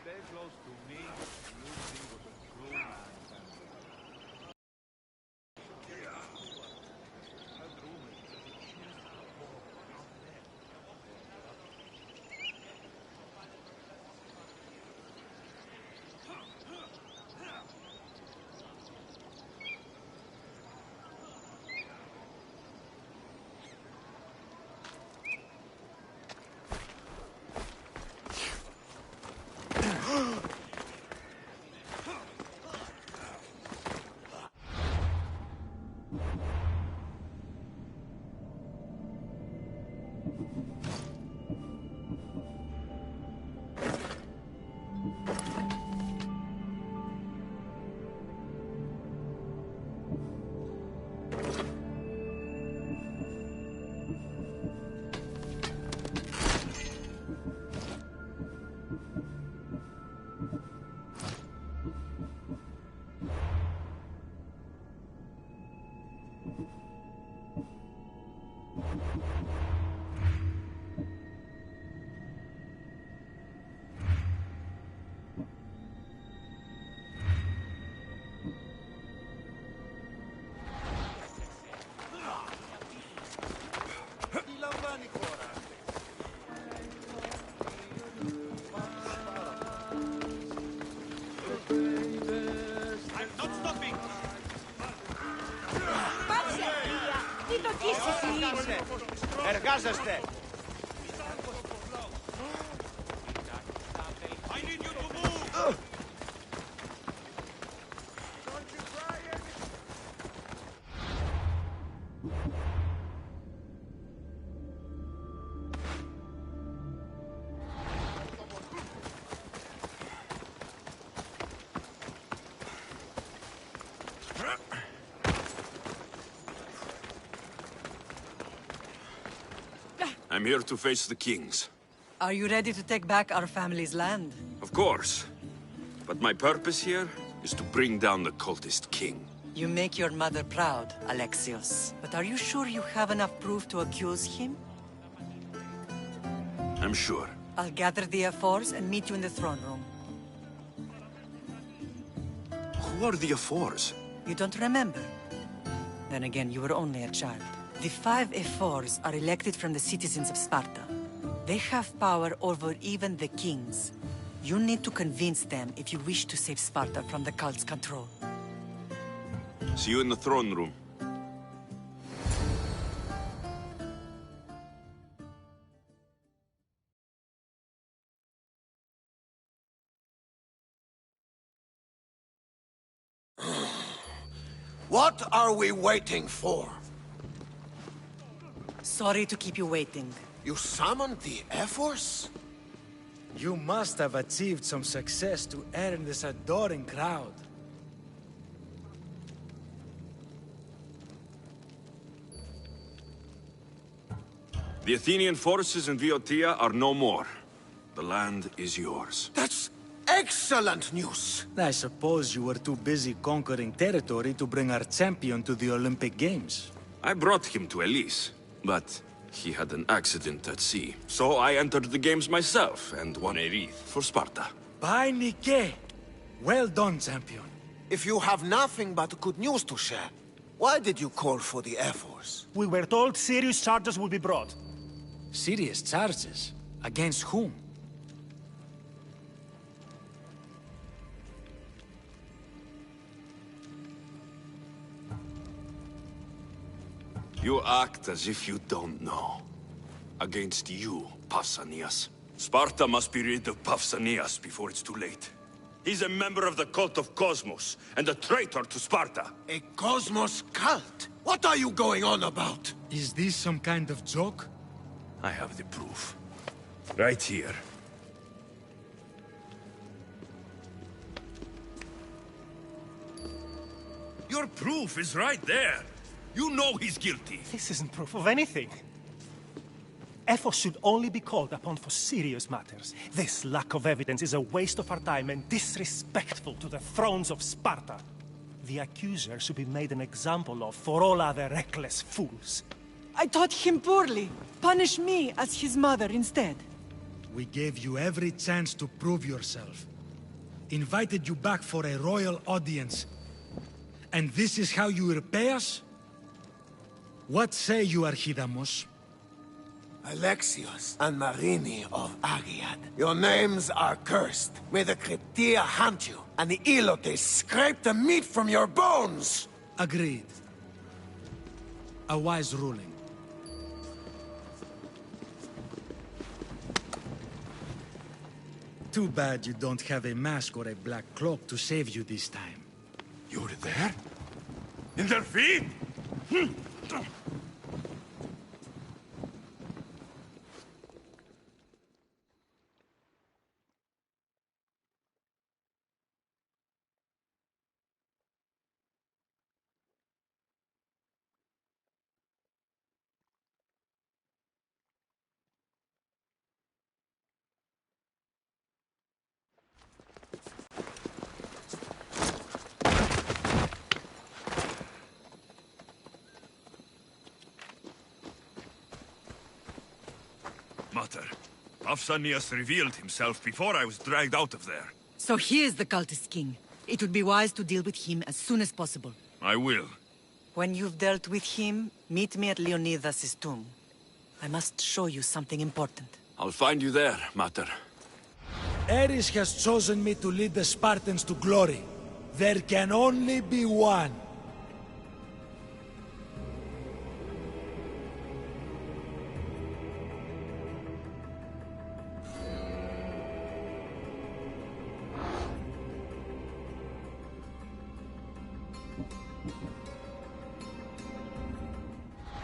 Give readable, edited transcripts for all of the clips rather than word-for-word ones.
Stay close to me, and you'll see what a true man can do. Εργάζεστε! I need you to move! I'm here to face the kings. Are you ready to take back our family's land? Of course. But my purpose here is to bring down the cultist king. You make your mother proud, Alexios. But are you sure you have enough proof to accuse him? I'm sure. I'll gather the F4s and meet you in the throne room. Who are the F4s? You don't remember? Then again, you were only a child. The 5 F4s are elected from the citizens of Sparta. They have power over even the kings. You need to convince them if you wish to save Sparta from the cult's control. See you in the throne room. What are we waiting for? Sorry to keep you waiting. You summoned the F-Force? You must have achieved some success to earn this adoring crowd. The Athenian forces in Viotia are no more. The land is yours. That's excellent news! I suppose you were too busy conquering territory to bring our champion to the Olympic Games. I brought him to Elise, but he had an accident at sea. So I entered the games myself and won a wreath for Sparta. By Nike! Well done, champion. If you have nothing but good news to share, why did you call for the F-Force? We were told serious charges would be brought. Serious charges? Against whom? You act as if you don't know. Against you, Pausanias. Sparta must be rid of Pausanias before it's too late. He's a member of the cult of Cosmos, and a traitor to Sparta. A Cosmos cult? What are you going on about? Is this some kind of joke? I have the proof. Right here. Your proof is right there. You know he's guilty. This isn't proof of anything. Ephos should only be called upon for serious matters. This lack of evidence is a waste of our time and disrespectful to the thrones of Sparta. The accuser should be made an example of for all other reckless fools. I taught him poorly. Punish me as his mother instead. We gave you every chance to prove yourself. Invited you back for a royal audience. And this is how you repay us? What say you, Archidamos? Alexios and Marini of Agiad, your names are cursed. May the Cretia hunt you, and the Ilotes scrape the meat from your bones! Agreed. A wise ruling. Too bad you don't have a mask or a black cloak to save you this time. You were there? In their feet? Mater, Pausanias revealed himself before I was dragged out of there. So he is the cultist king. It would be wise to deal with him as soon as possible. I will. When you've dealt with him, meet me at Leonidas' tomb. I must show you something important. I'll find you there, Mater. Ares has chosen me to lead the Spartans to glory. There can only be one.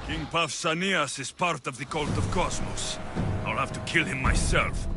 King Pausanias is part of the cult of Cosmos. I'll have to kill him myself.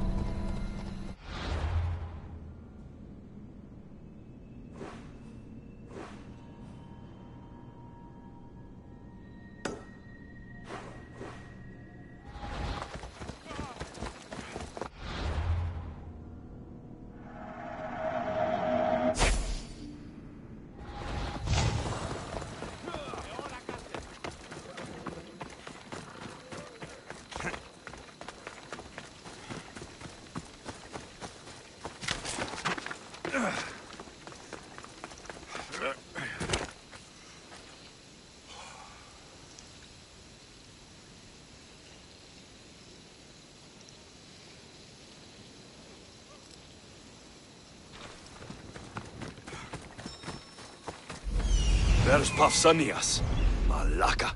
There's Pausanias. Malaka.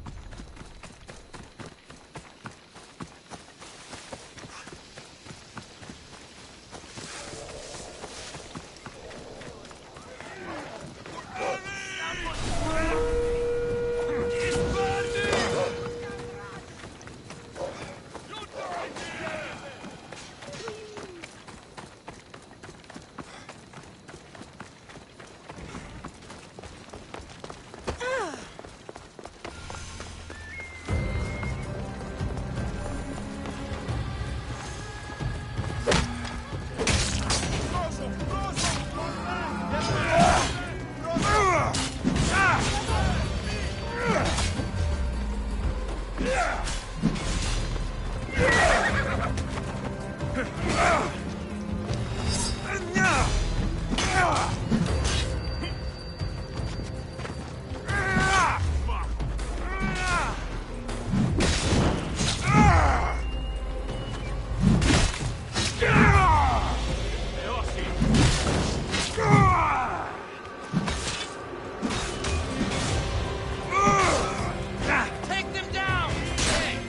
Take them down! Hey!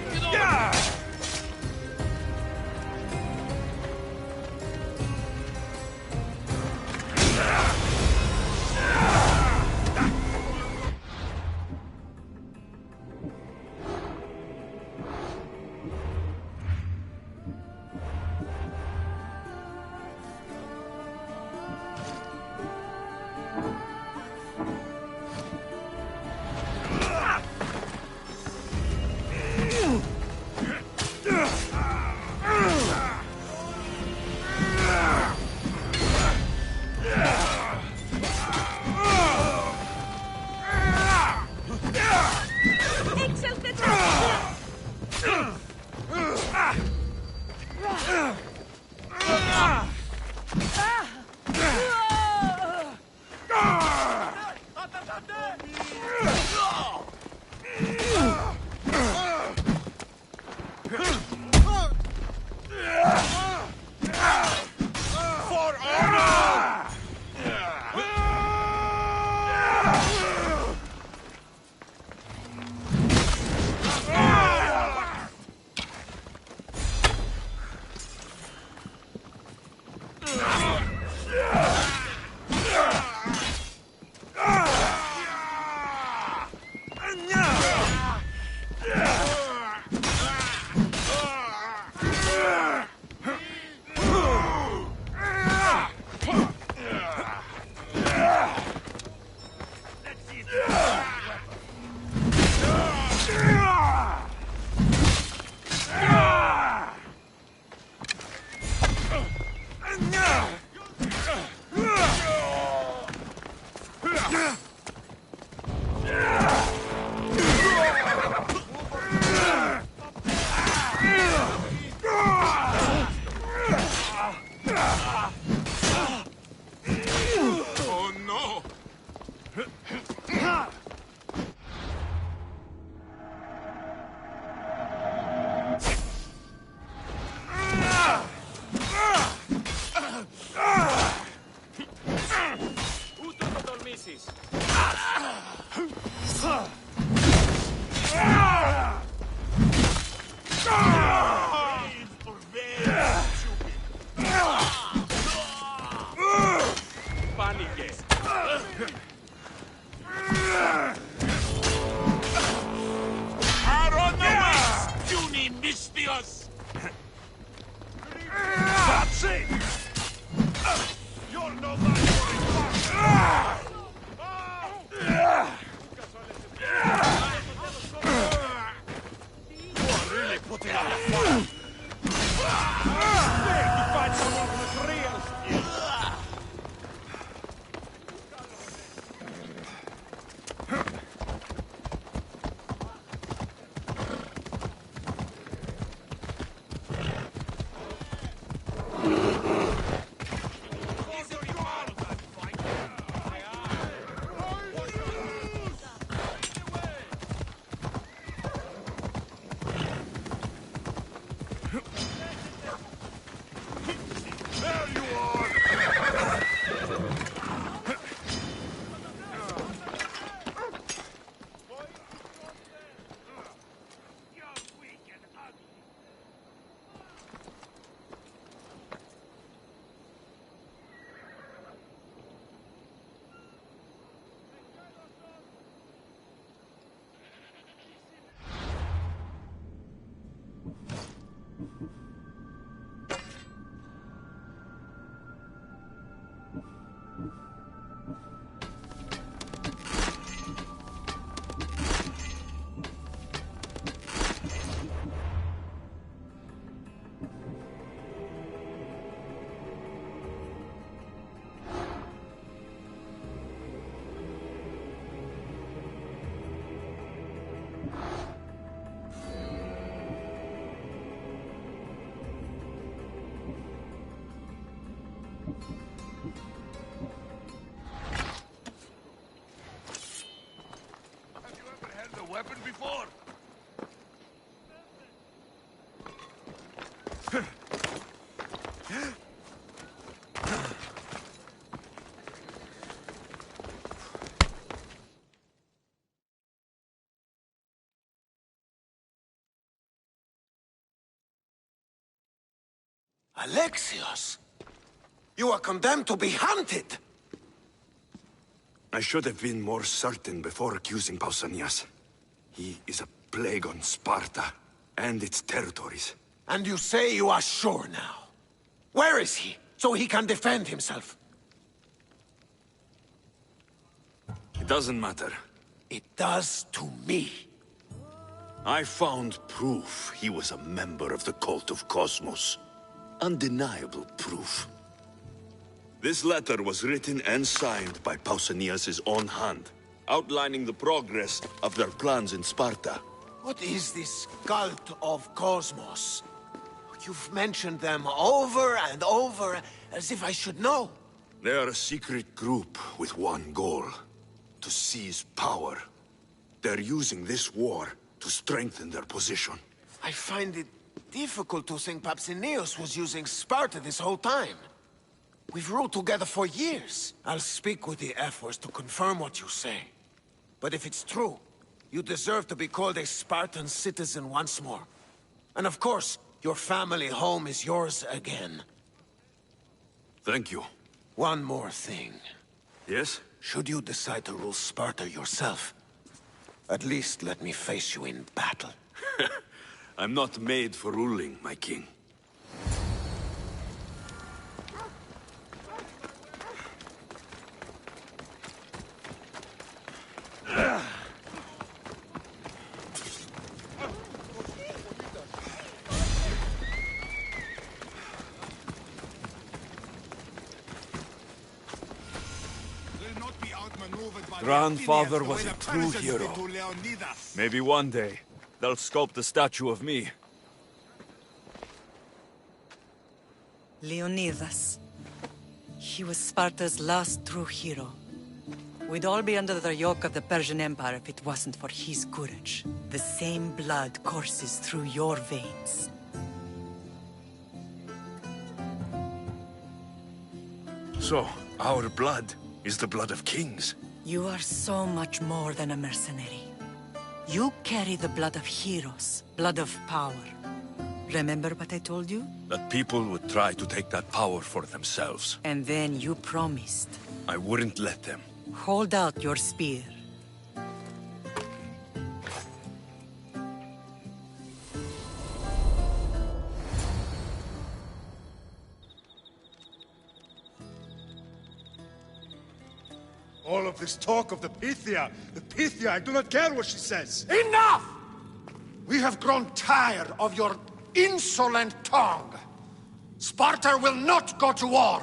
putting on a fight. You find someone with real skill. Have you ever held a weapon before? Alexios! You are condemned to be hunted! I should have been more certain before accusing Pausanias. He is a plague on Sparta and its territories. And you say you are sure now? Where is he, so he can defend himself? It doesn't matter. It does to me. I found proof he was a member of the cult of Cosmos. Undeniable proof. This letter was written and signed by Pausanias' own hand, outlining the progress of their plans in Sparta. What is this cult of Cosmos? You've mentioned them over and over, as if I should know. They are a secret group with one goal: to seize power. They're using this war to strengthen their position. I find it difficult to think Pausanias was using Sparta this whole time. We've ruled together for years. I'll speak with the Ephors to confirm what you say. But if it's true, you deserve to be called a Spartan citizen once more. And of course, your family home is yours again. Thank you. One more thing. Yes? Should you decide to rule Sparta yourself, at least let me face you in battle. I'm not made for ruling, my king. Grandfather was a true hero. Maybe one day, they'll sculpt a statue of me. Leonidas. He was Sparta's last true hero. We'd all be under the yoke of the Persian Empire if it wasn't for his courage. The same blood courses through your veins. So, our blood is the blood of kings. You are so much more than a mercenary. You carry the blood of heroes, blood of power. Remember what I told you? That people would try to take that power for themselves. And then you promised. I wouldn't let them. Hold out your spear. All of this talk of the Pythia, I do not care what she says. Enough! We have grown tired of your insolent tongue. Sparta will not go to war.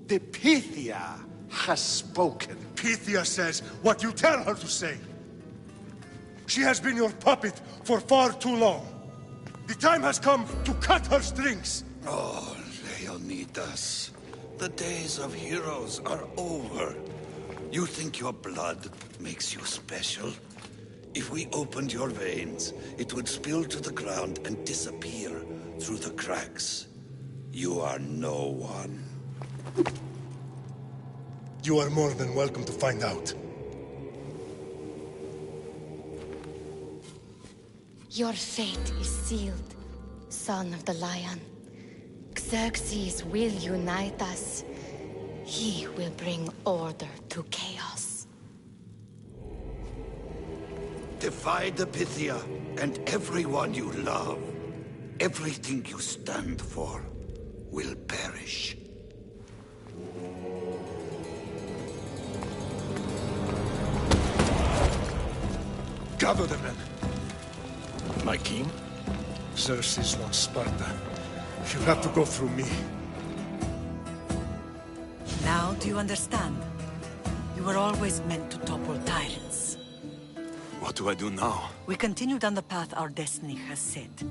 The Pythia has spoken. Pythia says what you tell her to say. She has been your puppet for far too long. The time has come to cut her strings. Oh, Leonidas. The days of heroes are over. You think your blood makes you special? If we opened your veins, it would spill to the ground and disappear through the cracks. You are no one. You are more than welcome to find out. Your fate is sealed, son of the Lion. Xerxes will unite us. He will bring order to chaos. Defy the Pythia and everyone you love. Everything you stand for will perish. Gather the men. My king? Xerxes wants Sparta. She'll have to go through me. Now do you understand? You were always meant to topple tyrants. What do I do now? We continue down the path our destiny has set.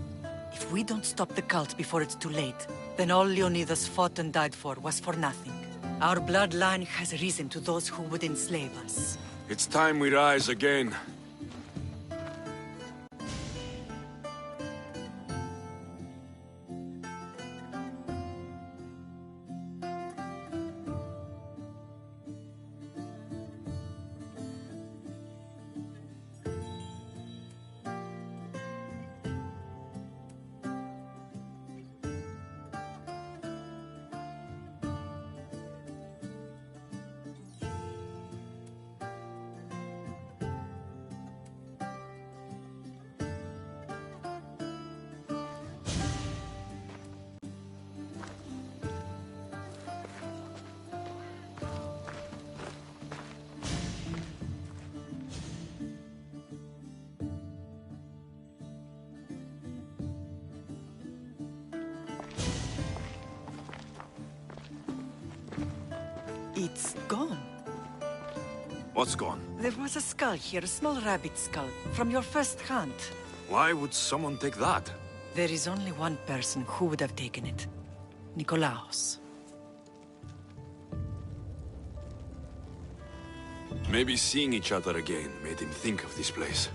If we don't stop the cult before it's too late, then all Leonidas fought and died for was for nothing. Our bloodline has risen to those who would enslave us. It's time we rise again. It's gone. What's gone? There was a skull here, a small rabbit skull, from your first hunt. Why would someone take that? There is only one person who would have taken it. Nikolaos. Maybe seeing each other again made him think of this place.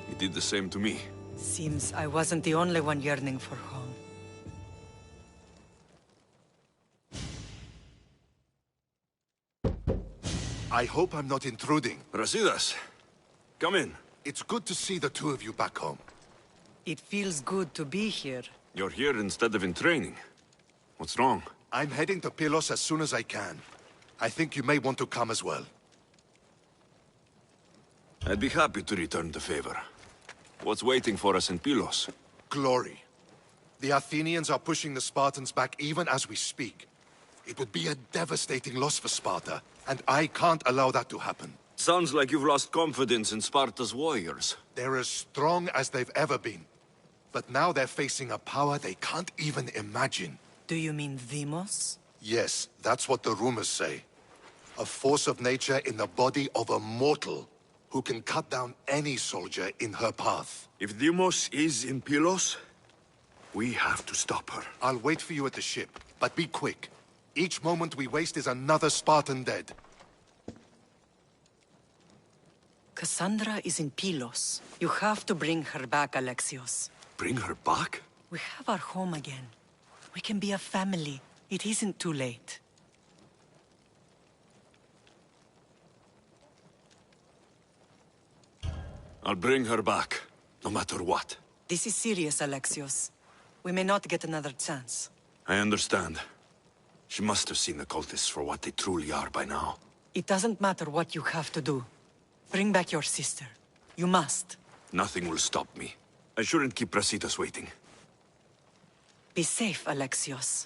He did the same to me. Seems I wasn't the only one yearning for home. I hope I'm not intruding. Brasidas, come in. It's good to see the two of you back home. It feels good to be here. You're here instead of in training. What's wrong? I'm heading to Pylos as soon as I can. I think you may want to come as well. I'd be happy to return the favor. What's waiting for us in Pylos? Glory. The Athenians are pushing the Spartans back even as we speak. It would be a devastating loss for Sparta, and I can't allow that to happen. Sounds like you've lost confidence in Sparta's warriors. They're as strong as they've ever been. But now they're facing a power they can't even imagine. Do you mean Deimos? Yes, that's what the rumors say. A force of nature in the body of a mortal who can cut down any soldier in her path. If Deimos is in Pylos, we have to stop her. I'll wait for you at the ship, but be quick. Each moment we waste is another Spartan dead. Cassandra is in Pylos. You have to bring her back, Alexios. Bring her back? We have our home again. We can be a family. It isn't too late. I'll bring her back, no matter what. This is serious, Alexios. We may not get another chance. I understand. She must have seen the cultists for what they truly are by now. It doesn't matter what you have to do. Bring back your sister. You must. Nothing will stop me. I shouldn't keep Brasidas waiting. Be safe, Alexios.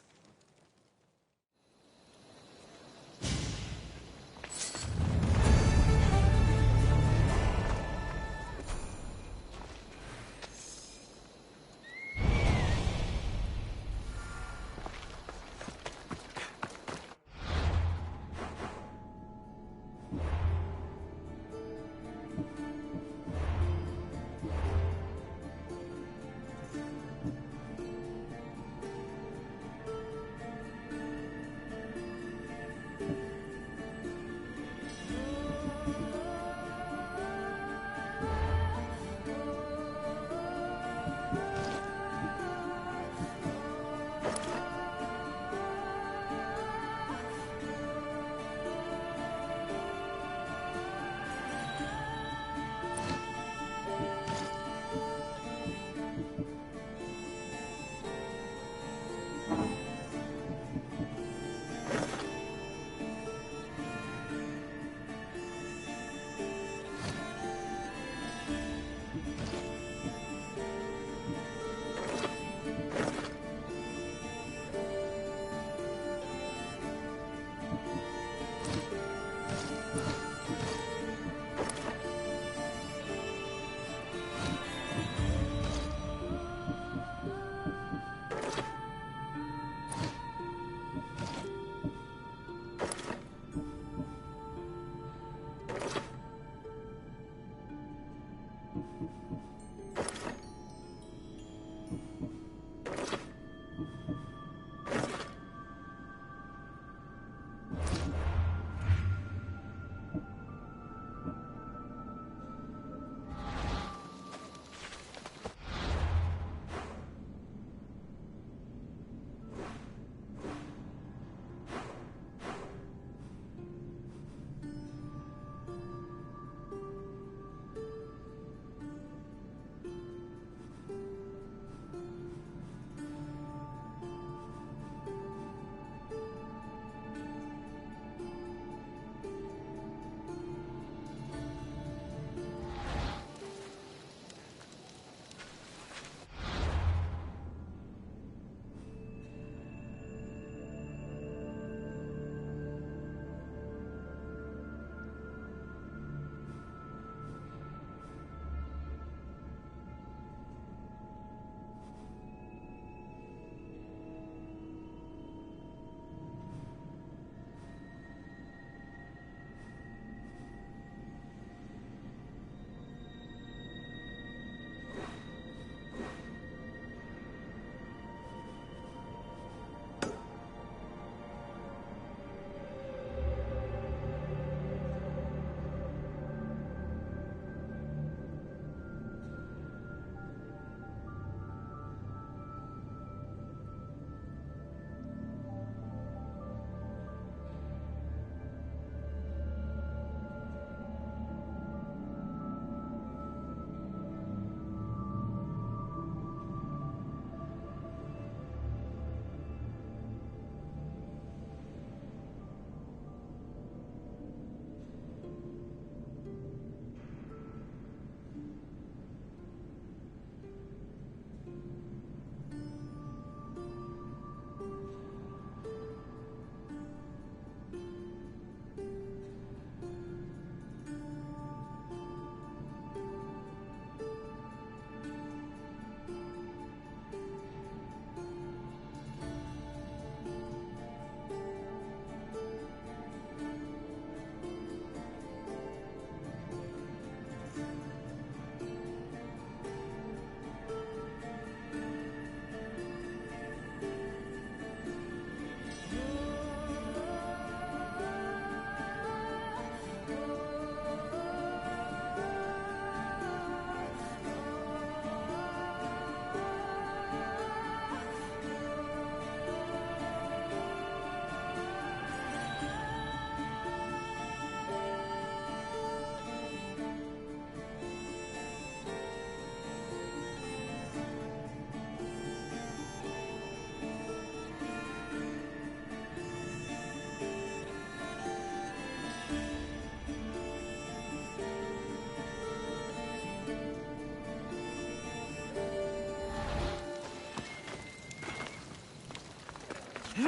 Come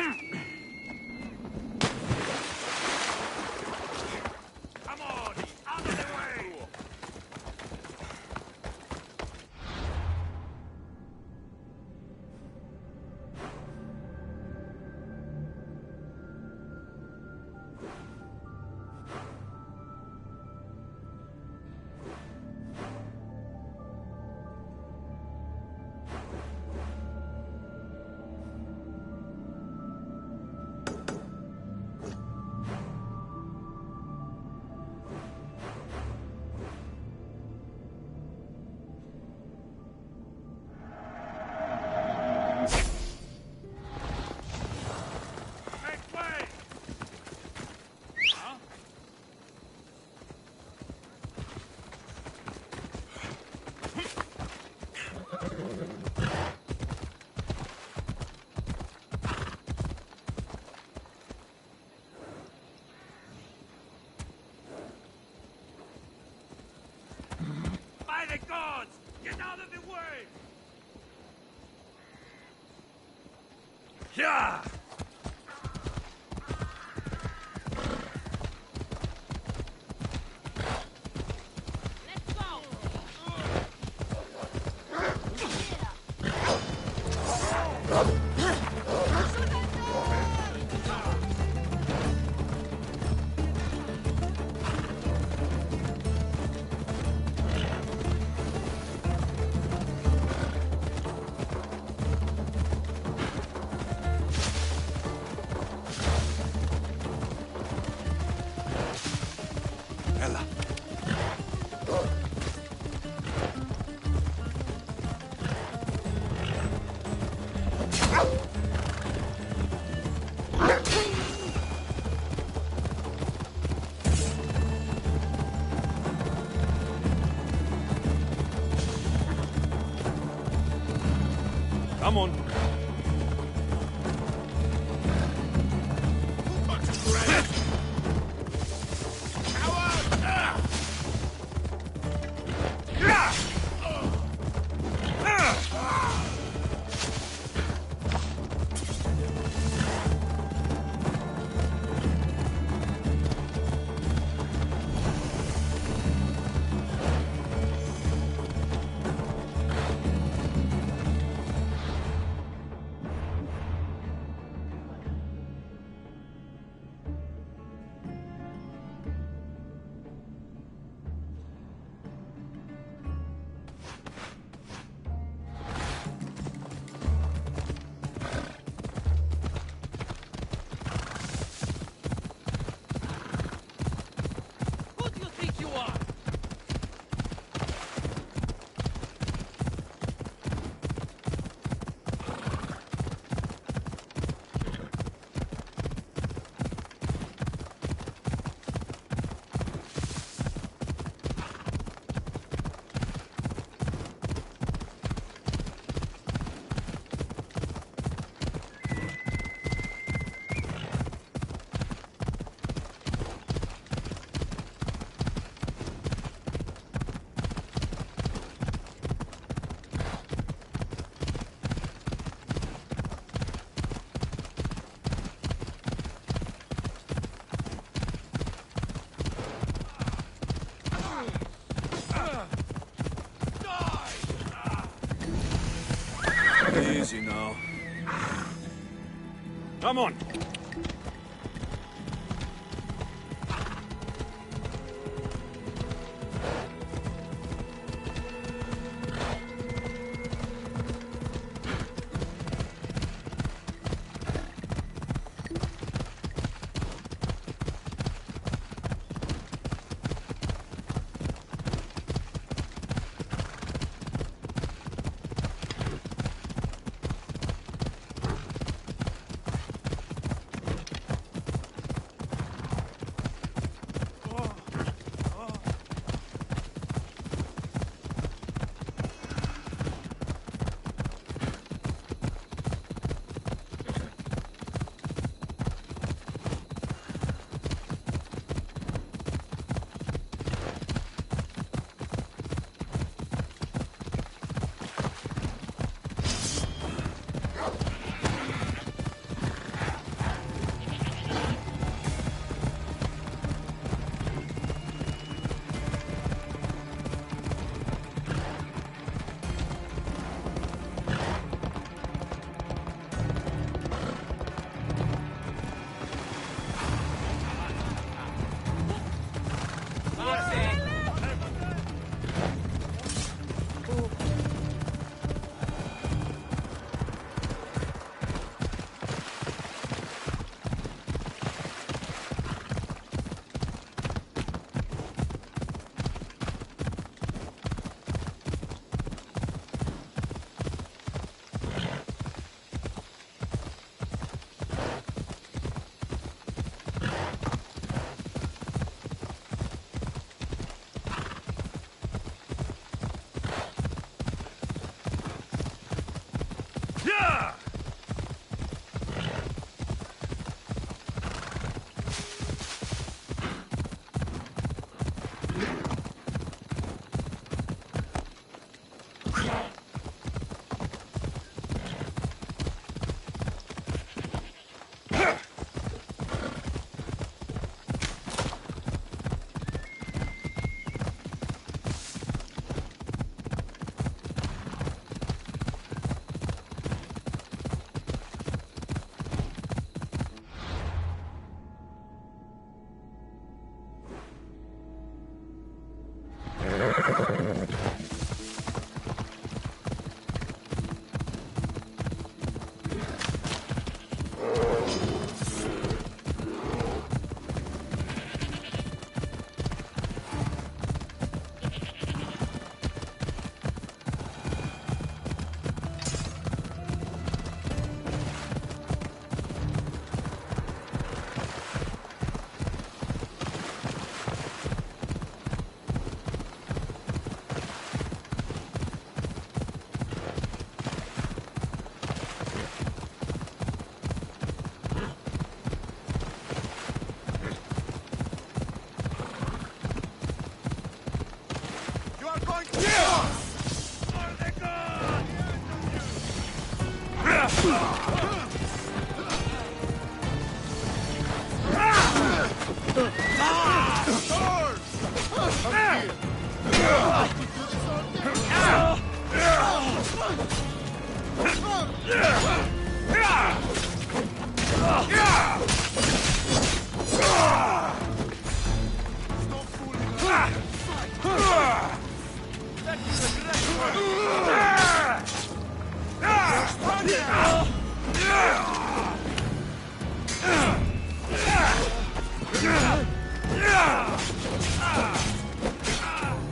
on! Out of the way! By the gods! Get out of the way! Yeah! Ella. Come on. Easy now. Come on.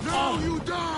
Now you die!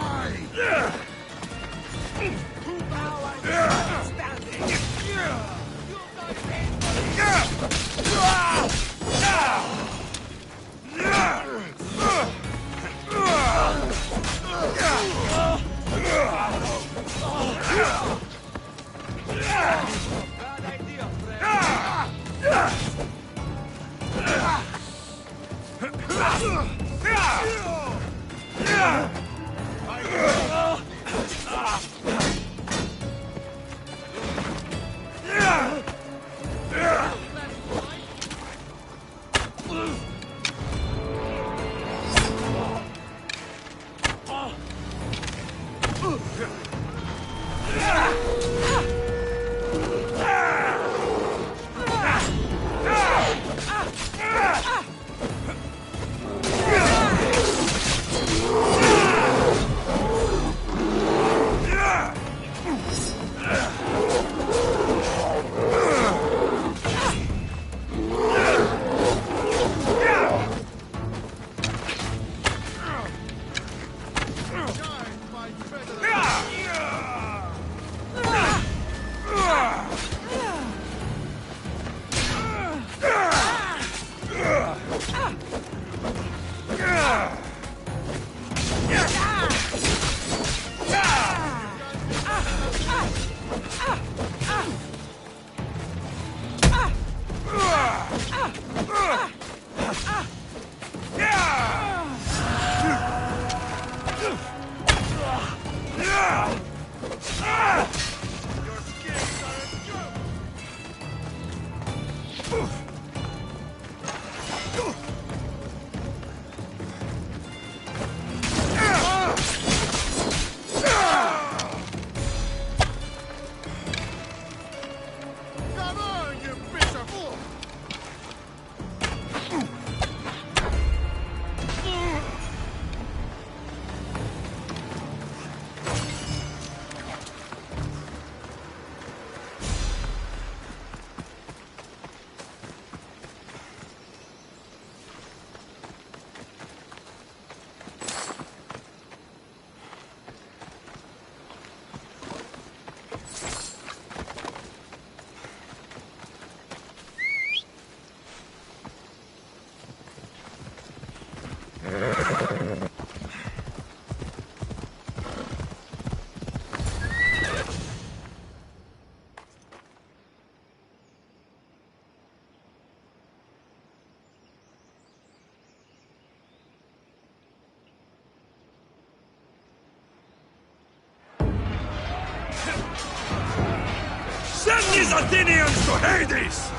Send these Athenians to Hades!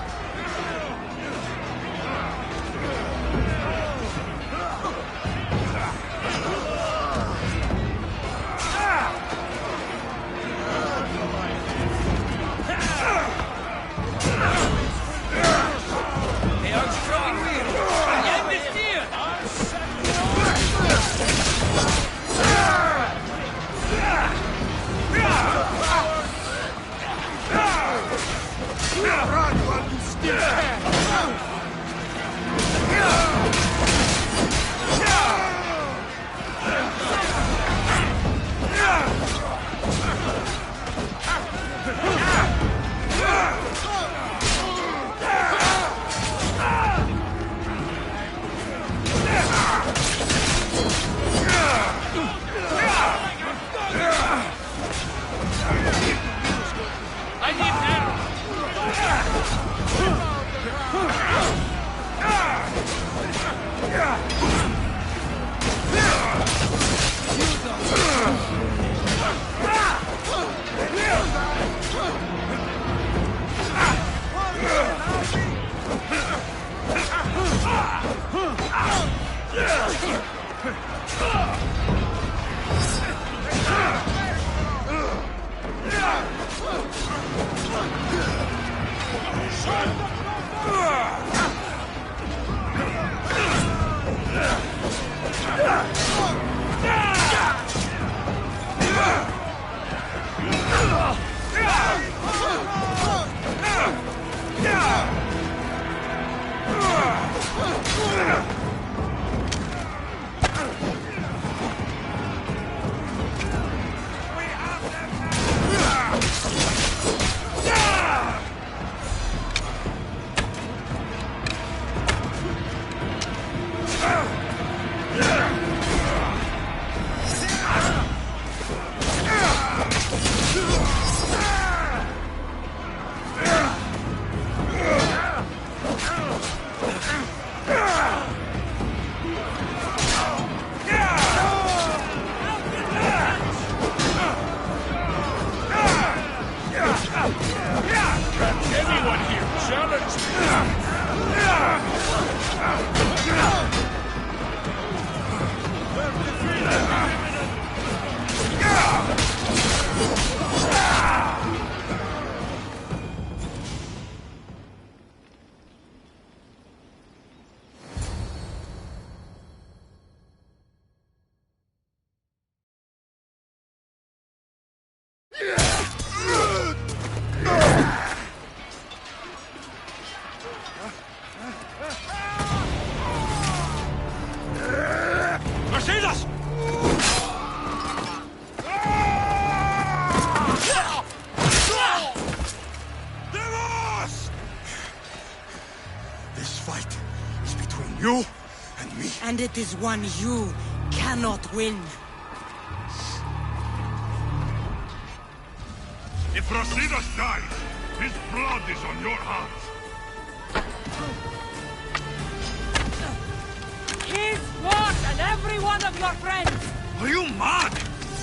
Run, You and me. And it is one you cannot win. If Brasidas dies, his blood is on your hands. His sword and every one of your friends! Are you mad?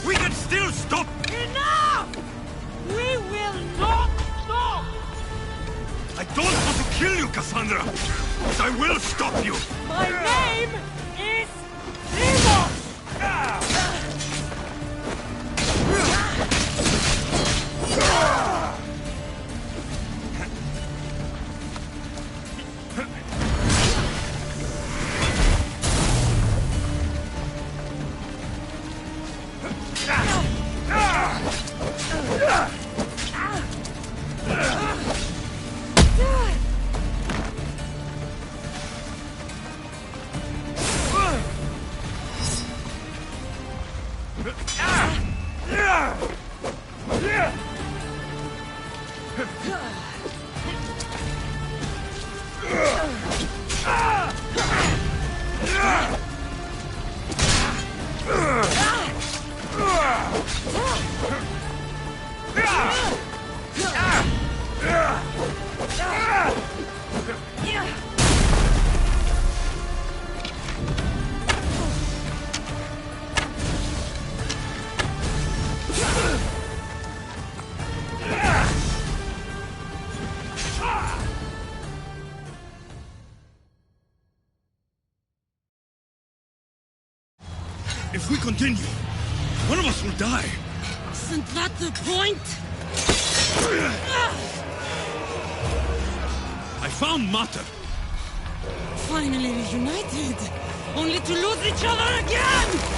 We can still stop! Enough! We will not stop! I don't want to kill you, Cassandra, but I will stop you! My name is Deimos! If we continue, one of us will die. Isn't that the point? I found Mater. Finally reunited, only to lose each other again!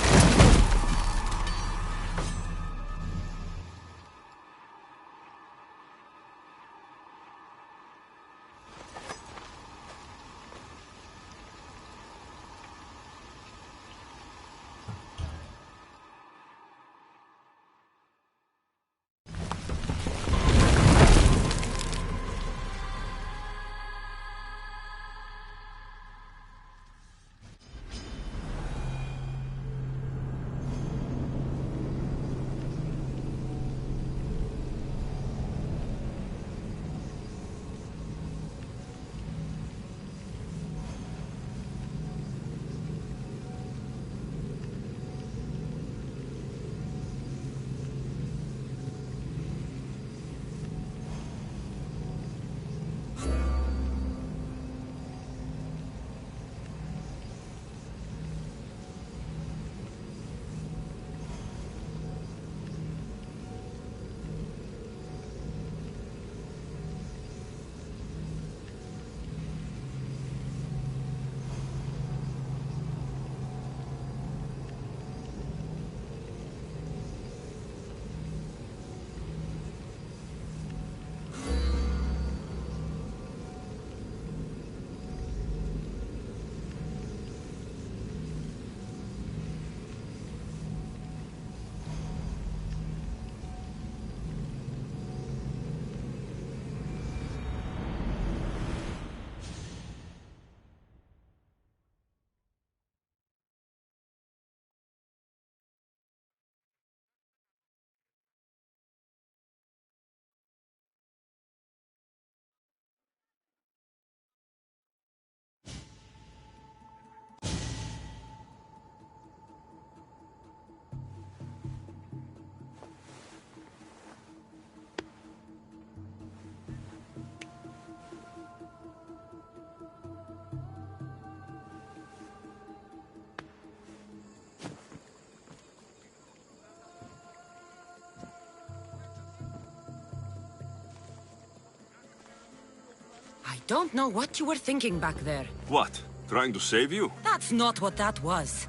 I don't know what you were thinking back there. What? Trying to save you? That's not what that was.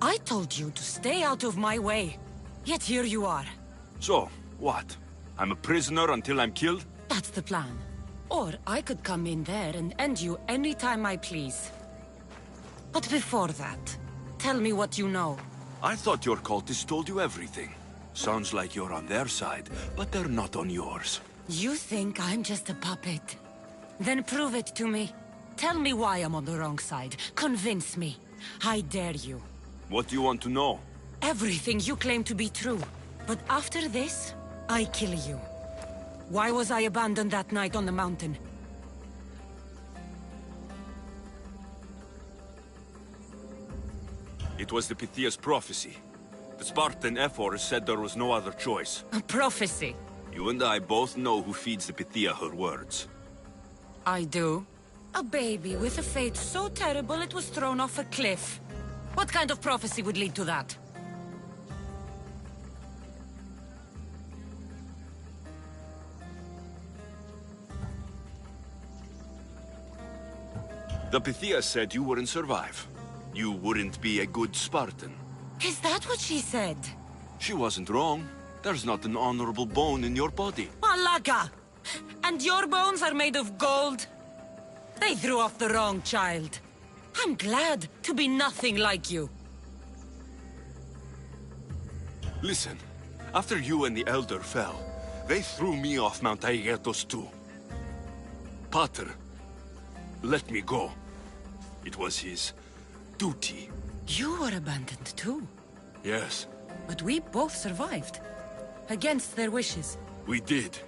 I told you to stay out of my way. Yet here you are. So, what? I'm a prisoner until I'm killed? That's the plan. Or I could come in there and end you anytime I please. But before that, tell me what you know. I thought your cultists told you everything. Sounds like you're on their side, but they're not on yours. You think I'm just a puppet? Then prove it to me. Tell me why I'm on the wrong side. Convince me. I dare you. What do you want to know? Everything you claim to be true. But after this, I kill you. Why was I abandoned that night on the mountain? It was the Pythia's prophecy. The Spartan Ephor said there was no other choice. A prophecy? You and I both know who feeds the Pythia her words. I do. A baby with a fate so terrible it was thrown off a cliff. What kind of prophecy would lead to that? The Pythia said you wouldn't survive. You wouldn't be a good Spartan. Is that what she said? She wasn't wrong. There's not an honorable bone in your body. Malaka! And your bones are made of gold? They threw off the wrong child. I'm glad to be nothing like you. Listen, after you and the Elder fell, they threw me off Mount Aegetos too. Pater let me go. It was his duty. You were abandoned too. Yes. But we both survived. Against their wishes. We did.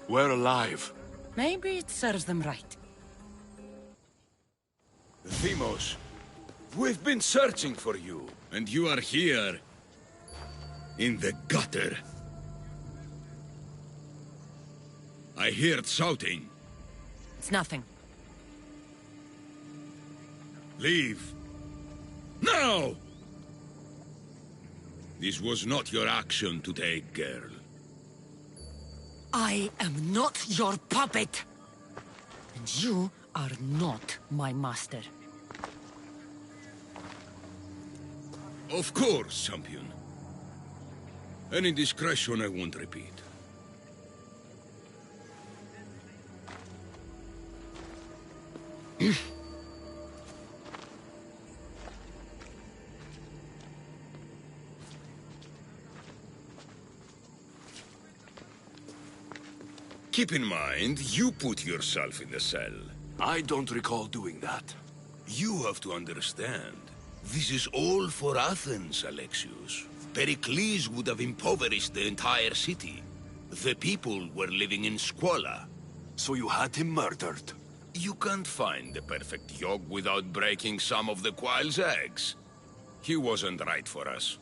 We're alive. Maybe it serves them right. Themos, we've been searching for you, and you are here. In the gutter. I heard shouting. It's nothing. Leave. Now! This was not your action to take, girl. I am not your puppet. And you are not my master. Of course, champion. Any indiscretion I won't repeat. Keep in mind, you put yourself in the cell. I don't recall doing that. You have to understand. This is all for Athens, Alexios. Pericles would have impoverished the entire city. The people were living in squalor. So you had him murdered? You can't find the perfect yog without breaking some of the quail's eggs. He wasn't right for us.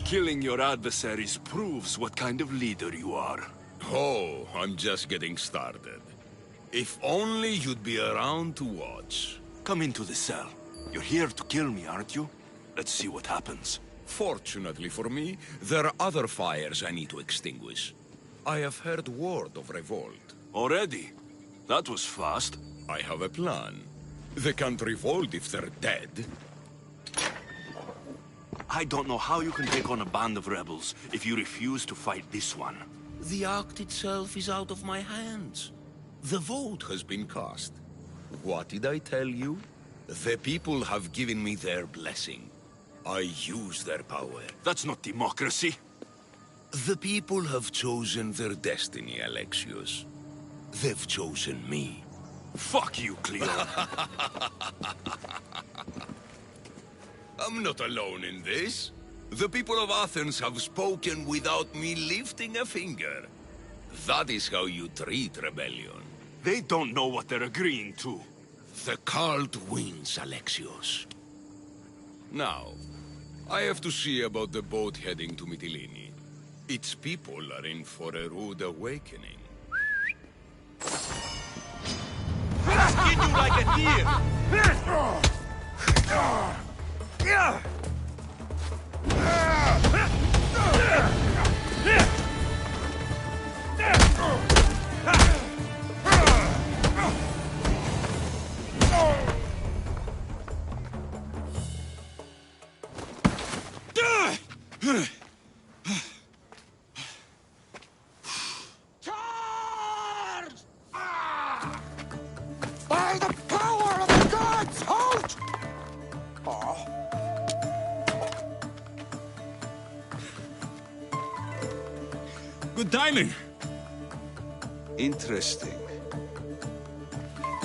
Killing your adversaries proves what kind of leader you are. Oh, I'm just getting started. If only you'd be around to watch. Come into the cell. You're here to kill me, aren't you? Let's see what happens. Fortunately for me, there are other fires I need to extinguish. I have heard word of revolt. Already? That was fast. I have a plan. They can't revolt if they're dead. I don't know how you can take on a band of rebels if you refuse to fight this one. The act itself is out of my hands. The vote has been cast. What did I tell you? The people have given me their blessing. I use their power. That's not democracy. The people have chosen their destiny, Alexios. They've chosen me. Fuck you, Cleo. I'm not alone in this. The people of Athens have spoken without me lifting a finger. That is how you treat rebellion. They don't know what they're agreeing to. The cult wins, Alexios. Now, I have to see about the boat heading to Mytilene. Its people are in for a rude awakening. Skin you like a deer! Good timing. Interesting.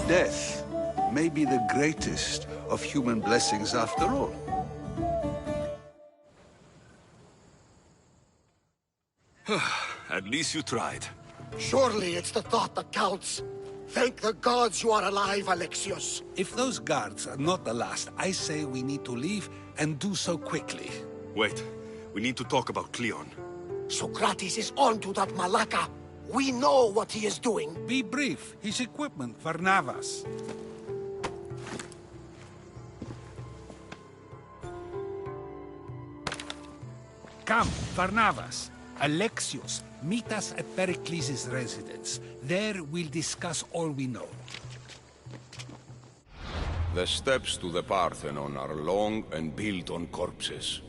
Death may be the greatest of human blessings after all. At least you tried. Surely it's the thought that counts. Thank the gods you are alive, Alexios. If those guards are not the last, I say we need to leave and do so quickly. Wait, we need to talk about Cleon. Socrates is on to that Malaka. We know what he is doing. Be brief. His equipment, Varnavas. Come, Varnavas. Alexios, meet us at Pericles' residence. There we'll discuss all we know. The steps to the Parthenon are long and built on corpses.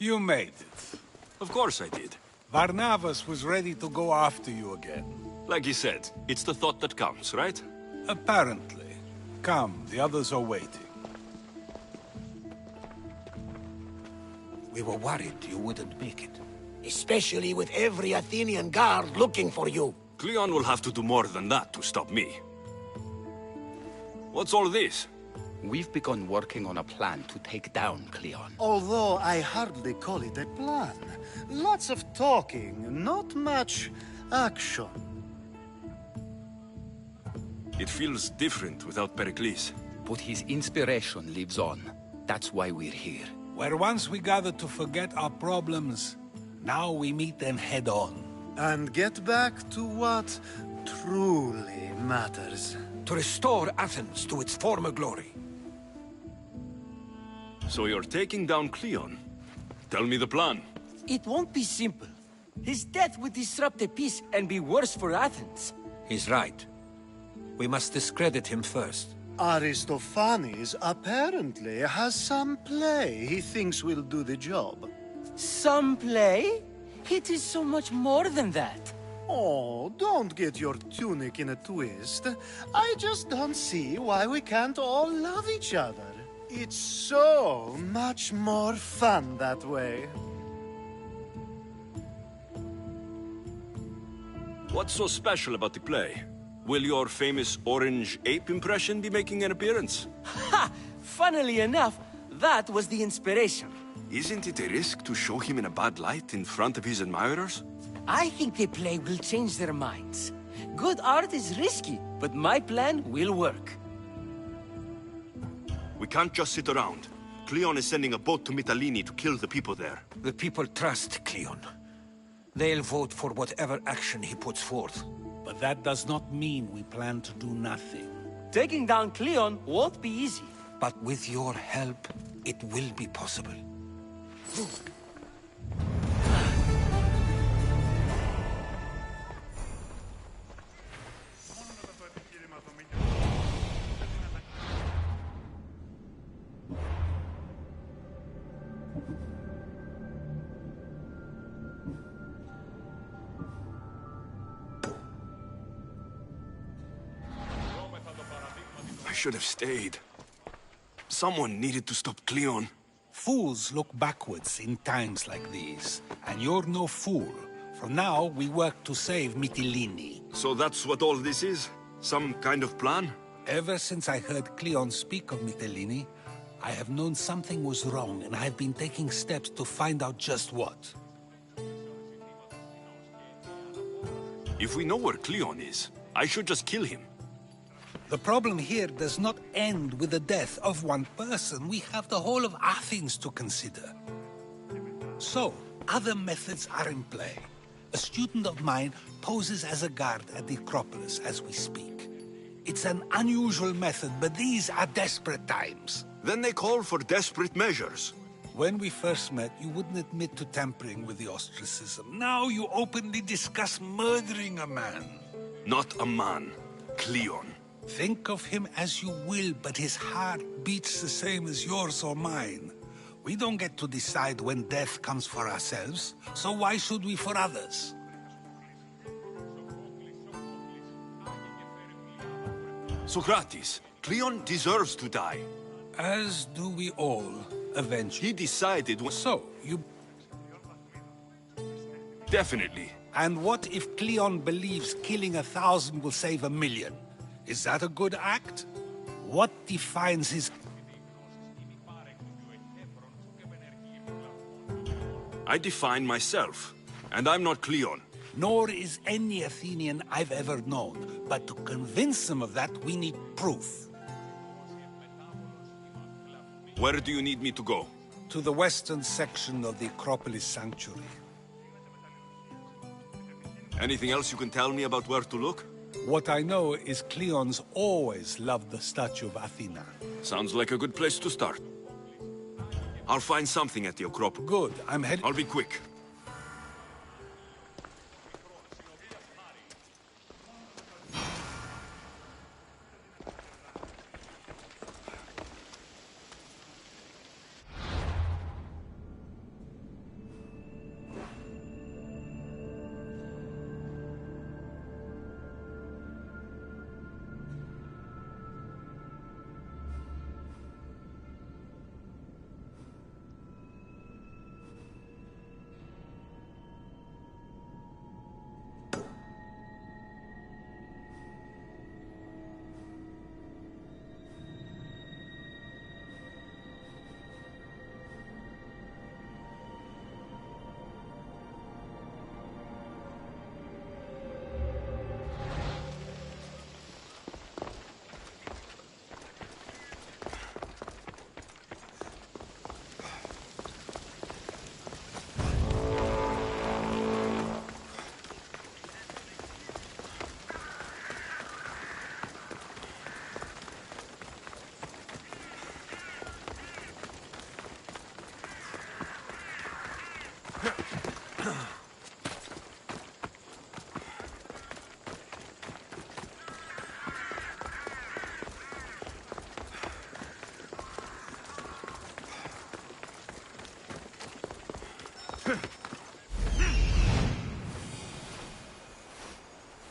You made it. Of course I did. Varnavas was ready to go after you again. Like he said, it's the thought that counts, right? Apparently. Come, the others are waiting. We were worried you wouldn't make it. Especially with every Athenian guard looking for you. Cleon will have to do more than that to stop me. What's all this? We've begun working on a plan to take down Cleon. Although I hardly call it a plan. Lots of talking, not much action. It feels different without Pericles. But his inspiration lives on. That's why we're here. Where once we gathered to forget our problems, now we meet them head-on. And get back to what truly matters. To restore Athens to its former glory. So you're taking down Cleon? Tell me the plan. It won't be simple. His death would disrupt the peace and be worse for Athens. He's right. We must discredit him first. Aristophanes apparently has some play he thinks will do the job. Some play? It is so much more than that. Oh, don't get your tunic in a twist. I just don't see why we can't all love each other. It's so much more fun that way. What's so special about the play? Will your famous orange ape impression be making an appearance? Ha! Funnily enough, that was the inspiration. Isn't it a risk to show him in a bad light in front of his admirers? I think the play will change their minds. Good art is risky, but my plan will work. We can't just sit around. Cleon is sending a boat to Mytilene to kill the people there. The people trust Cleon. They'll vote for whatever action he puts forth. But that does not mean we plan to do nothing. Taking down Cleon won't be easy. But with your help, it will be possible. I should have stayed. Someone needed to stop Cleon. Fools look backwards in times like these, and you're no fool. From now, we work to save Mytilene. So that's what all this is? Some kind of plan? Ever since I heard Cleon speak of Mytilene, I have known something was wrong, and I've been taking steps to find out just what. If we know where Cleon is, I should just kill him. The problem here does not end with the death of one person. We have the whole of Athens to consider. So, other methods are in play. A student of mine poses as a guard at the Acropolis as we speak. It's an unusual method, but these are desperate times. Then they call for desperate measures. When we first met, you wouldn't admit to tampering with the ostracism. Now you openly discuss murdering a man. Not a man. Cleon. Think of him as you will, but his heart beats the same as yours or mine. We don't get to decide when death comes for ourselves, so why should we for others? Socrates, Cleon deserves to die. As do we all, eventually. He decided So, you... Definitely. And what if Cleon believes killing 1,000 will save 1,000,000? Is that a good act? What defines his... I define myself, and I'm not Cleon. Nor is any Athenian I've ever known. But to convince them of that, we need proof. Where do you need me to go? To the western section of the Acropolis Sanctuary. Anything else you can tell me about where to look? What I know is Cleon's always loved the statue of Athena. Sounds like a good place to start. I'll find something at the Acropolis. Good, I'm heading... I'll be quick.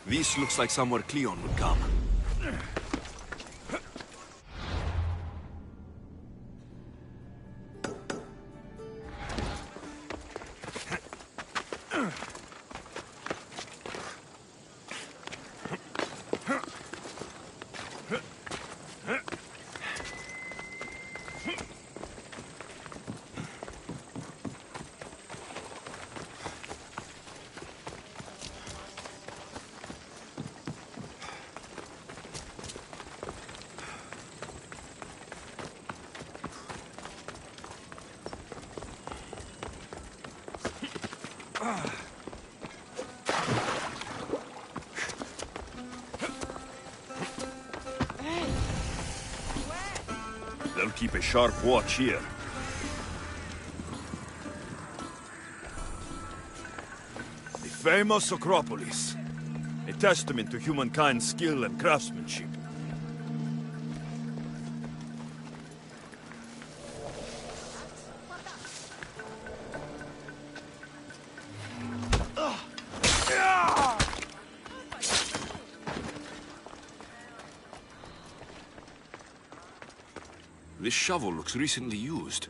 This looks like somewhere Cleon would come. They'll keep a sharp watch here. The famous Acropolis. A testament to humankind's skill and craftsmanship. This shovel looks recently used.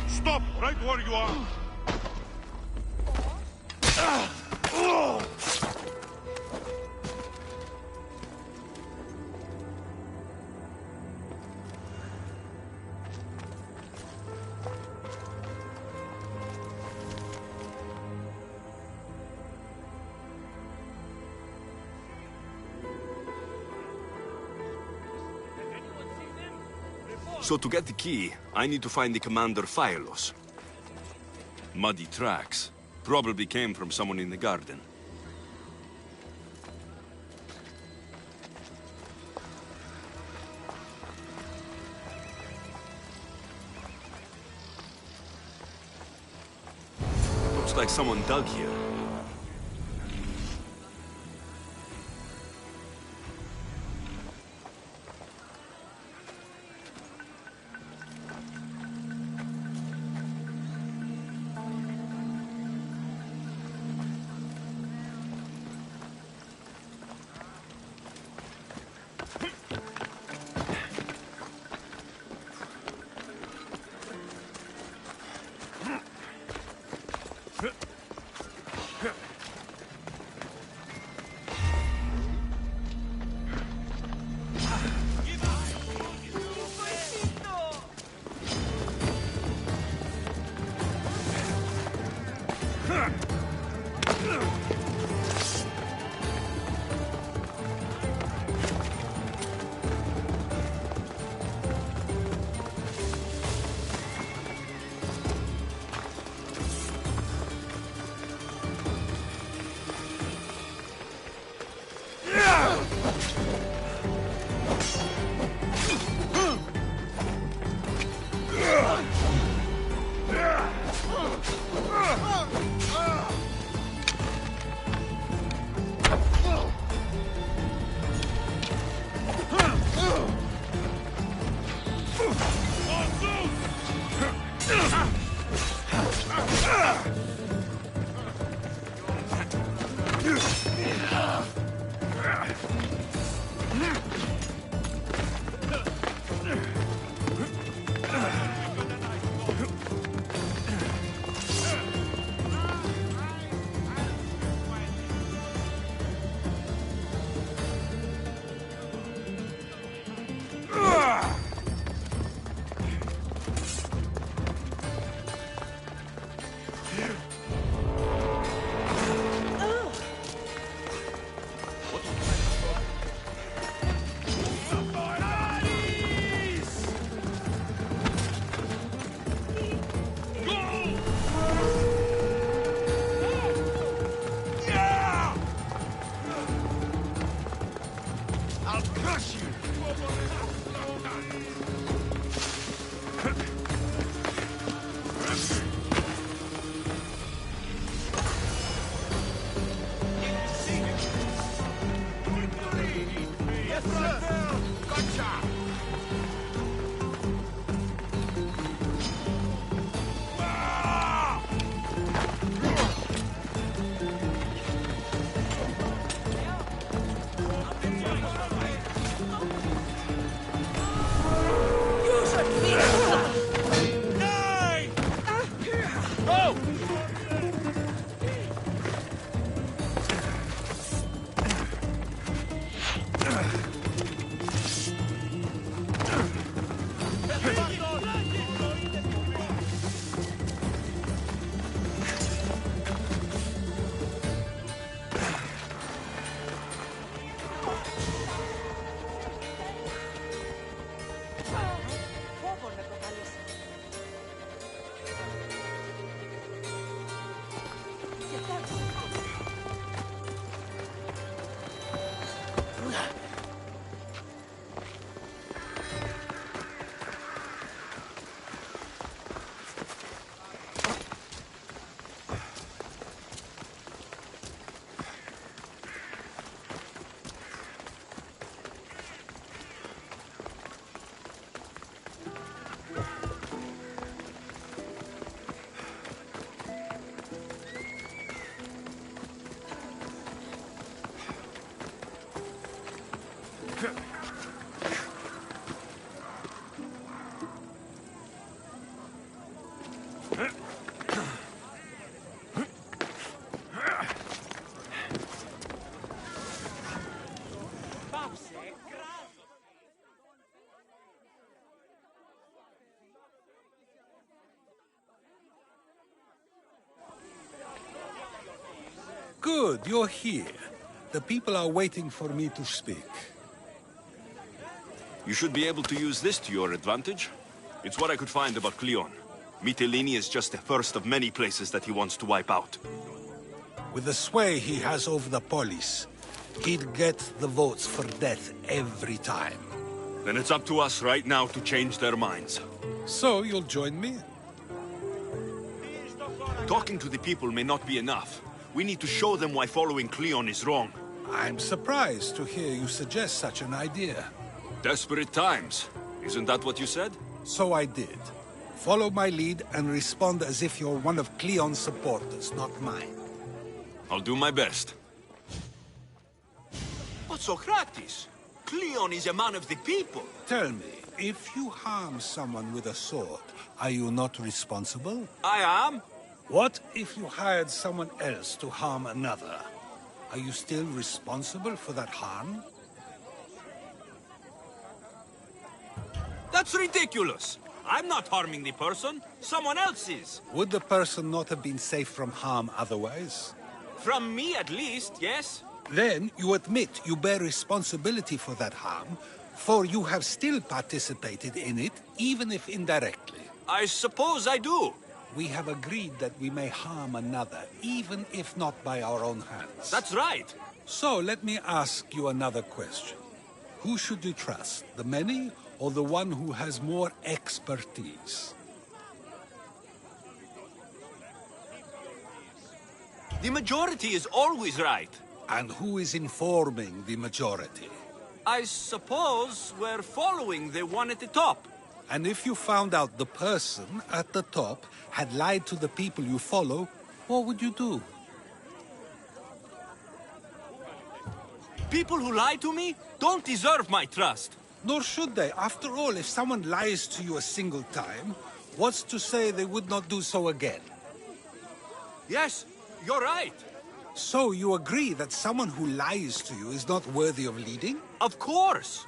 Stop right where you are! So to get the key, I need to find the commander Phylos. Muddy tracks. Probably came from someone in the garden. Looks like someone dug here. Go! Good, you're here. The people are waiting for me to speak. You should be able to use this to your advantage. It's what I could find about Cleon. Mytilene is just the first of many places that he wants to wipe out. With the sway he has over the polis, he'd get the votes for death every time. Then it's up to us right now to change their minds. So you'll join me? Talking to the people may not be enough. We need to show them why following Cleon is wrong. I'm surprised to hear you suggest such an idea. Desperate times. Isn't that what you said? So I did. Follow my lead and respond as if you're one of Cleon's supporters, not mine. I'll do my best. But Socrates, Cleon is a man of the people. Tell me, if you harm someone with a sword, are you not responsible? I am. What if you hired someone else to harm another? Are you still responsible for that harm? That's ridiculous. I'm not harming the person. Someone else is. Would the person not have been safe from harm otherwise? From me, at least, yes. Then you admit you bear responsibility for that harm, for you have still participated in it, even if indirectly. I suppose I do. We have agreed that we may harm another, even if not by our own hands. That's right. So let me ask you another question. Who should you trust, the many or the one who has more expertise? The majority is always right. And who is informing the majority? I suppose we're following the one at the top. And if you found out the person at the top had lied to the people you follow, what would you do? People who lie to me don't deserve my trust. Nor should they. After all, if someone lies to you a single time, what's to say they would not do so again? Yes, you're right. So you agree that someone who lies to you is not worthy of leading? Of course.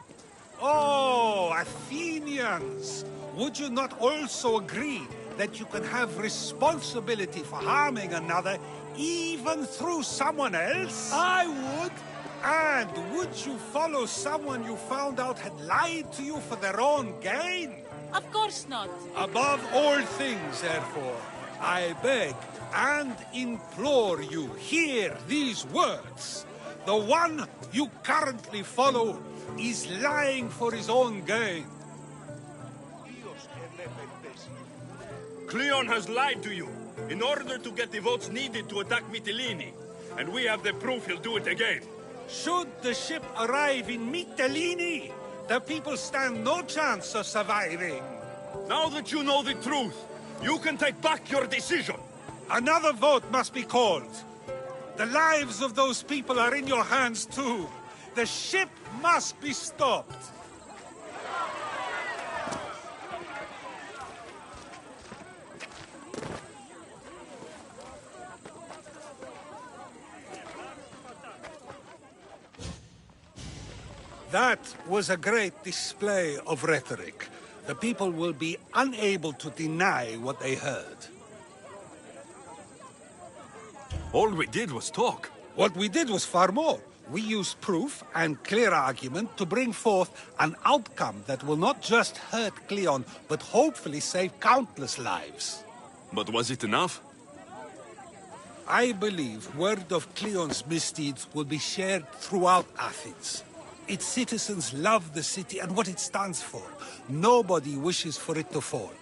Oh, Athenians! Would you not also agree that you can have responsibility for harming another even through someone else? I would! And would you follow someone you found out had lied to you for their own gain? Of course not. Above all things, therefore, I beg and implore you, hear these words. The one you currently follow is lying for his own gain. Cleon has lied to you in order to get the votes needed to attack Mytilene. And we have the proof he'll do it again. Should the ship arrive in Mytilene, the people stand no chance of surviving. Now that you know the truth, you can take back your decision. Another vote must be called. The lives of those people are in your hands too. The ship must be stopped. That was a great display of rhetoric. The people will be unable to deny what they heard. All we did was talk. What we did was far more. We used proof and clear argument to bring forth an outcome that will not just hurt Cleon, but hopefully save countless lives. But was it enough? I believe word of Cleon's misdeeds will be shared throughout Athens. Its citizens love the city and what it stands for. Nobody wishes for it to fall.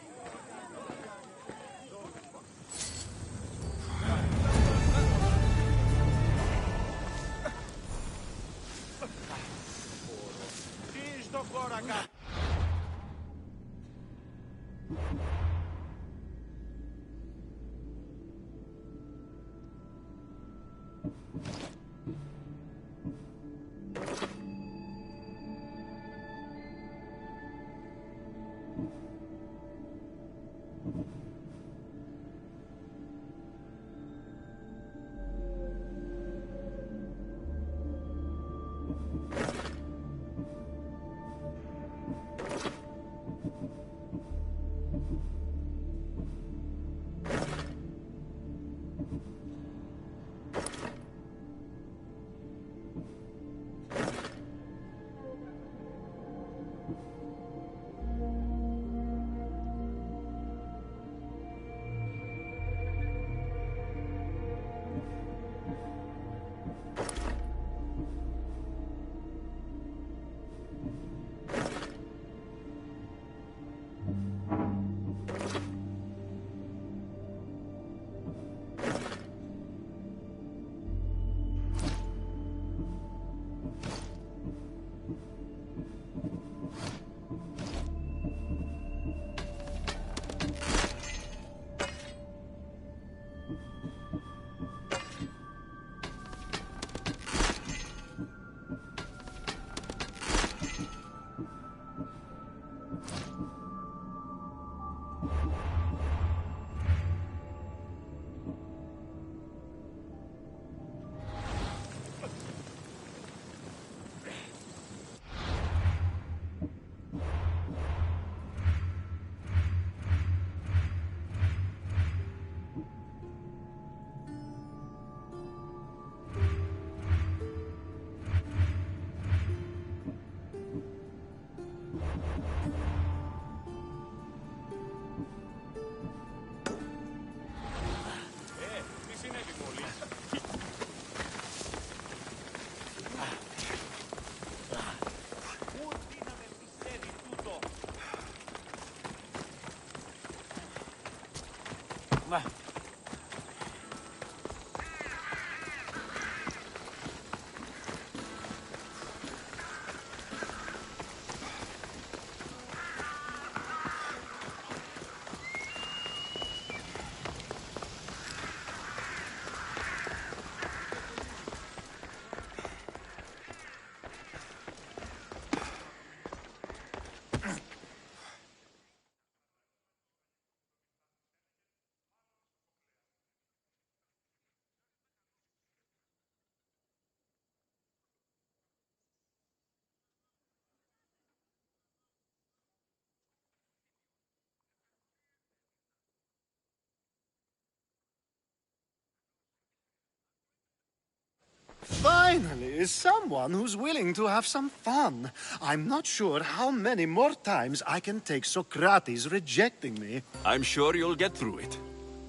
Finally, someone who's willing to have some fun. I'm not sure how many more times I can take Socrates rejecting me. I'm sure you'll get through it.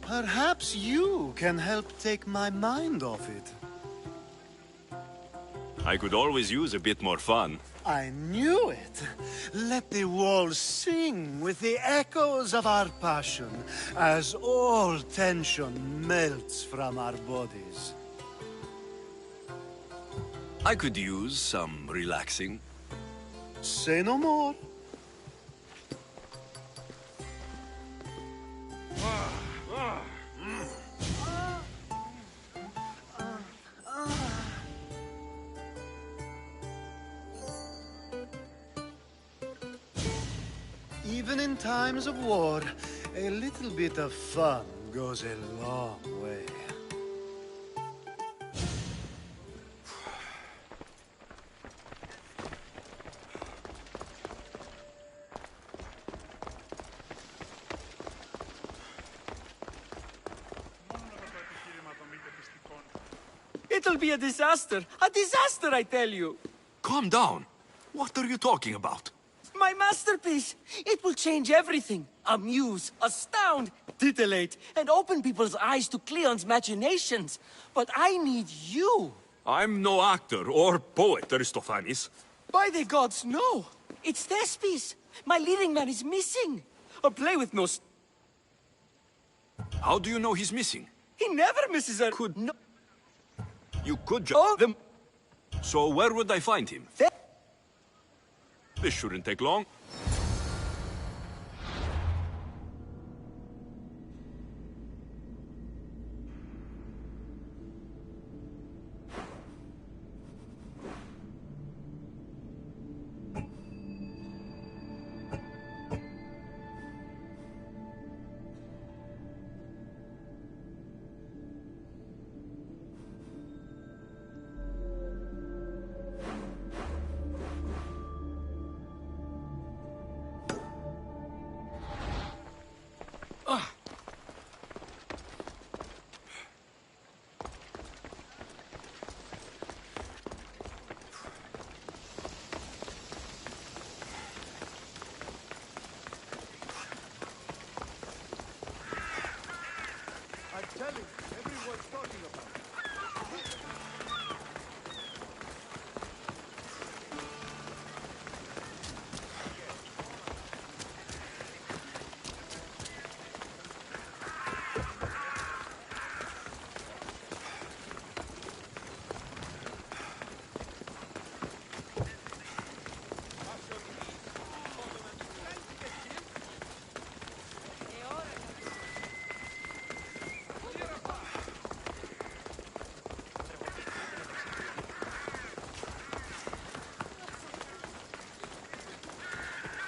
Perhaps you can help take my mind off it. I could always use a bit more fun. I knew it. Let the walls sing with the echoes of our passion as all tension melts from our bodies. I could use some relaxing. Say no more. Even in times of war, a little bit of fun goes a long way. It'll be a disaster. A disaster, I tell you. Calm down. What are you talking about? My masterpiece. It will change everything. Amuse, astound, titillate, and open people's eyes to Cleon's machinations. But I need you. I'm no actor or poet, Aristophanes. By the gods, no. It's Thespis. My leading man is missing. A play with no... How do you know he's missing? He never misses a... No. You could just... Oh, the... So where would I find him? This shouldn't take long.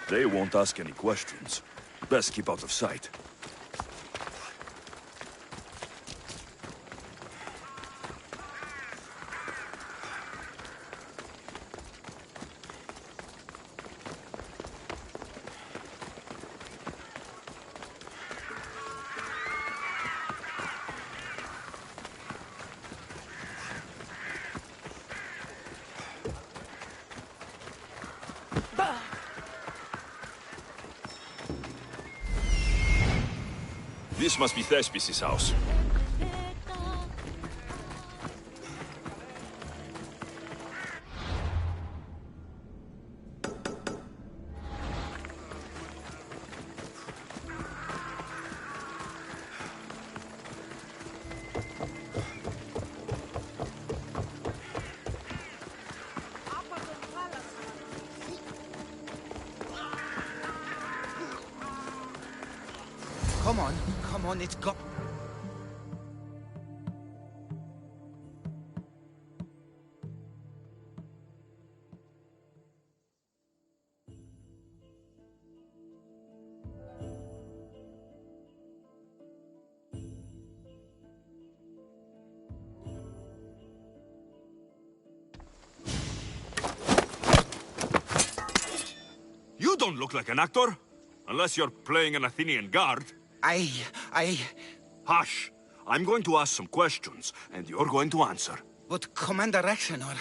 They won't ask any questions. Best keep out of sight. This must be Thespis' house. Come on, it's go- You don't look like an actor. Unless you're playing an Athenian guard. Hush! I'm going to ask some questions, and you're going to answer. But Commander Rexenor...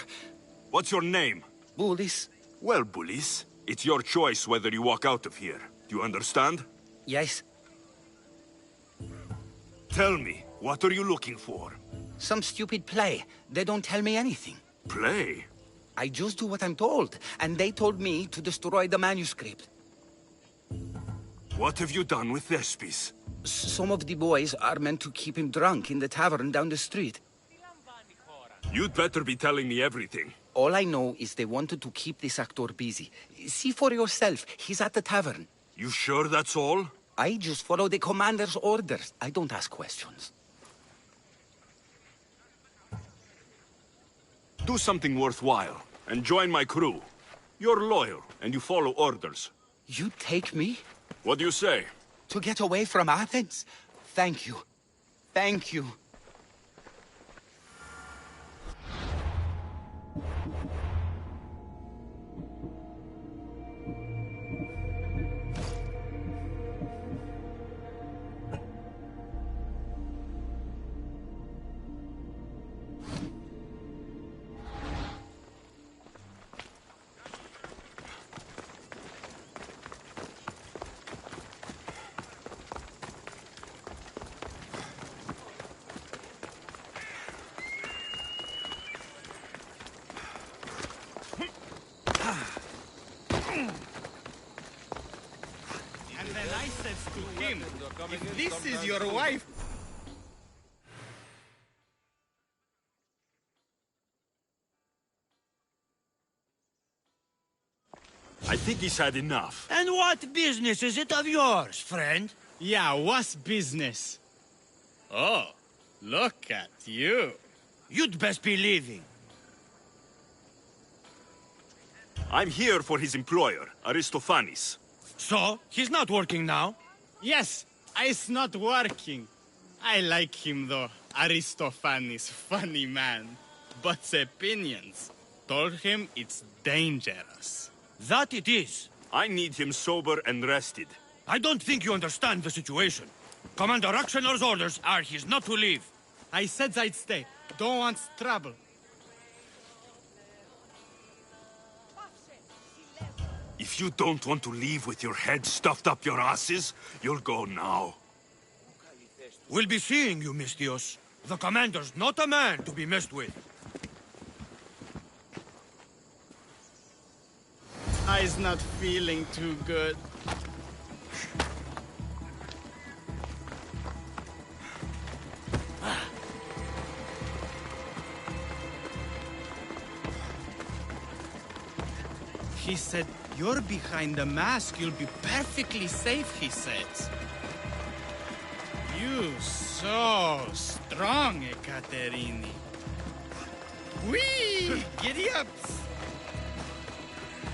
What's your name? Bullis. Well, Bullis, it's your choice whether you walk out of here. Do you understand? Yes. Tell me, what are you looking for? Some stupid play. They don't tell me anything. Play? I just do what I'm told, and they told me to destroy the manuscript. What have you done with Thespis? Some of the boys are meant to keep him drunk in the tavern down the street. You'd better be telling me everything. All I know is they wanted to keep this actor busy. See for yourself, he's at the tavern. You sure that's all? I just follow the commander's orders. I don't ask questions. Do something worthwhile, and join my crew. You're loyal, and you follow orders. You take me? What do you say? To get away from Athens? Thank you. Thank you. If this is your wife... I think he's had enough. And what business is it of yours, friend? Yeah, what's business? Oh, look at you. You'd best be leaving. I'm here for his employer, Aristophanes. So? He's not working now? Yes, it's not working. I like him though. Aristophanes, funny man. But the opinions told him it's dangerous. That it is. I need him sober and rested. I don't think you understand the situation. Commander Aktioner's orders are he's not to leave. I said I'd stay. Don't want trouble. If you don't want to leave with your head stuffed up your asses, you'll go now. We'll be seeing you, Misthios. The commander's not a man to be messed with. I's not feeling too good. He said, you're behind the mask, you'll be perfectly safe, he says. You so strong, Ekaterini. Whee! Giddy-ups!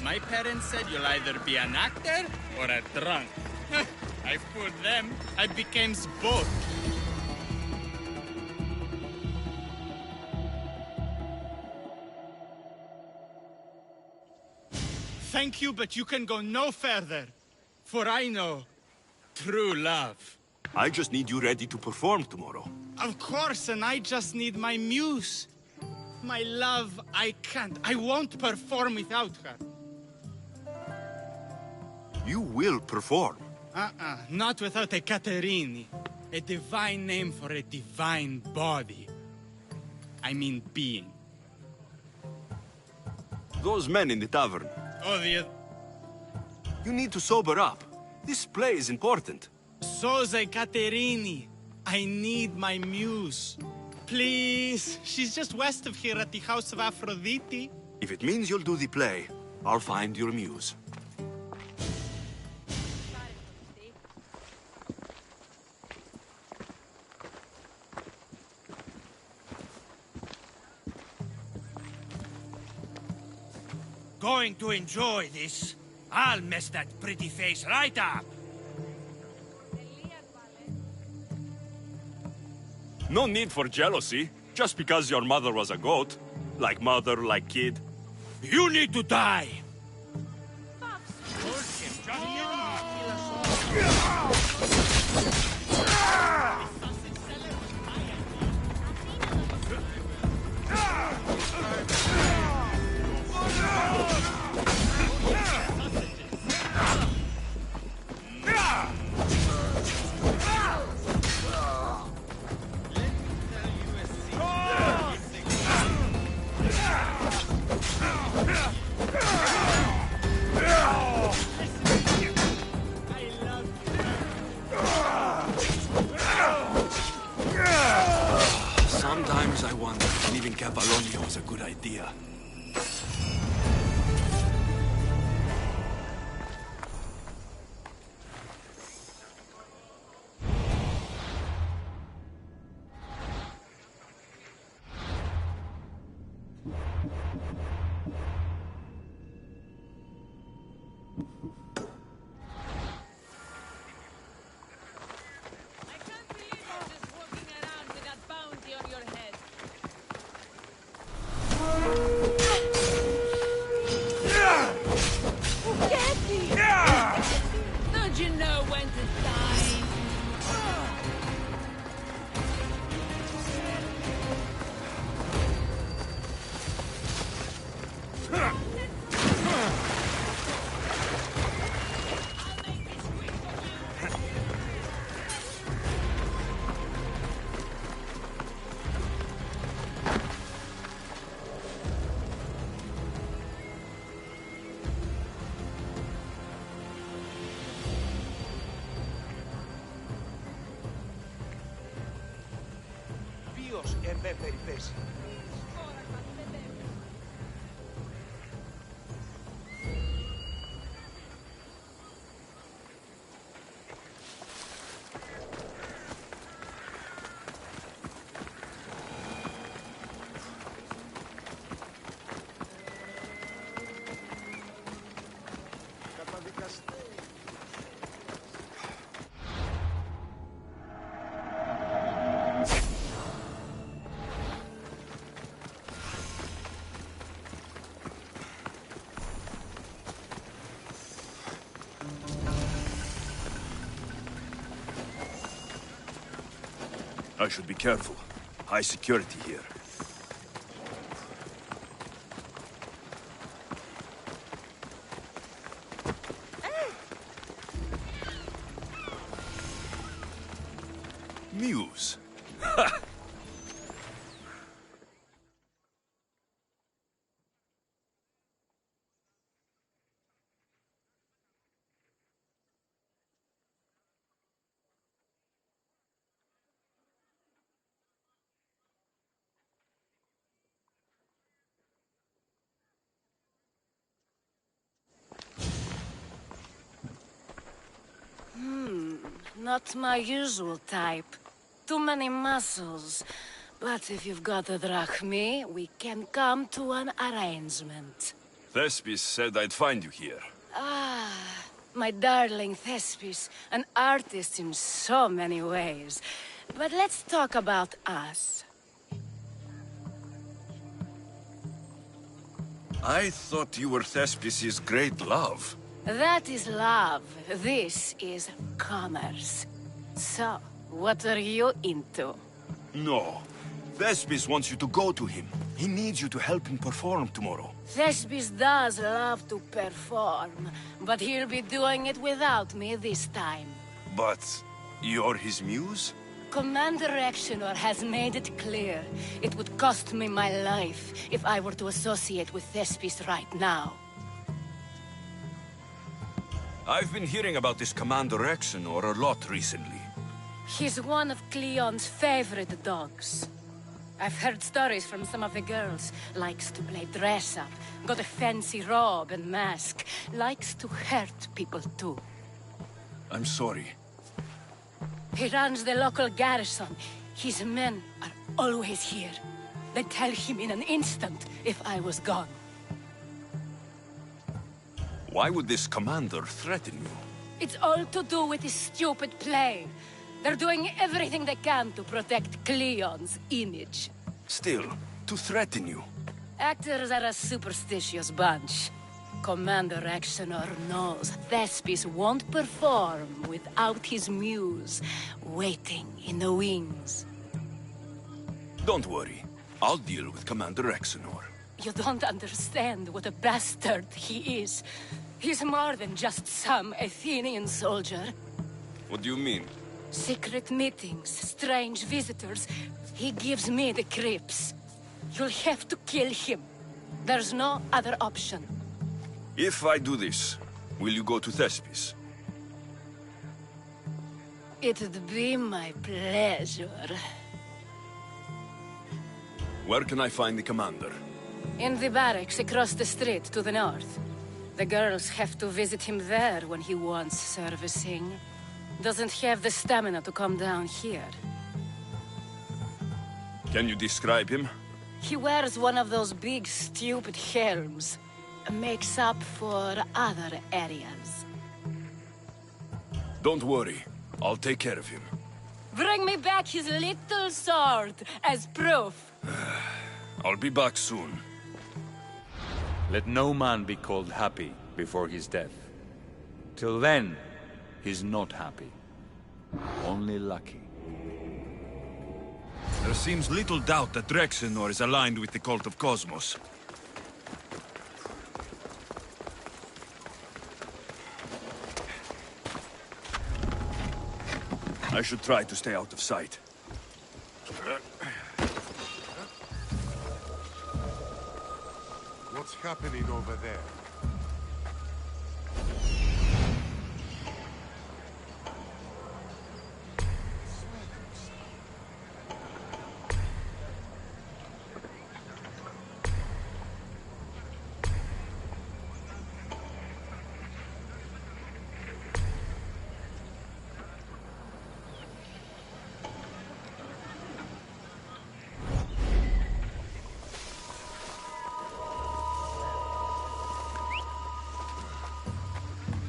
My parents said you'll either be an actor or a drunk. I fooled them. I became both. Thank you, but you can go no further. For I know true love. I just need you ready to perform tomorrow. Of course, and I just need my muse. My love, I can't. I won't perform without her. You will perform. Not without a Caterini. A divine name for a divine body. I mean being. Those men in the tavern. Oh, You need to sober up. This play is important. Soze Caterini. I need my muse. Please. She's just west of here at the House of Aphrodite. If it means you'll do the play, I'll find your muse. Going to enjoy this. I'll mess that pretty face right up. No need for jealousy, just because your mother was a goat. Like mother, like kid. You need to die! Sometimes I wonder if leaving Capalonia was a good idea. ποιος εμέ περιπέσει. I should be careful. High security here. Muse. Not my usual type. Too many muscles. But if you've got a drachmi, we can come to an arrangement. Thespis said I'd find you here. Ah, my darling Thespis, an artist in so many ways. But let's talk about us. I thought you were Thespis' great love. That is love. This is commerce. So, what are you into? No. Thespis wants you to go to him. He needs you to help him perform tomorrow. Thespis does love to perform, but he'll be doing it without me this time. But you're his muse? Commander Exenor has made it clear it would cost me my life if I were to associate with Thespis right now. I've been hearing about this Commander Exenor a lot recently. He's one of Cleon's favorite dogs. I've heard stories from some of the girls. Likes to play dress-up, got a fancy robe and mask. Likes to hurt people too. I'm sorry. He runs the local garrison. His men are always here. They'd tell him in an instant if I was gone. Why would this commander threaten you? It's all to do with his stupid play. They're doing everything they can to protect Cleon's image. Still, to threaten you. Actors are a superstitious bunch. Commander Exenor knows Thespis won't perform without his muse waiting in the wings. Don't worry. I'll deal with Commander Exenor. You don't understand what a bastard he is. He's more than just some Athenian soldier. What do you mean? Secret meetings, strange visitors. He gives me the creeps. You'll have to kill him. There's no other option. If I do this, will you go to Thespis? It'd be my pleasure. Where can I find the commander? In the barracks across the street to the north. The girls have to visit him there when he wants servicing. Doesn't have the stamina to come down here. Can you describe him? He wears one of those big, stupid helms. Makes up for other areas. Don't worry. I'll take care of him. Bring me back his little sword as proof. I'll be back soon. Let no man be called happy before his death. Till then, he's not happy. Only lucky. There seems little doubt that Exenor is aligned with the cult of Cosmos. I should try to stay out of sight. What's happening over there?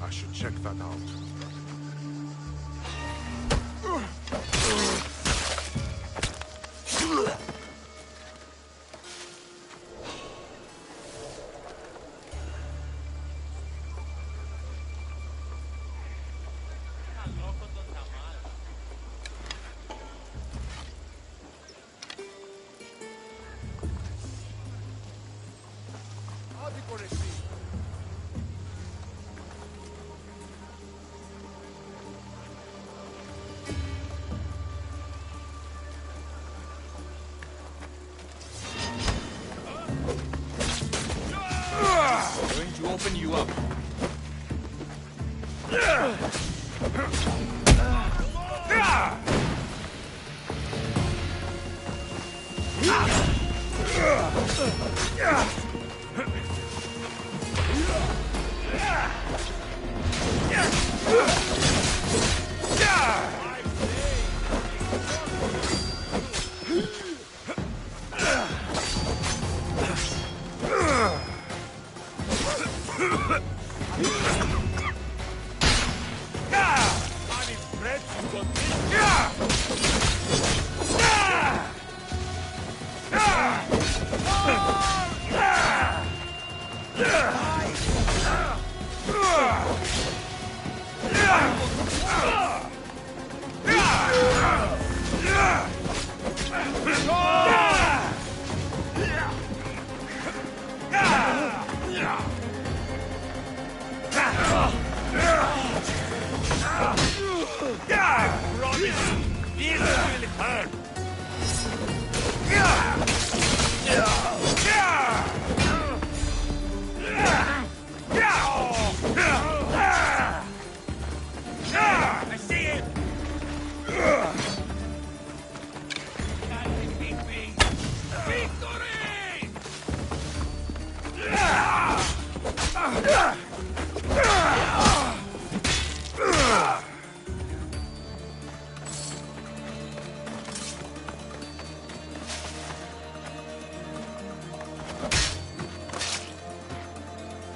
I should check that out. Going to open you up.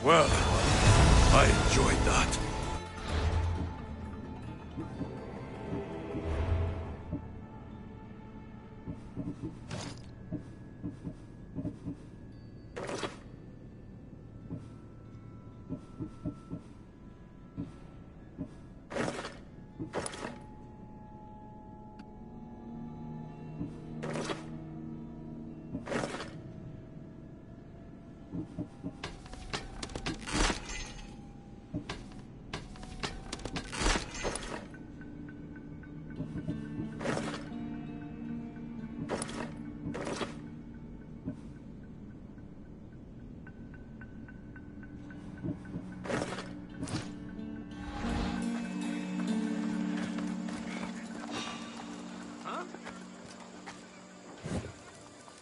Well, I enjoyed that.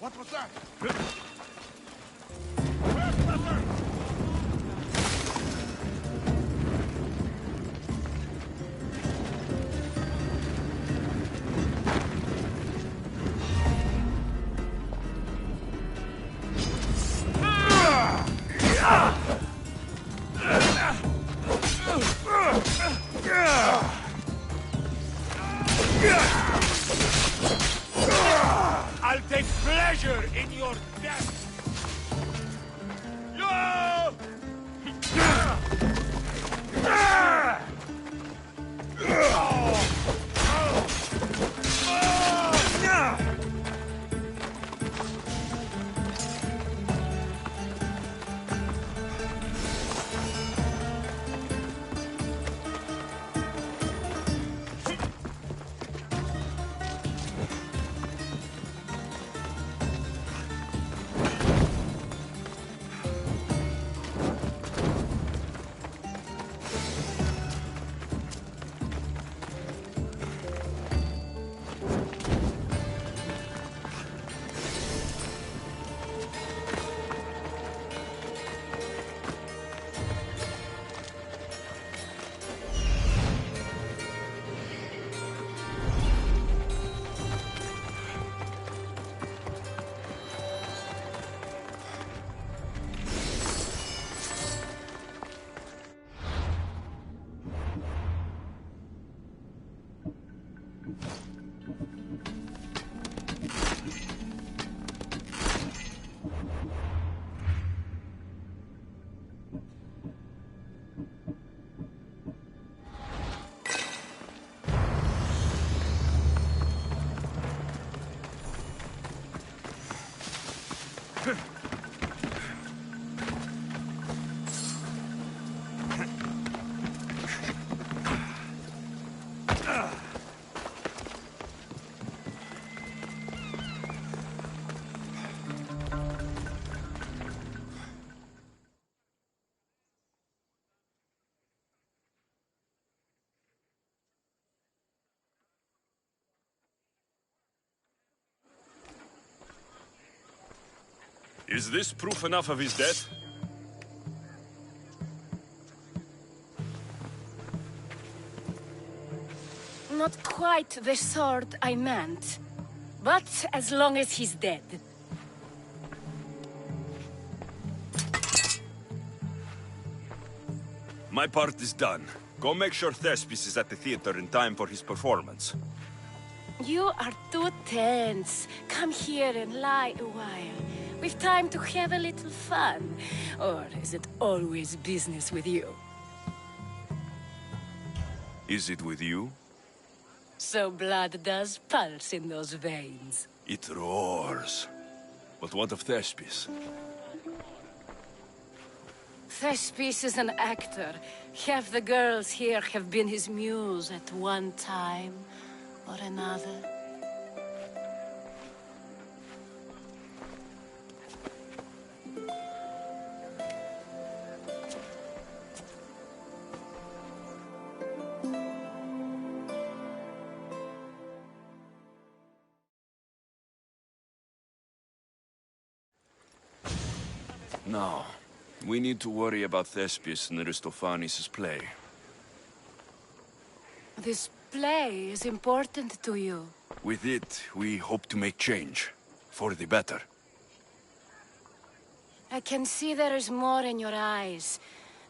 What was that? I'll take pleasure in your death! No! Is this proof enough of his death? Not quite the sort I meant. But as long as he's dead. My part is done. Go make sure Thespis is at the theater in time for his performance. You are too tense. Come here and lie a while. We've time to have a little fun. Or is it always business with you? Is it with you? So blood does pulse in those veins. It roars. But what of Thespis? Thespis is an actor. Half the girls here have been his muse at one time or another. Now, we need to worry about Thespis and Aristophanes' play. This play is important to you. With it, we hope to make change. For the better. I can see there is more in your eyes,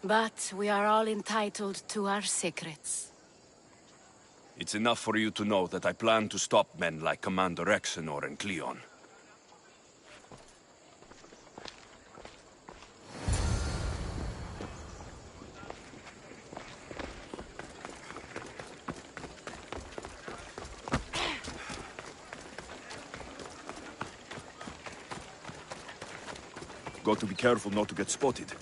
but we are all entitled to our secrets. It's enough for you to know that I plan to stop men like Commander Exenor and Cleon. Got to be careful not to get spotted.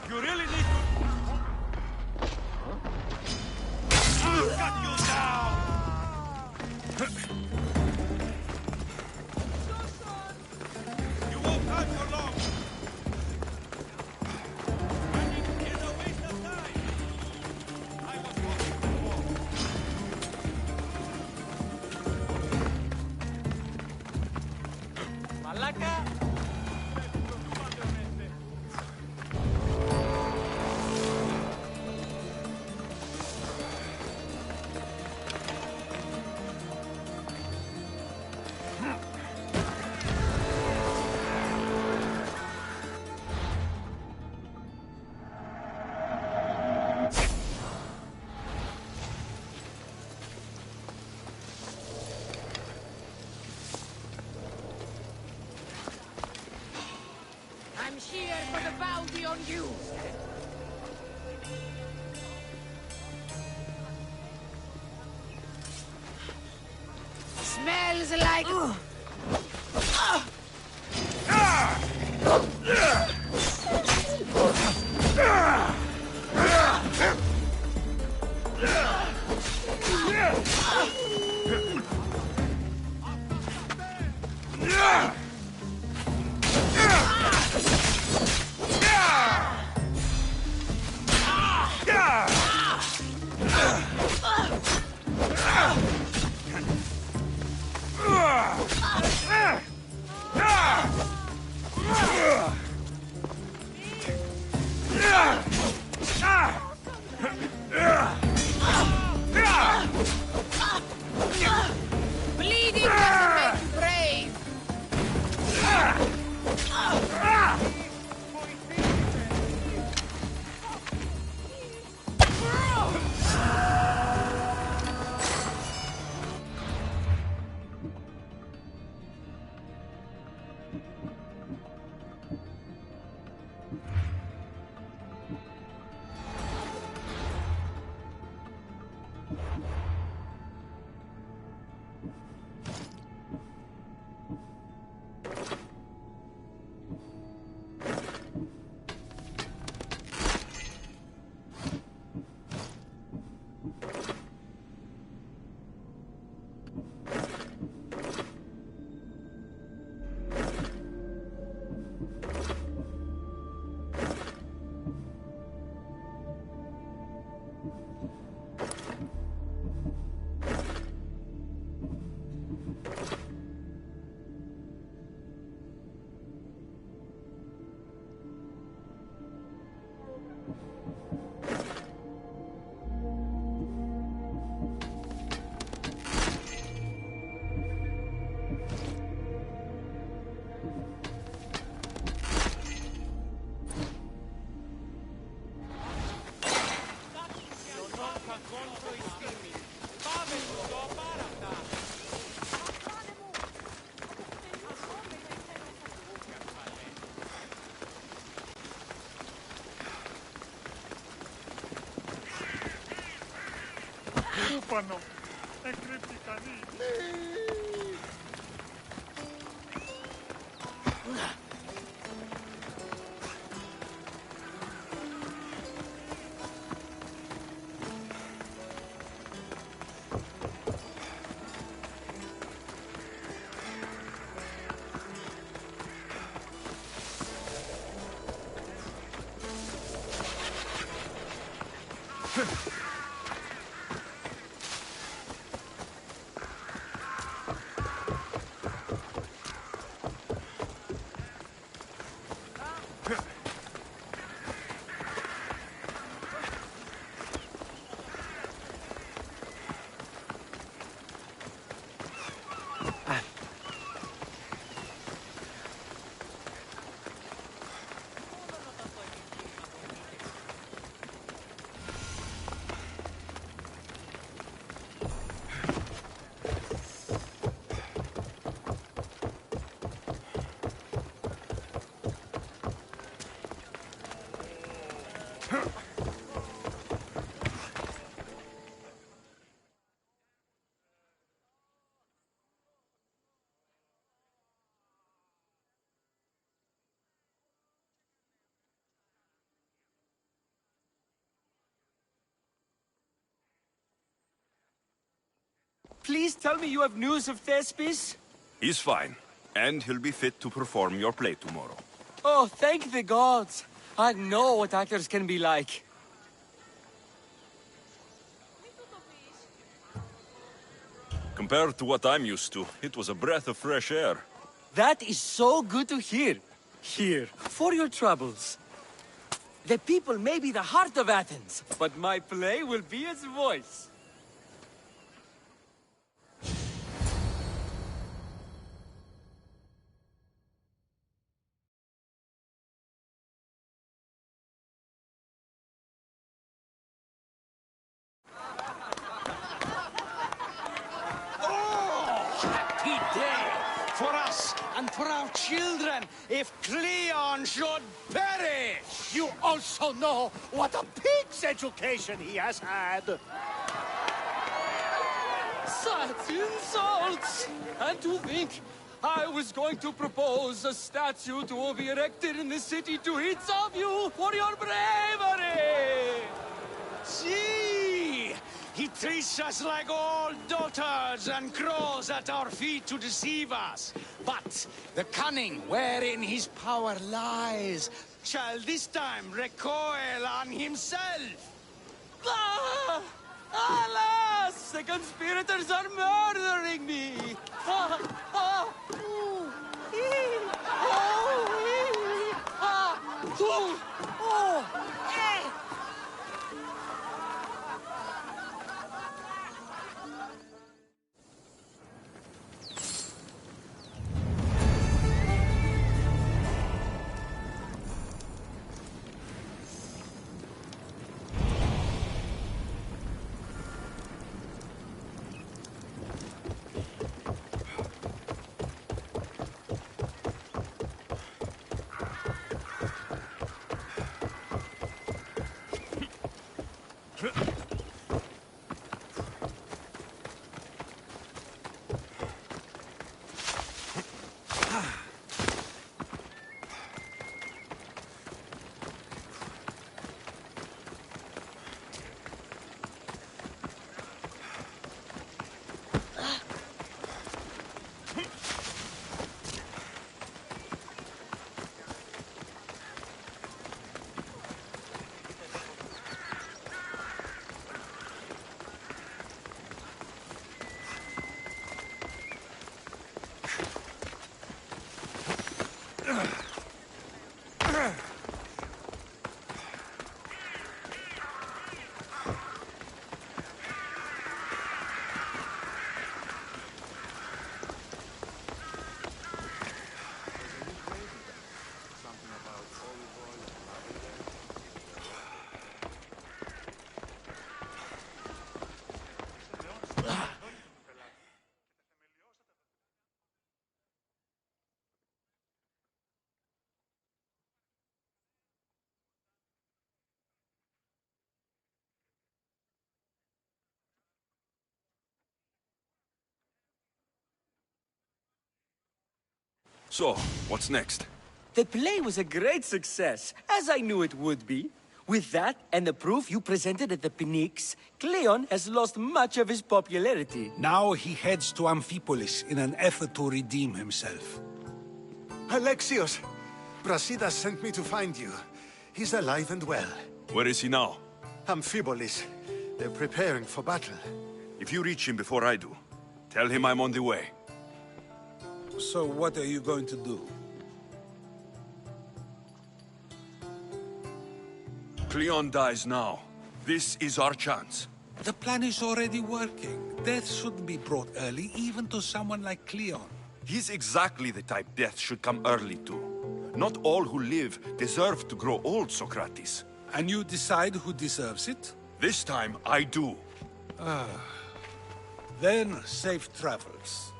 You really need to... I'll cut you down! You won't hide for long! Running is a waste of time! I was walking before. Malaka! I'm here for the bounty on you! Smells like... Bleeding doesn't make you brave! Stefano, è cripticani. Please tell me you have news of Thespis? He's fine, and he'll be fit to perform your play tomorrow. Oh, thank the gods. I know what actors can be like. Compared to what I'm used to, it was a breath of fresh air. That is so good to hear. Here, for your troubles. The people may be the heart of Athens, but my play will be its voice. Happy day for us and for our children if Cleon should perish! You also know what a pig's education he has had. Such insults! And to think I was going to propose a statue to be erected in the city to each of you for your bravery! See! He treats us like old dotards and crawls at our feet to deceive us. But the cunning wherein his power lies shall this time recoil on himself. Ah! Alas! The conspirators are murdering me! Ah! Ah! Ooh! Ee! So, what's next? The play was a great success, as I knew it would be. With that, and the proof you presented at the Pnyx, Cleon has lost much of his popularity. Now he heads to Amphipolis in an effort to redeem himself. Alexios! Brasidas sent me to find you. He's alive and well. Where is he now? Amphipolis. They're preparing for battle. If you reach him before I do, tell him I'm on the way. So what are you going to do? Cleon dies now. This is our chance. The plan is already working. Death shouldn't be brought early, even to someone like Cleon. He's exactly the type death should come early to. Not all who live deserve to grow old, Socrates. And you decide who deserves it? This time, I do. Then, safe travels.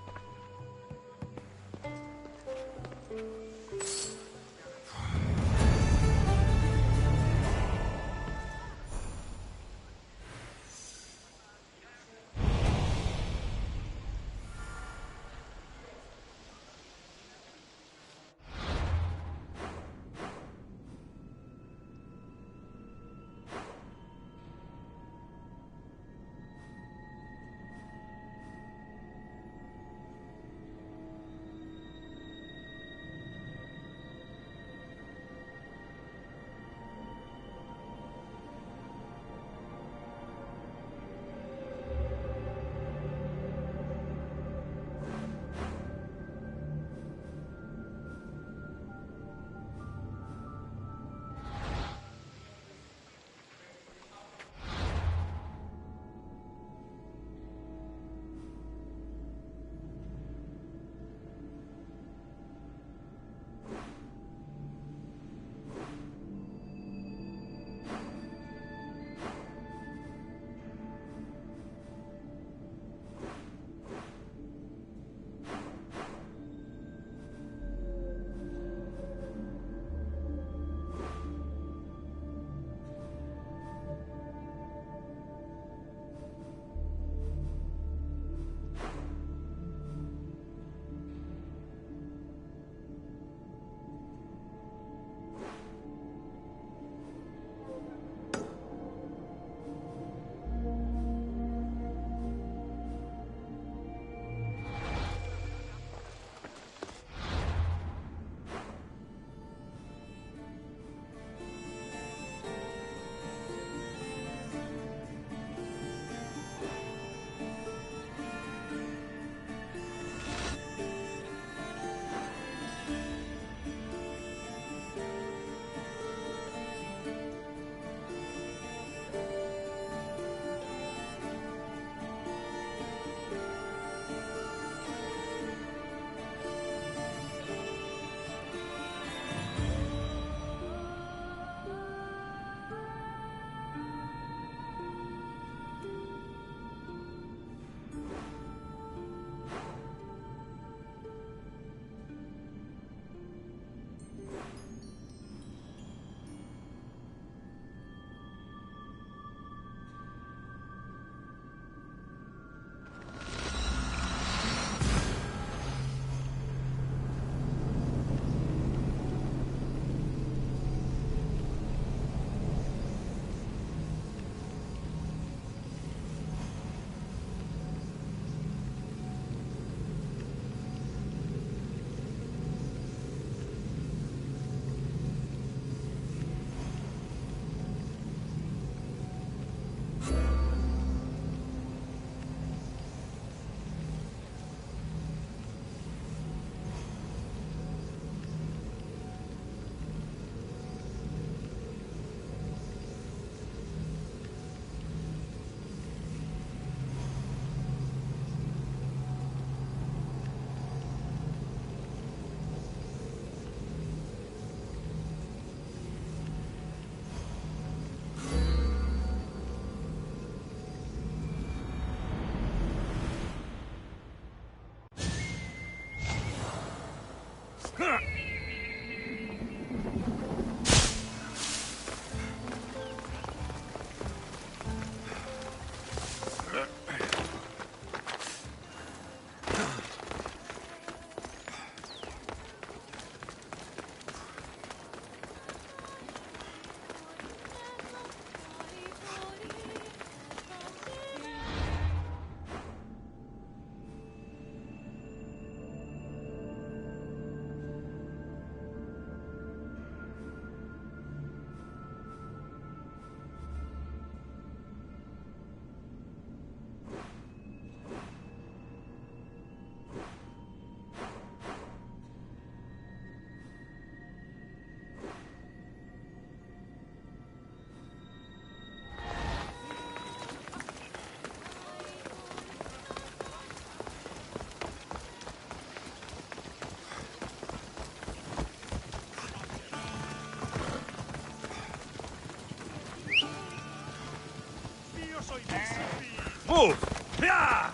move! Yeah!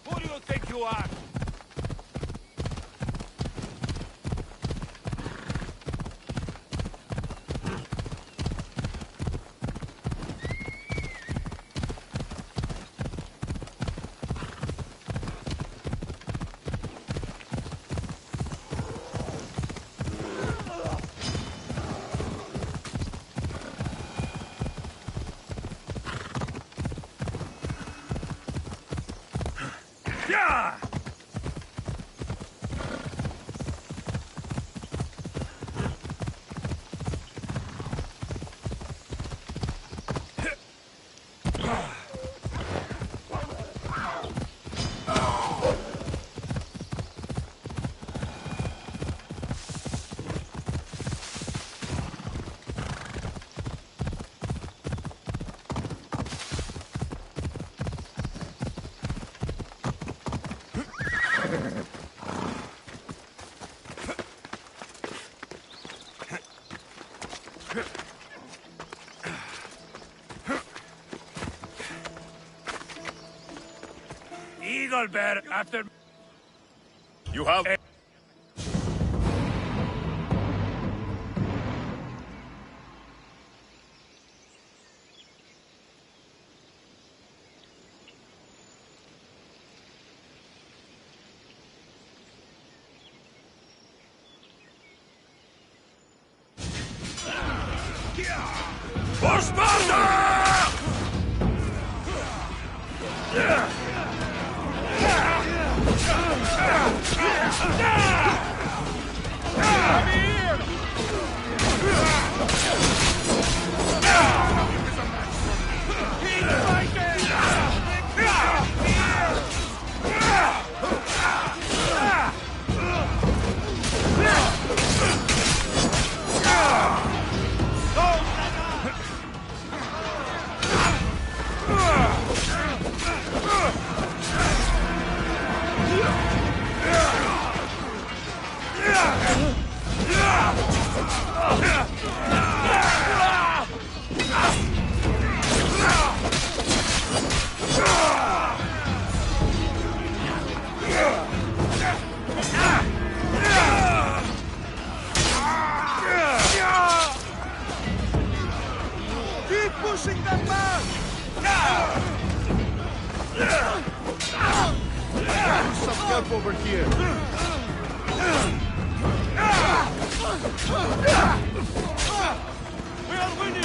Who do you think you are? Yeah! Eagle Bear after... You have... For Sparta! Keep pushing them back! Some help over here. We are winning!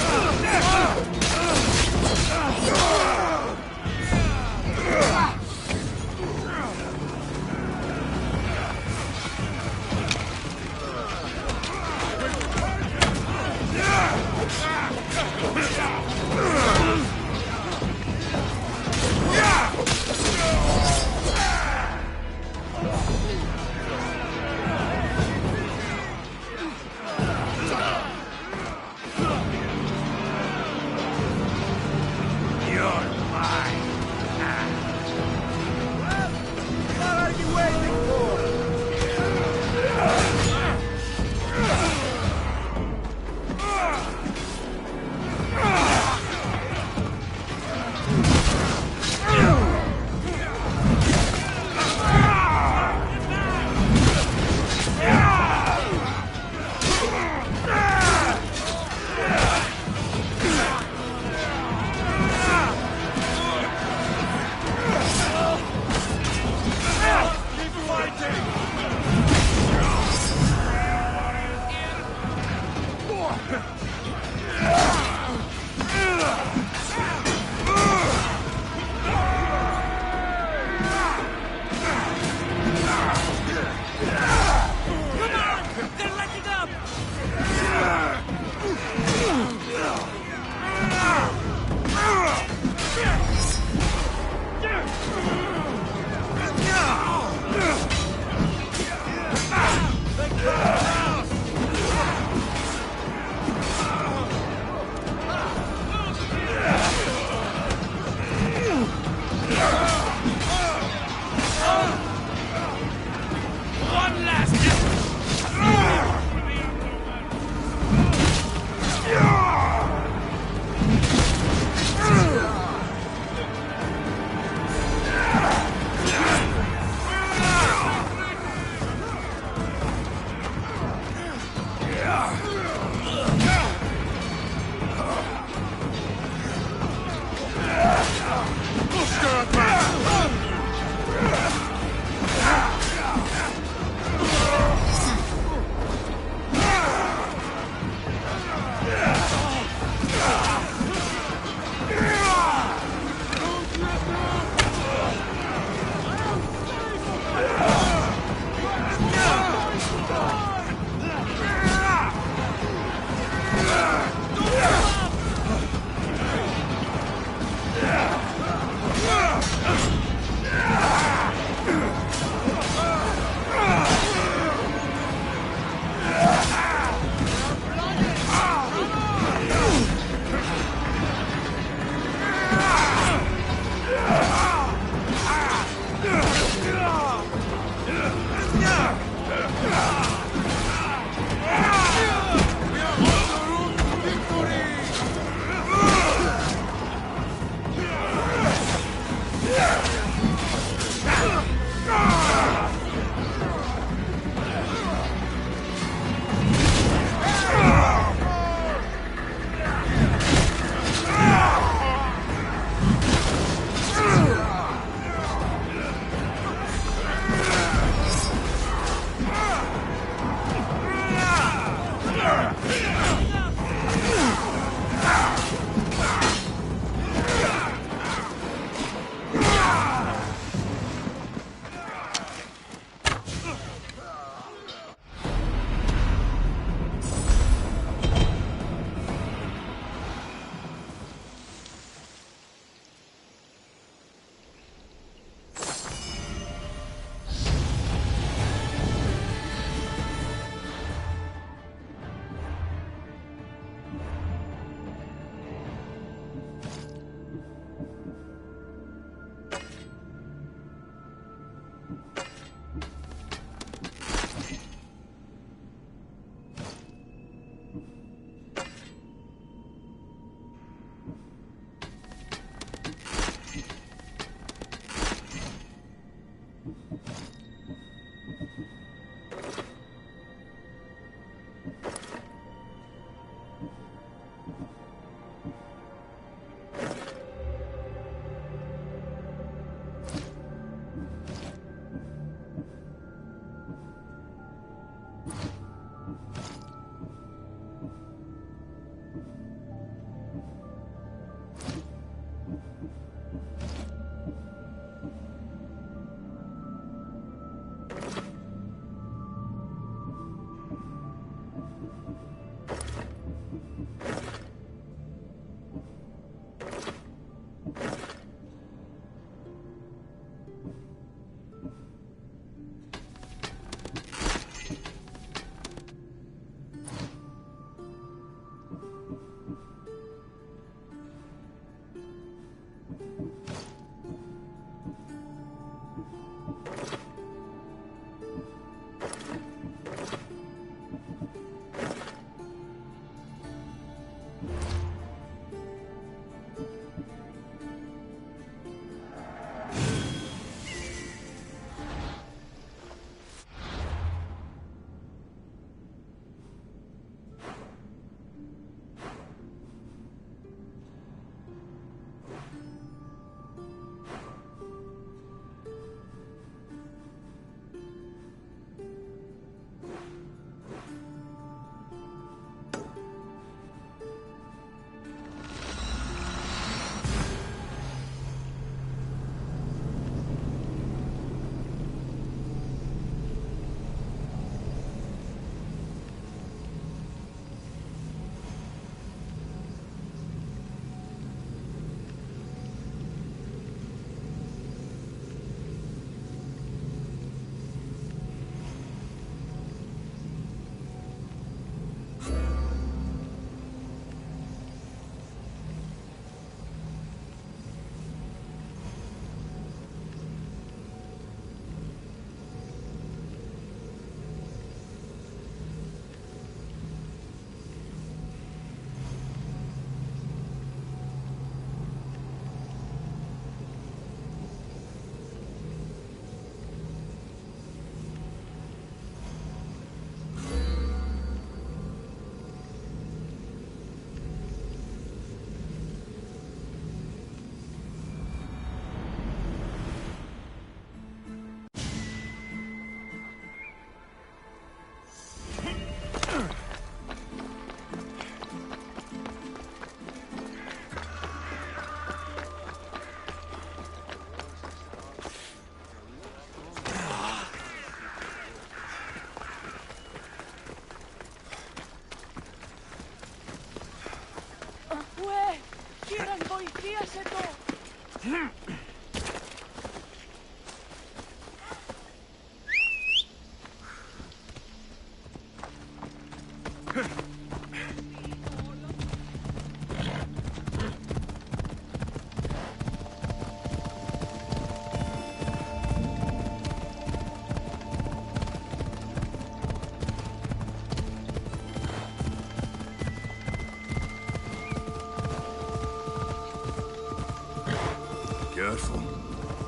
Careful.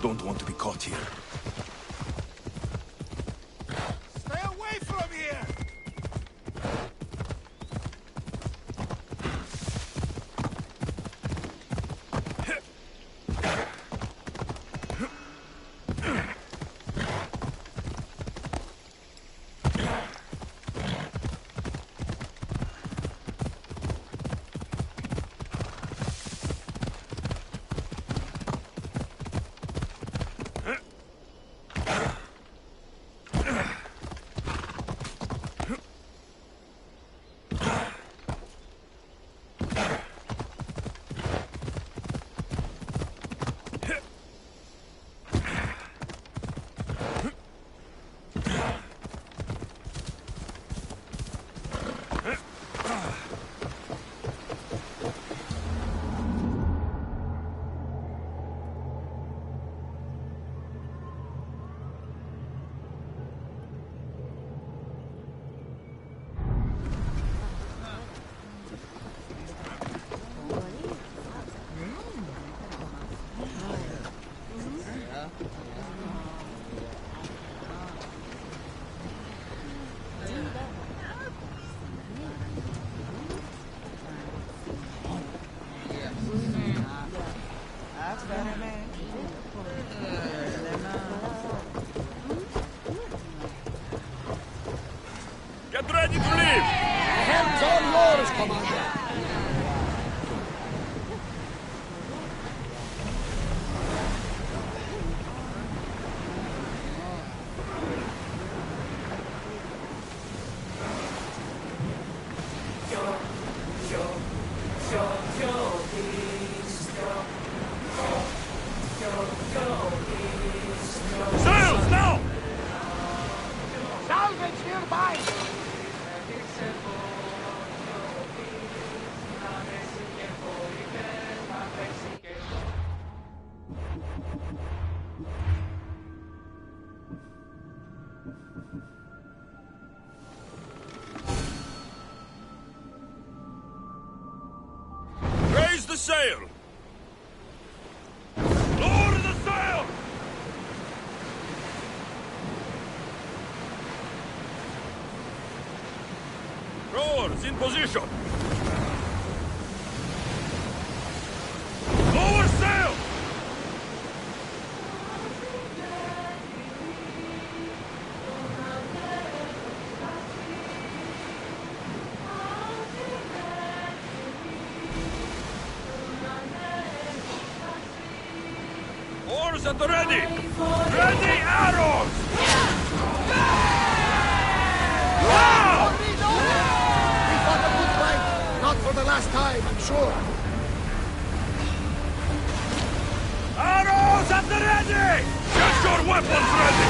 Don't want to be caught here. Stay away from here! Get ready to leave! Hands on yours, Commander! Sails now! Salvage nearby! Raise the sail! Lower the sail! Rowers in position! Lower sail! Oars at the ready! Ready arrows! Wow! We fought a good fight. Not for the last time, I'm sure. Arrows at the ready! Get your weapons ready!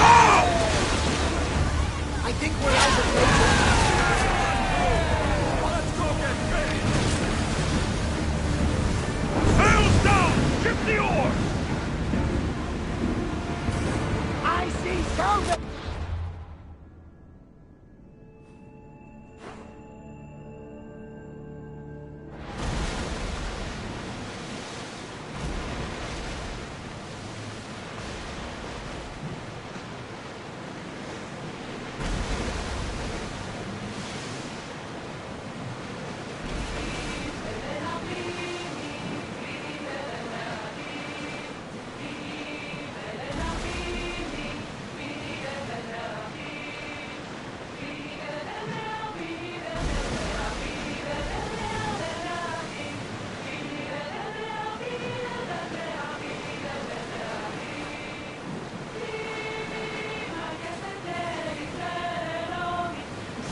Oh! I think we're out of range. Let's go get ready! Sails down! Ship the oars! I see salvage!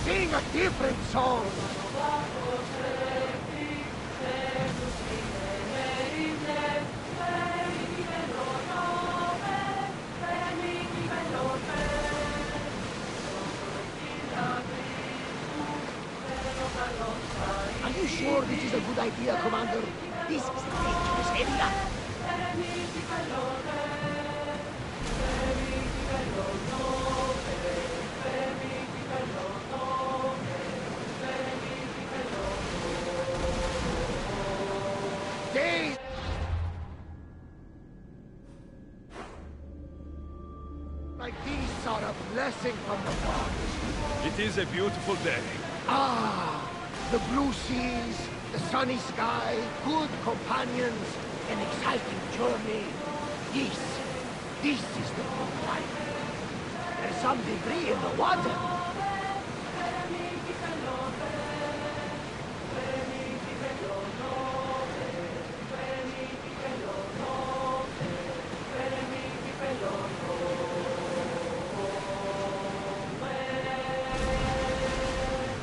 Sing a different song! you sure this is a good idea, Commander? This is a dangerous area. Days! Like these are a blessing from the gods. It is a beautiful day. Ah, the blue seas, the sunny sky, good companions, an exciting journey. This is the good life. There's some debris in the water.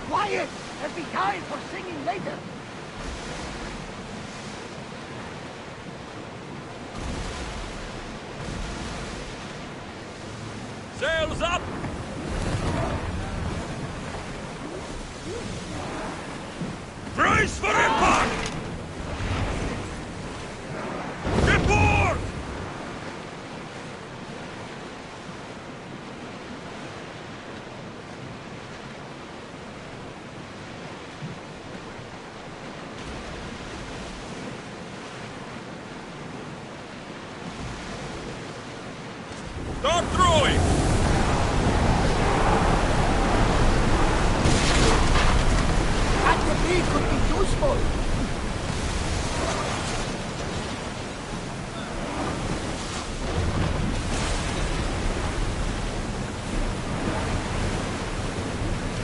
Quiet! There'll be time for singing later. Sails up! Brace for impact! Get board! Start throwing! That debris could be useful.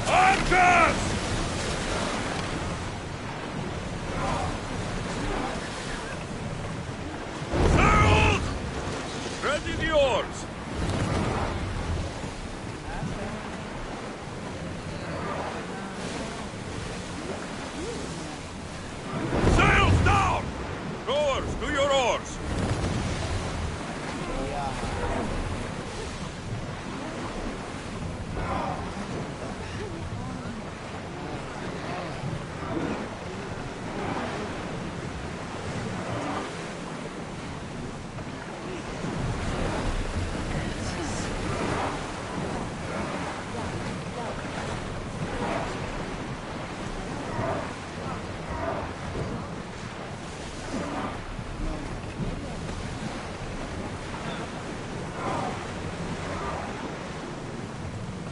Anchors! Sails! Ready the oars! Sails down! Rowers, do your oars!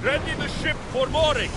Ready the ship for mooring!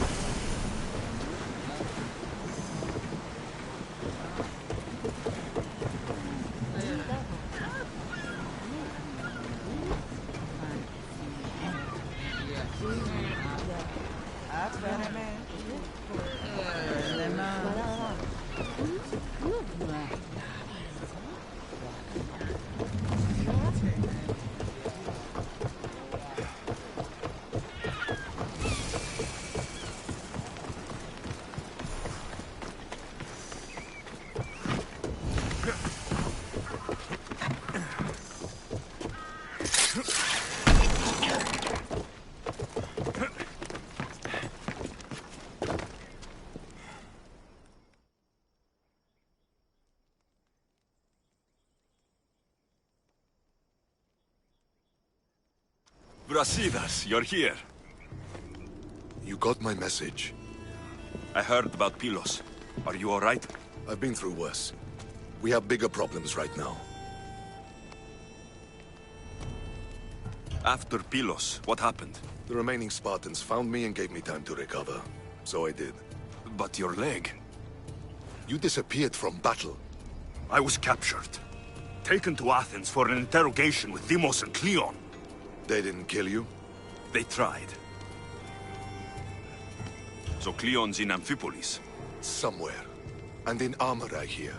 Brasidas, you're here. You got my message. I heard about Pylos. Are you all right? I've been through worse. We have bigger problems right now. After Pylos, what happened? The remaining Spartans found me and gave me time to recover. So I did. But your leg? You disappeared from battle. I was captured. Taken to Athens for an interrogation with Deimos and Cleon. They didn't kill you? They tried. So Cleon's in Amphipolis? Somewhere. And in armor, I hear.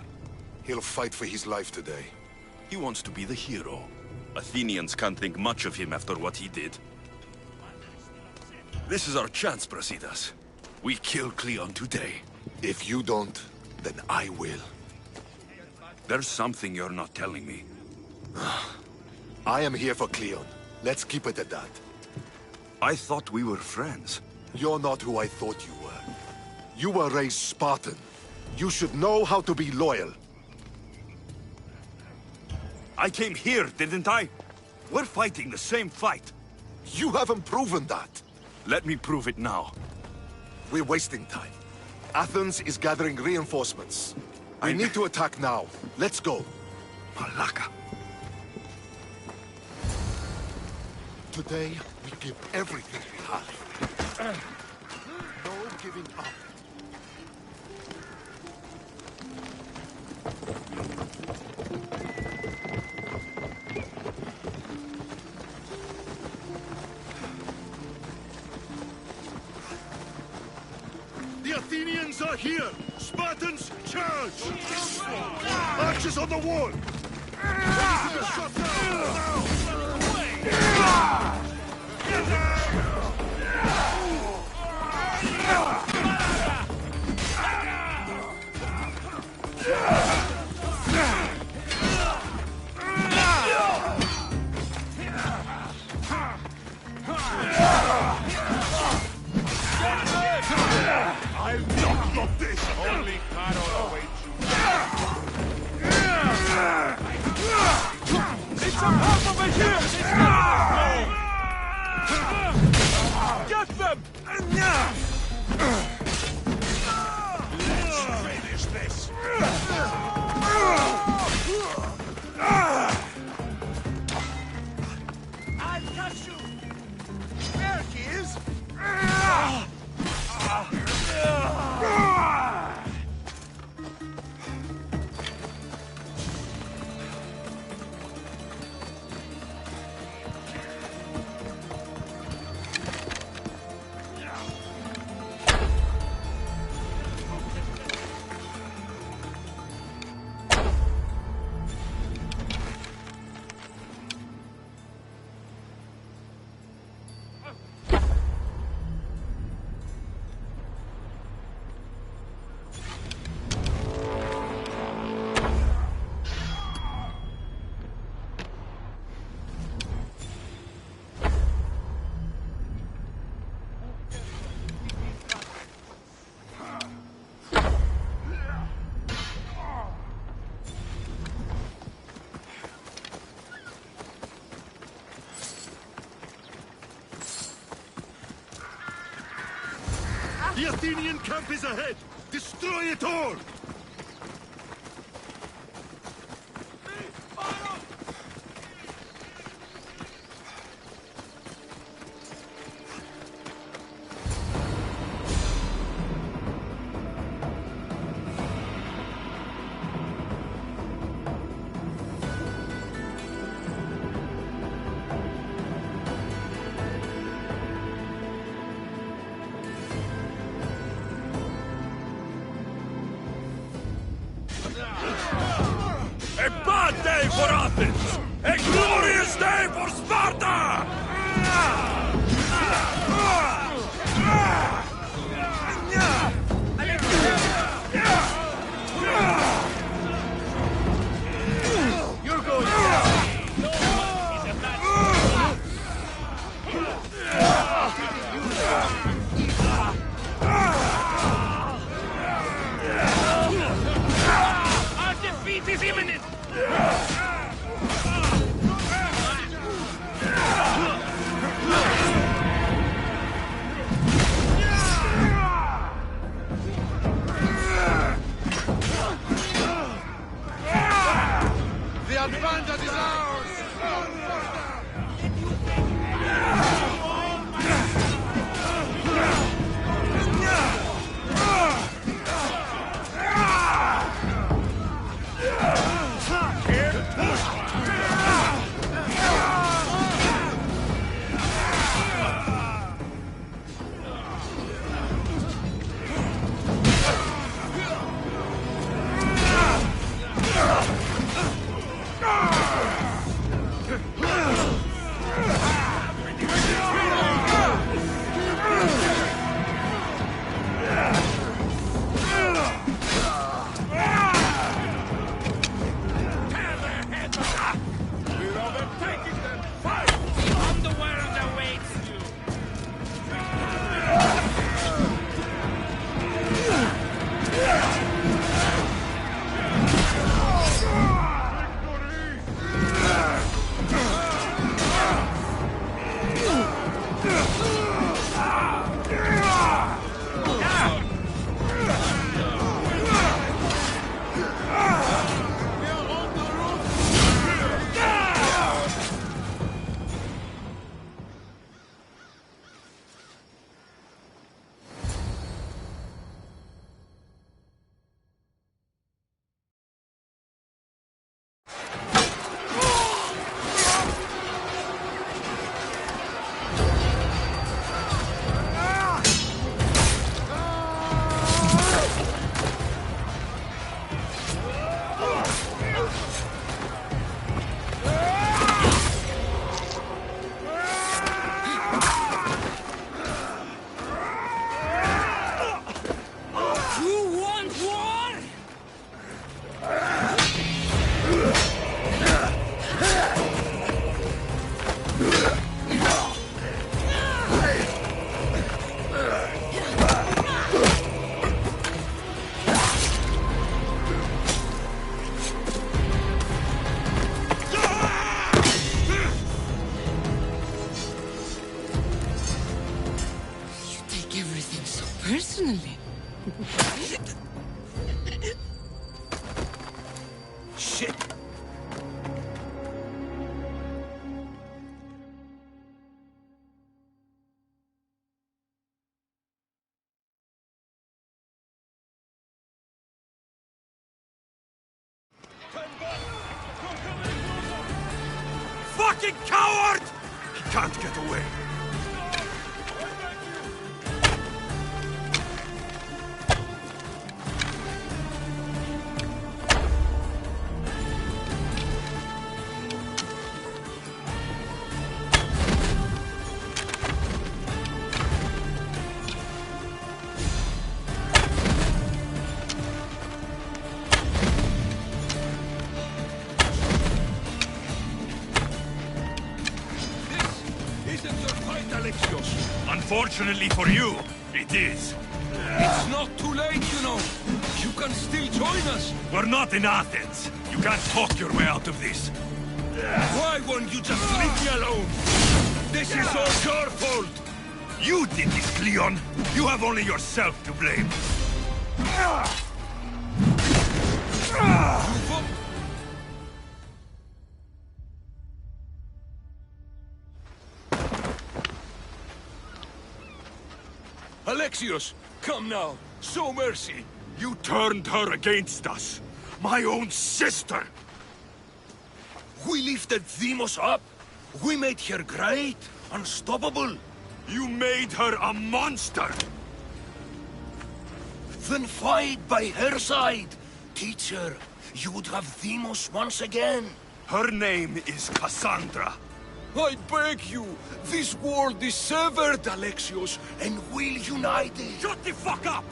He'll fight for his life today. He wants to be the hero. Athenians can't think much of him after what he did. This is our chance, Brasidas. We kill Cleon today. If you don't, then I will. There's something you're not telling me. I am here for Cleon. Let's keep it at that. I thought we were friends. You're not who I thought you were. You were raised Spartan. You should know how to be loyal. I came here, didn't I? We're fighting the same fight. You haven't proven that. Let me prove it now. We're wasting time. Athens is gathering reinforcements. We need to attack now. Let's go. Malaka. Today, we give everything we have. No giving up. The Athenians are here! Spartans, charge! Archers on the wall! Ready to be shot I've not got this! Only Caro awaits you. It's a half over here! Get them! Let's finish this! I'll catch you! There he is! The Athenian camp is ahead! Destroy it all! A bad day for Athens! A glorious day for Sparta! You're going down! No one is a match Our defeat is imminent! Shit! Fucking coward! He can't get away. Unfortunately for you, it is. It's not too late, you know. You can still join us. We're not in Athens. You can't talk your way out of this. Why won't you just leave me alone? This is all your fault. You did this, Cleon. You have only yourself to blame. Alexios, come now. Show mercy. You turned her against us. My own sister. We lifted Deimos up. We made her great, unstoppable. You made her a monster. Then fight by her side. Teach her. You would have Deimos once again. Her name is Cassandra. I beg you. This world is severed, Alexios, and we'll unite it. Shut the fuck up!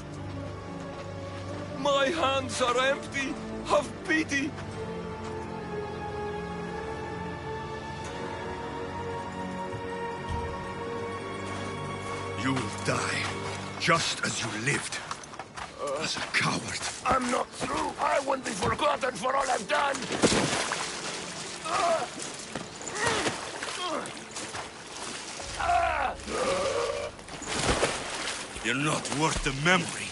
My hands are empty. Have pity. You will die, just as you lived. As a coward. I'm not through. I won't be forgotten for all I've done. You're not worth the memory.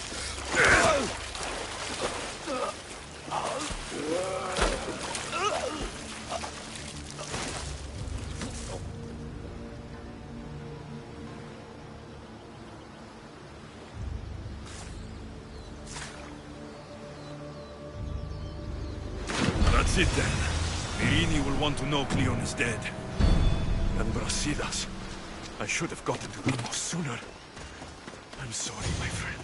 That's it then. Myrini will want to know Cleon is dead. And Brasidas. I should have gotten to Deimos sooner. I'm sorry, my friend.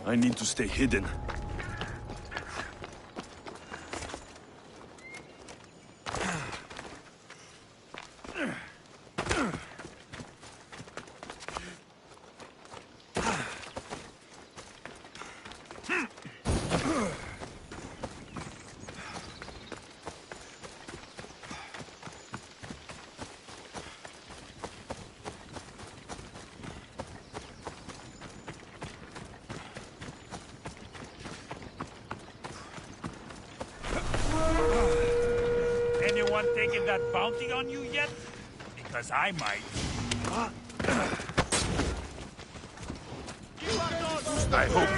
I need to stay hidden. Anyone taking that bounty on you yet? Because I might. I hope.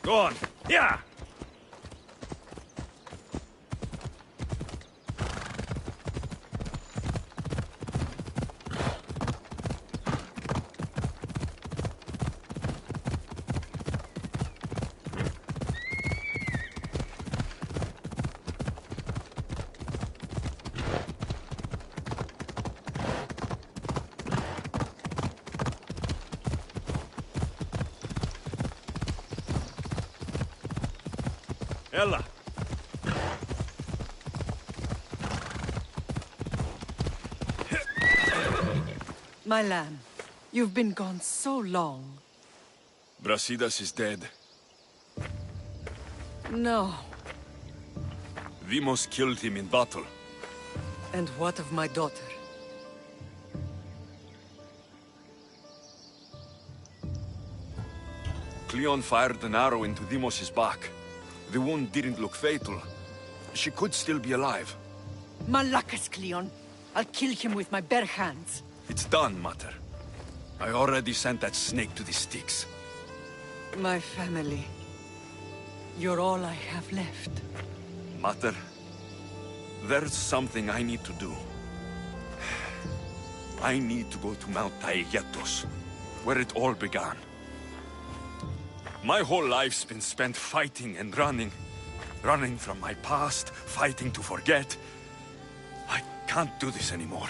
Go on. Yeah! Ella! My lamb, you've been gone so long. Brasidas is dead. No. Vimos killed him in battle. And what of my daughter? Cleon fired an arrow into Dimos' back. The wound didn't look fatal. She could still be alive. Malakas, Cleon. I'll kill him with my bare hands. It's done, Mater. I already sent that snake to the Styx. My family. You're all I have left. Mater, there's something I need to do. I need to go to Mount Taegetos, where it all began. My whole life's been spent fighting and running. Running from my past, fighting to forget. I can't do this anymore.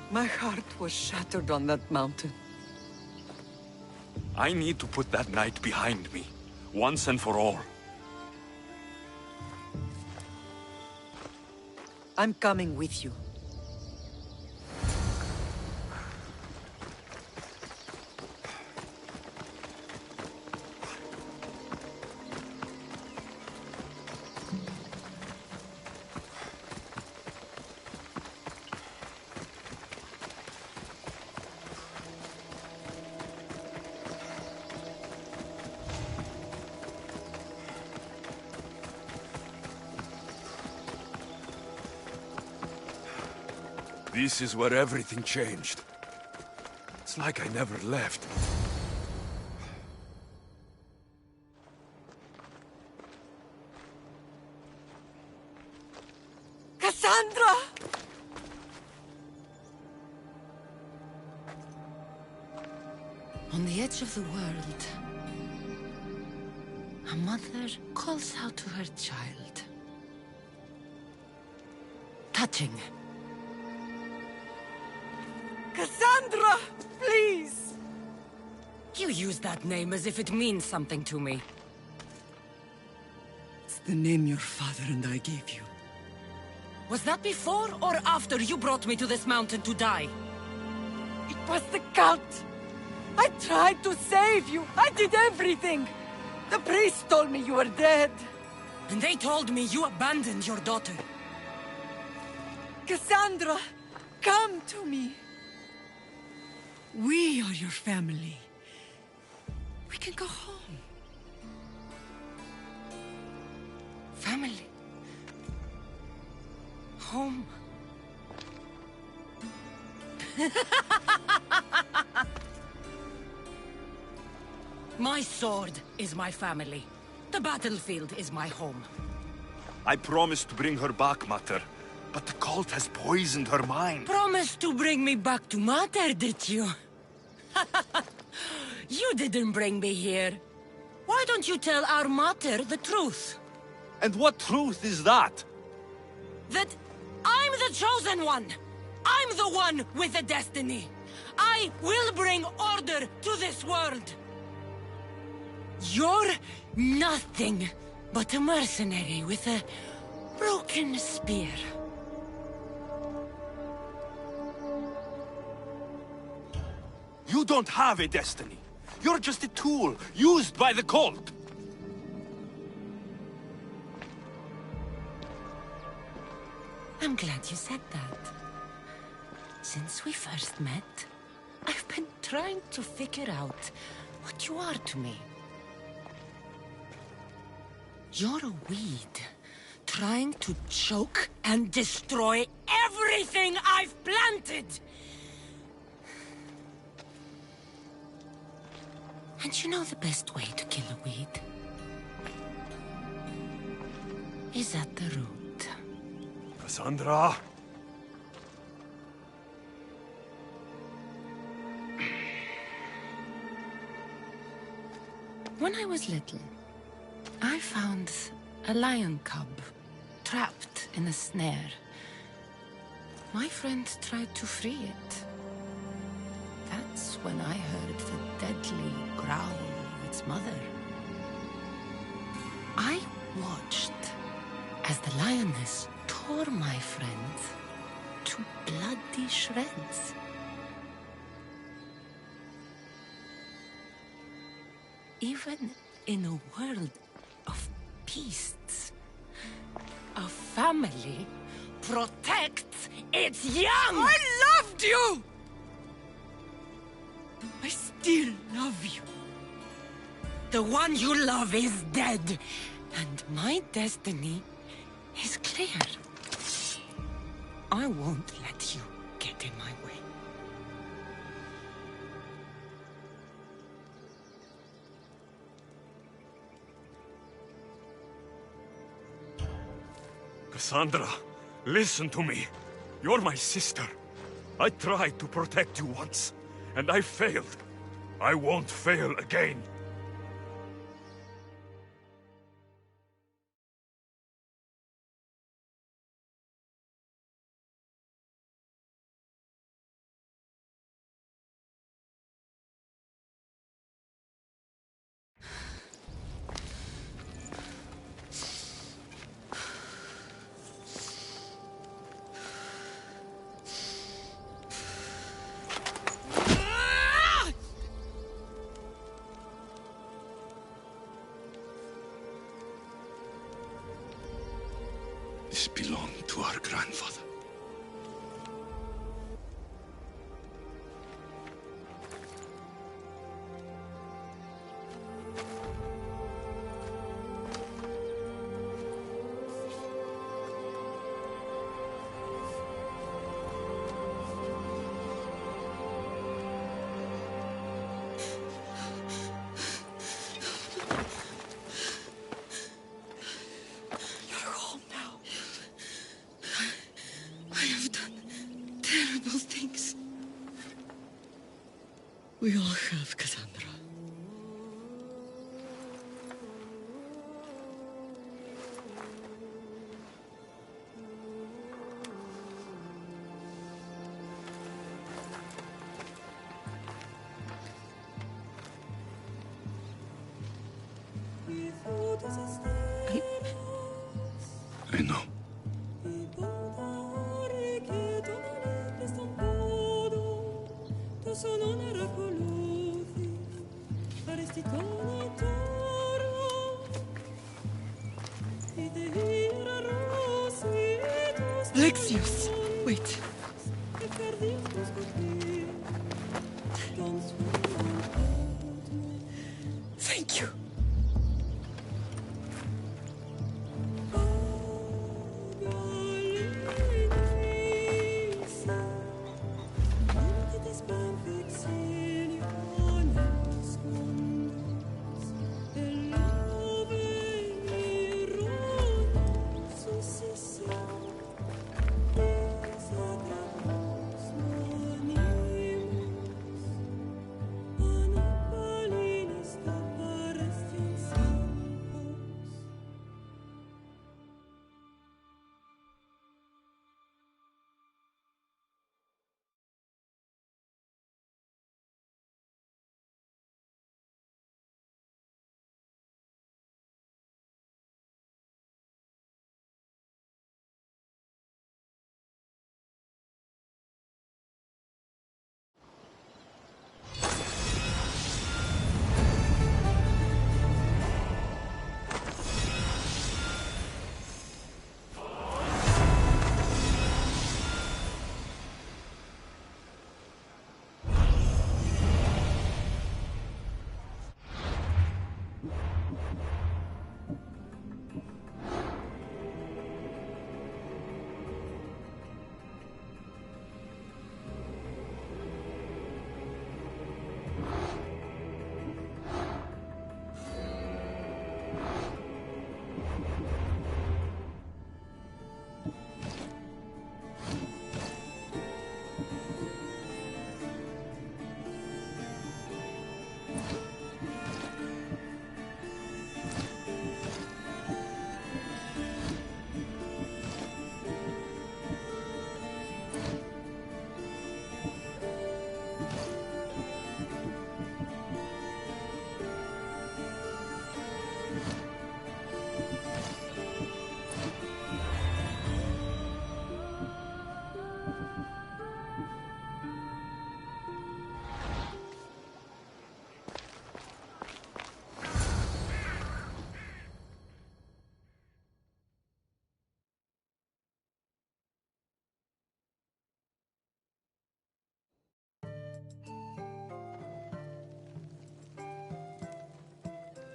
My heart was shattered on that mountain. I need to put that night behind me, once and for all. I'm coming with you. This is where everything changed. It's like I never left. Cassandra! On the edge of the world, a mother calls out to her child. Touching. Cassandra! Please! You use that name as if it means something to me. It's the name your father and I gave you. Was that before or after you brought me to this mountain to die? It was the cult! I tried to save you! I did everything! The priest told me you were dead! And they told me you abandoned your daughter. Cassandra! Come to me! We are your family. We can go home. Family. Home. My sword is my family. The battlefield is my home. I promised to bring her back, Mater. But the cult has poisoned her mind. Promised to bring me back to Mater, did you? You didn't bring me here. Why don't you tell our Mater the truth? And what truth is that? That I'm the chosen one! I'm the one with the destiny! I will bring order to this world! You're nothing but a mercenary with a broken spear. You don't have a destiny. You're just a tool, used by the cult. I'm glad you said that. Since we first met, I've been trying to figure out what you are to me. You're a weed, trying to choke and destroy everything I've planted! And you know the best way to kill a weed is at the root. Cassandra! When I was little, I found a lion cub trapped in a snare. My friend tried to free it. That's when I heard the deadly growl of its mother. I watched as the lioness tore my friend to bloody shreds. Even in a world of beasts, a family protects its young! I loved you! I still love you. The one you love is dead, and my destiny is clear. I won't let you get in my way. Cassandra, listen to me. You're my sister. I tried to protect you once, and I failed. I won't fail again. This belonged to our grandfather. We all have, Cassandra. I know. Lexius! Wait. Thank you.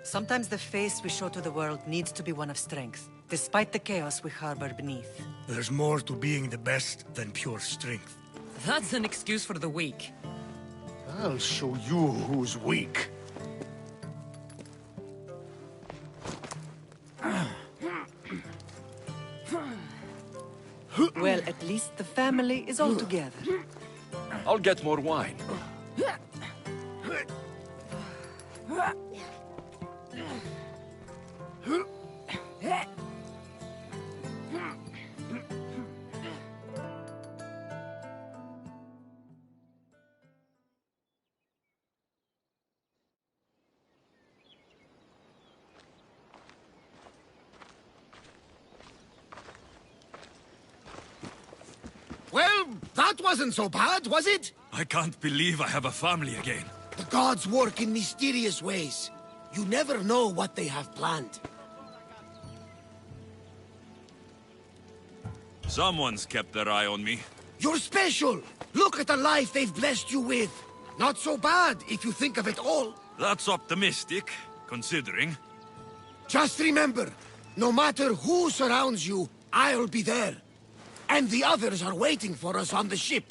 Sometimes the face we show to the world needs to be one of strength, despite the chaos we harbor beneath. There's more to being the best than pure strength. That's an excuse for the weak. I'll show you who's weak. Well, at least the family is all together. I'll get more wine. Well, that wasn't so bad, was it? I can't believe I have a family again. The gods work in mysterious ways. You never know what they have planned. Someone's kept their eye on me. You're special! Look at the life they've blessed you with! Not so bad, if you think of it all. That's optimistic, considering. Just remember, no matter who surrounds you, I'll be there. And the others are waiting for us on the ship.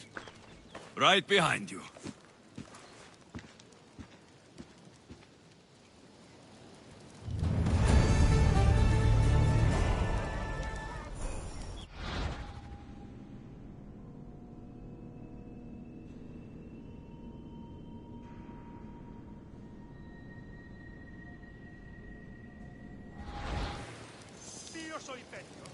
Right behind you. so infetio.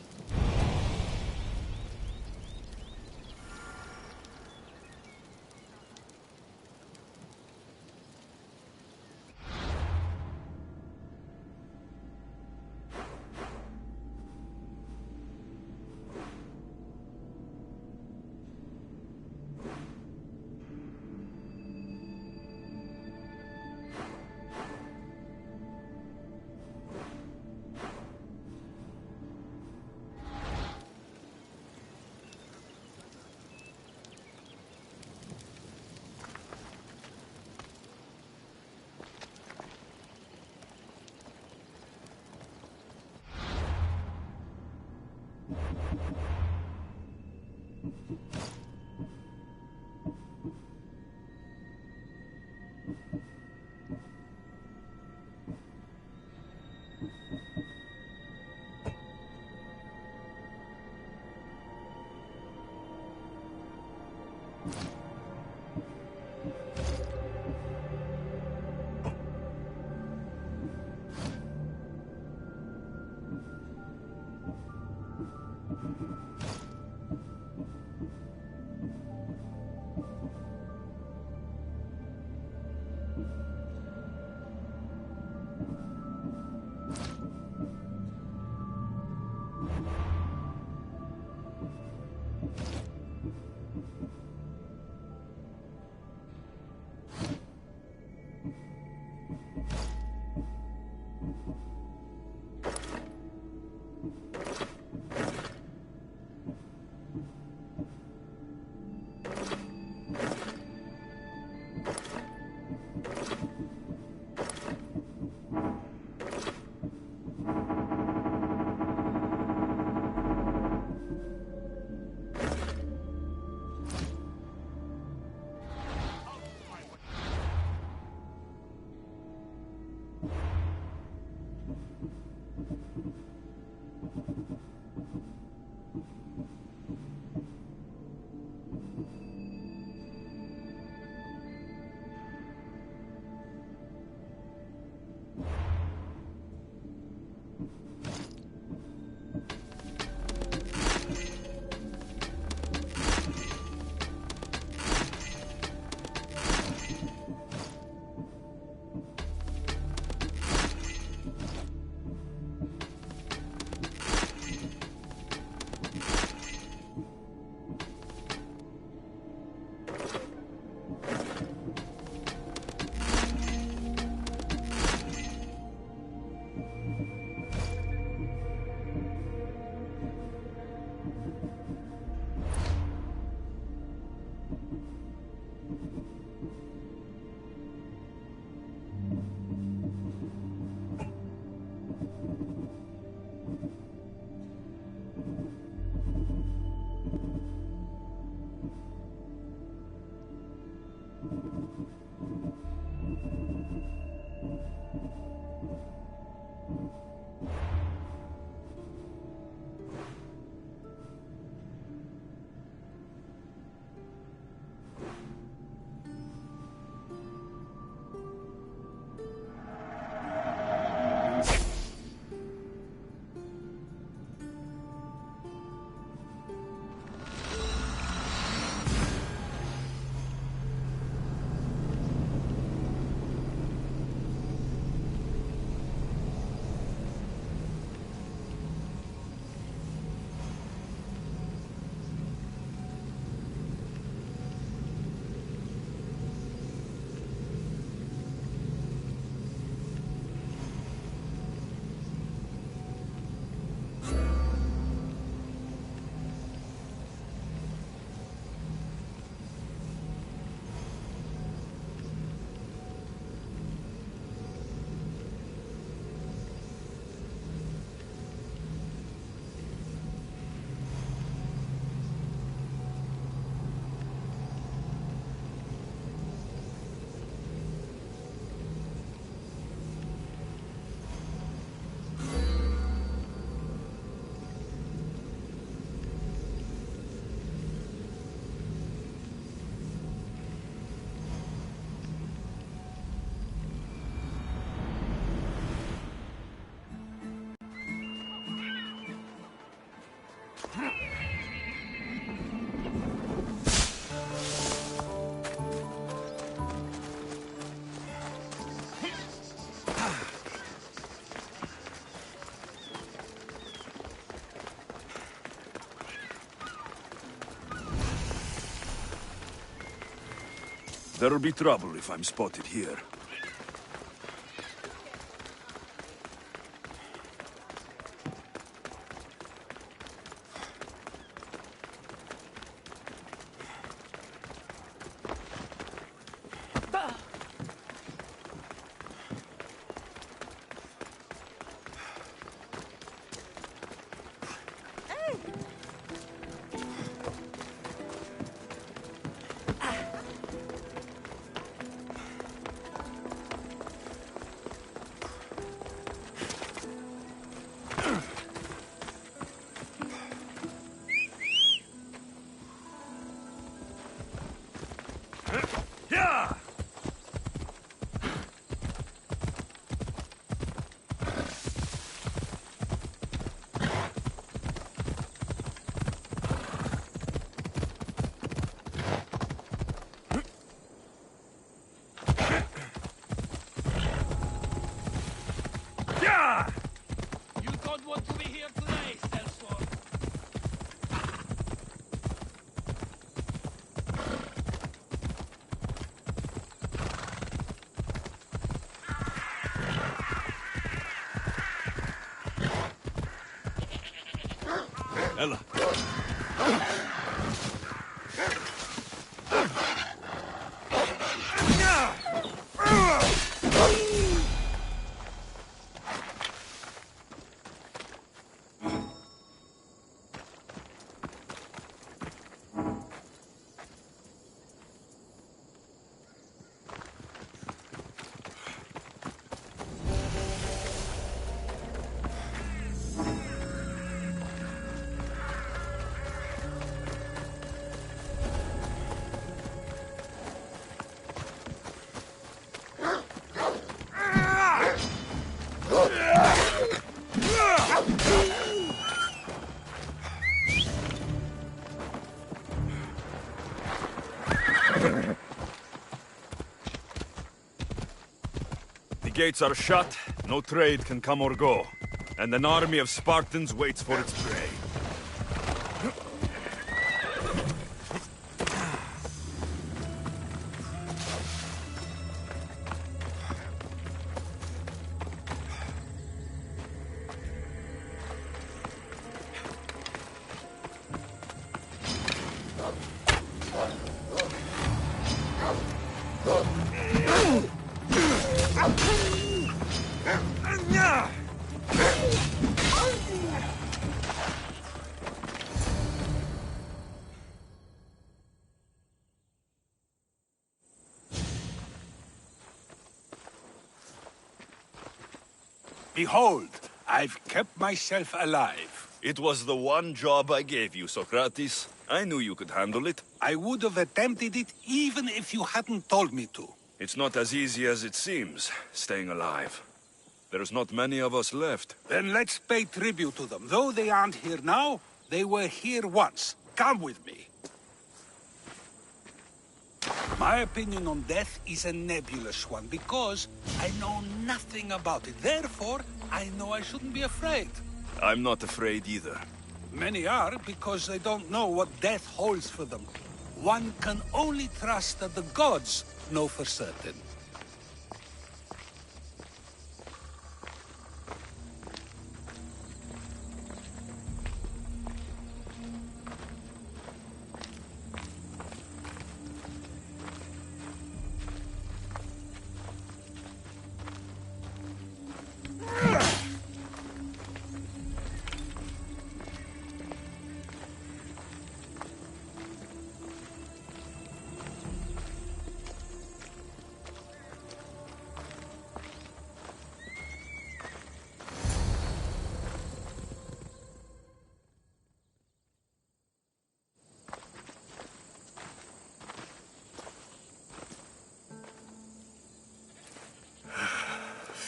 There'll be trouble if I'm spotted here. You don't want to be here today, Sellsworth. Ella. The gates are shut, no trade can come or go, and an army of Spartans waits for its prey. Behold, I've kept myself alive. It was the one job I gave you, Socrates. I knew you could handle it. I would have attempted it even if you hadn't told me to. It's not as easy as it seems, staying alive. There's not many of us left. Then let's pay tribute to them. Though they aren't here now, they were here once. Come with me. My opinion on death is a nebulous one, because I know nothing about it. Therefore, I know I shouldn't be afraid. I'm not afraid either. Many are, because they don't know what death holds for them. One can only trust that the gods know for certain.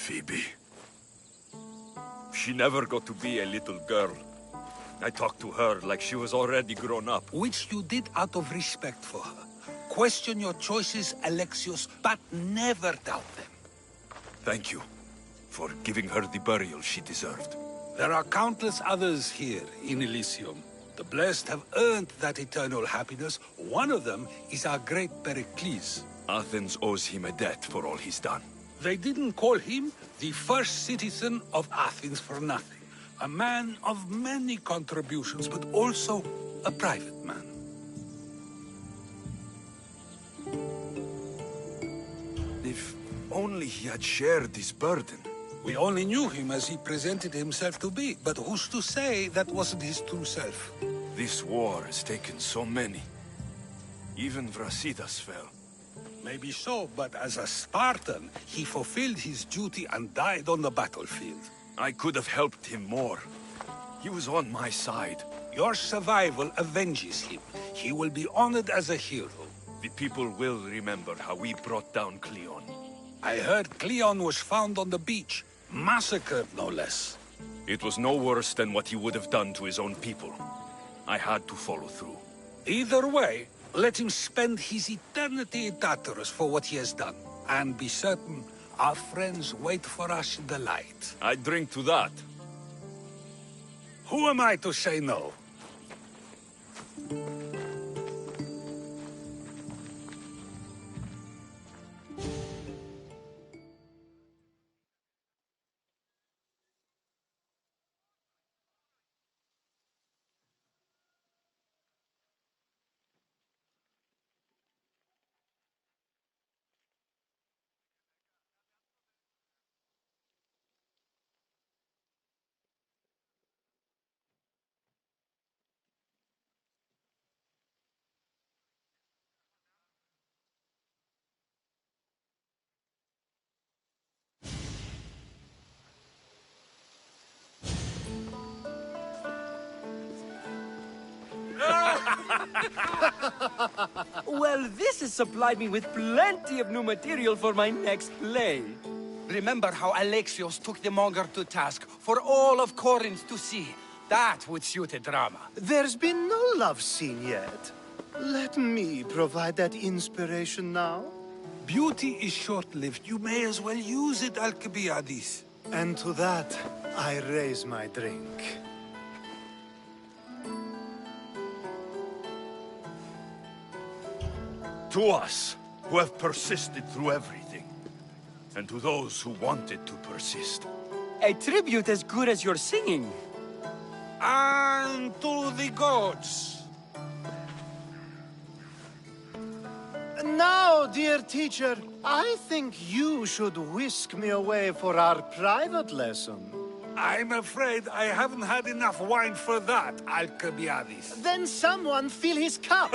Phoebe. She never got to be a little girl. I talked to her like she was already grown up. Which you did out of respect for her. Question your choices, Alexios, but never doubt them. Thank you for giving her the burial she deserved. There are countless others here in Elysium. The blessed have earned that eternal happiness. One of them is our great Pericles. Athens owes him a debt for all he's done. They didn't call him the first citizen of Athens for nothing. A man of many contributions, but also a private man. If only he had shared this burden. We only knew him as he presented himself to be, but who's to say that wasn't his true self? This war has taken so many. Even Brasidas fell. Maybe so, but as a Spartan, he fulfilled his duty and died on the battlefield. I could have helped him more. He was on my side. Your survival avenges him. He will be honored as a hero. The people will remember how we brought down Cleon. I heard Cleon was found on the beach. Massacred, no less. It was no worse than what he would have done to his own people. I had to follow through. Either way, let him spend his eternity in Tartarus for what he has done. And be certain, our friends wait for us in the light. I drink to that. Who am I to say no? Well, this has supplied me with plenty of new material for my next play. Remember how Alexios took the monger to task for all of Corinth to see? That would suit a drama. There's been no love scene yet. Let me provide that inspiration now. Beauty is short-lived. You may as well use it, Alcibiades. And to that, I raise my drink. To us, who have persisted through everything. And to those who wanted to persist. A tribute as good as your singing. And to the gods. Now, dear teacher, I think you should whisk me away for our private lesson. I'm afraid I haven't had enough wine for that, Alcibiades. Then someone fill his cup.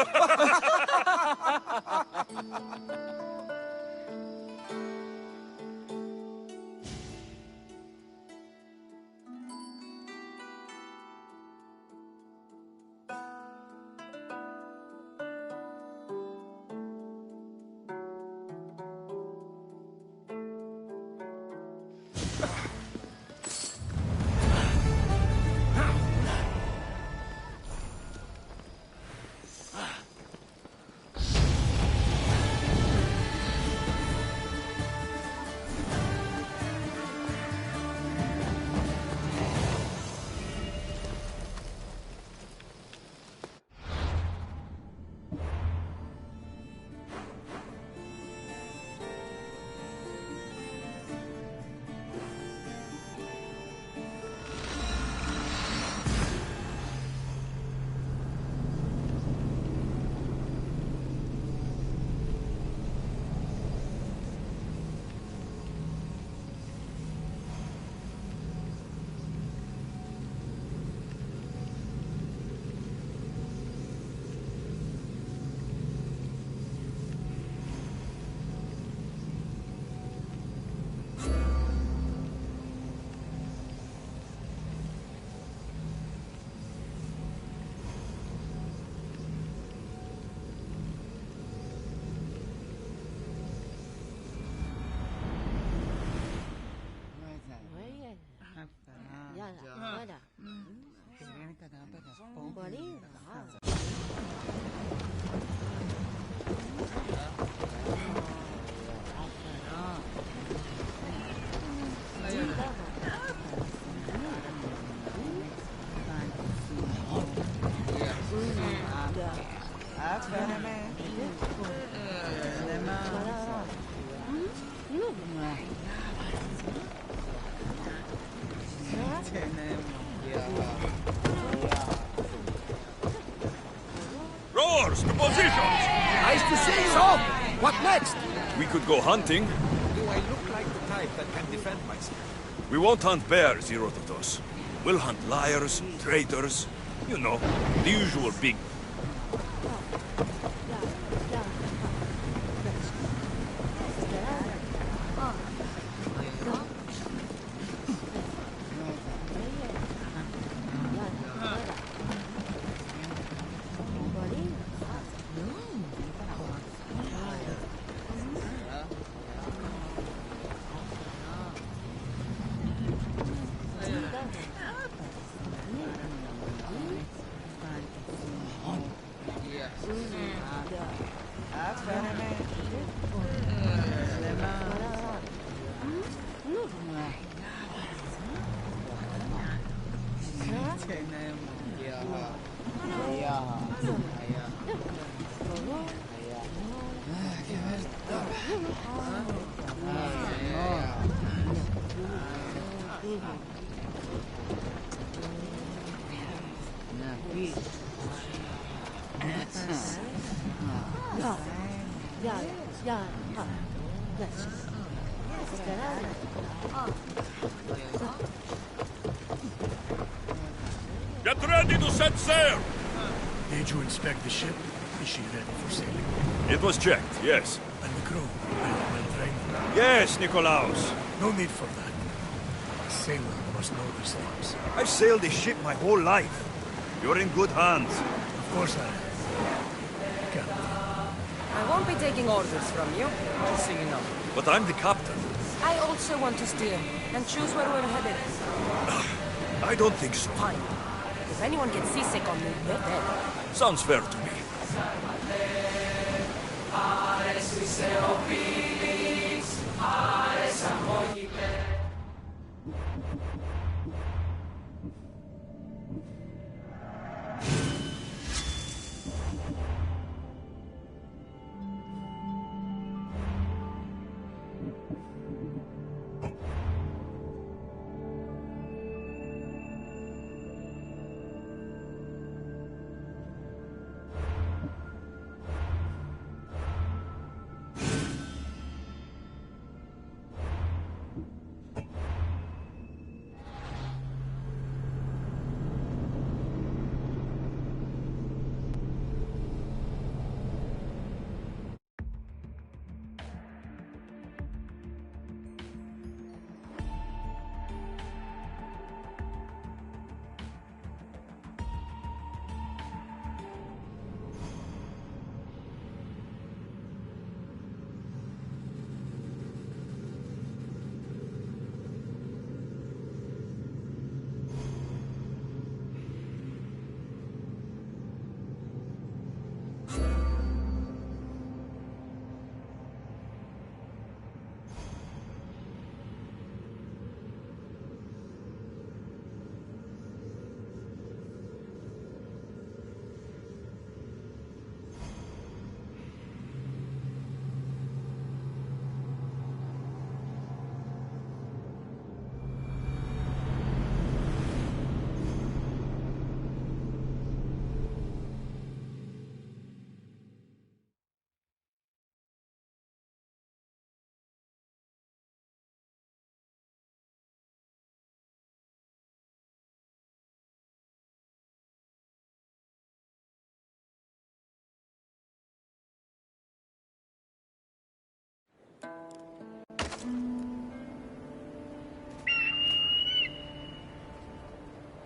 Archers to positions! Nice to see you all. What next? We could go hunting. Do I look like the type that can defend myself? We won't hunt bears, Herodotus. We'll hunt liars, traitors, you know, the usual big... Get ready to set sail! Did you inspect the ship? Is she ready for sailing? It was checked, yes. And the crew? Well trained? Yes, Nikolaos. No need for that. A sailor must know these things. I've sailed this ship my whole life. You're in good hands. Of course I am. Captain. I won't be taking orders from you, just so you know. But I'm the captain. I also want to steer, and choose where we're headed. I don't think so. Fine. If anyone gets seasick on me, they're dead. Sounds fair to me.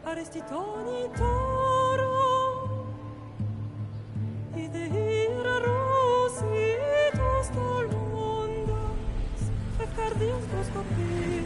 Arestitoni toro, idehira rositos tolmondas, fefcardios proscopir.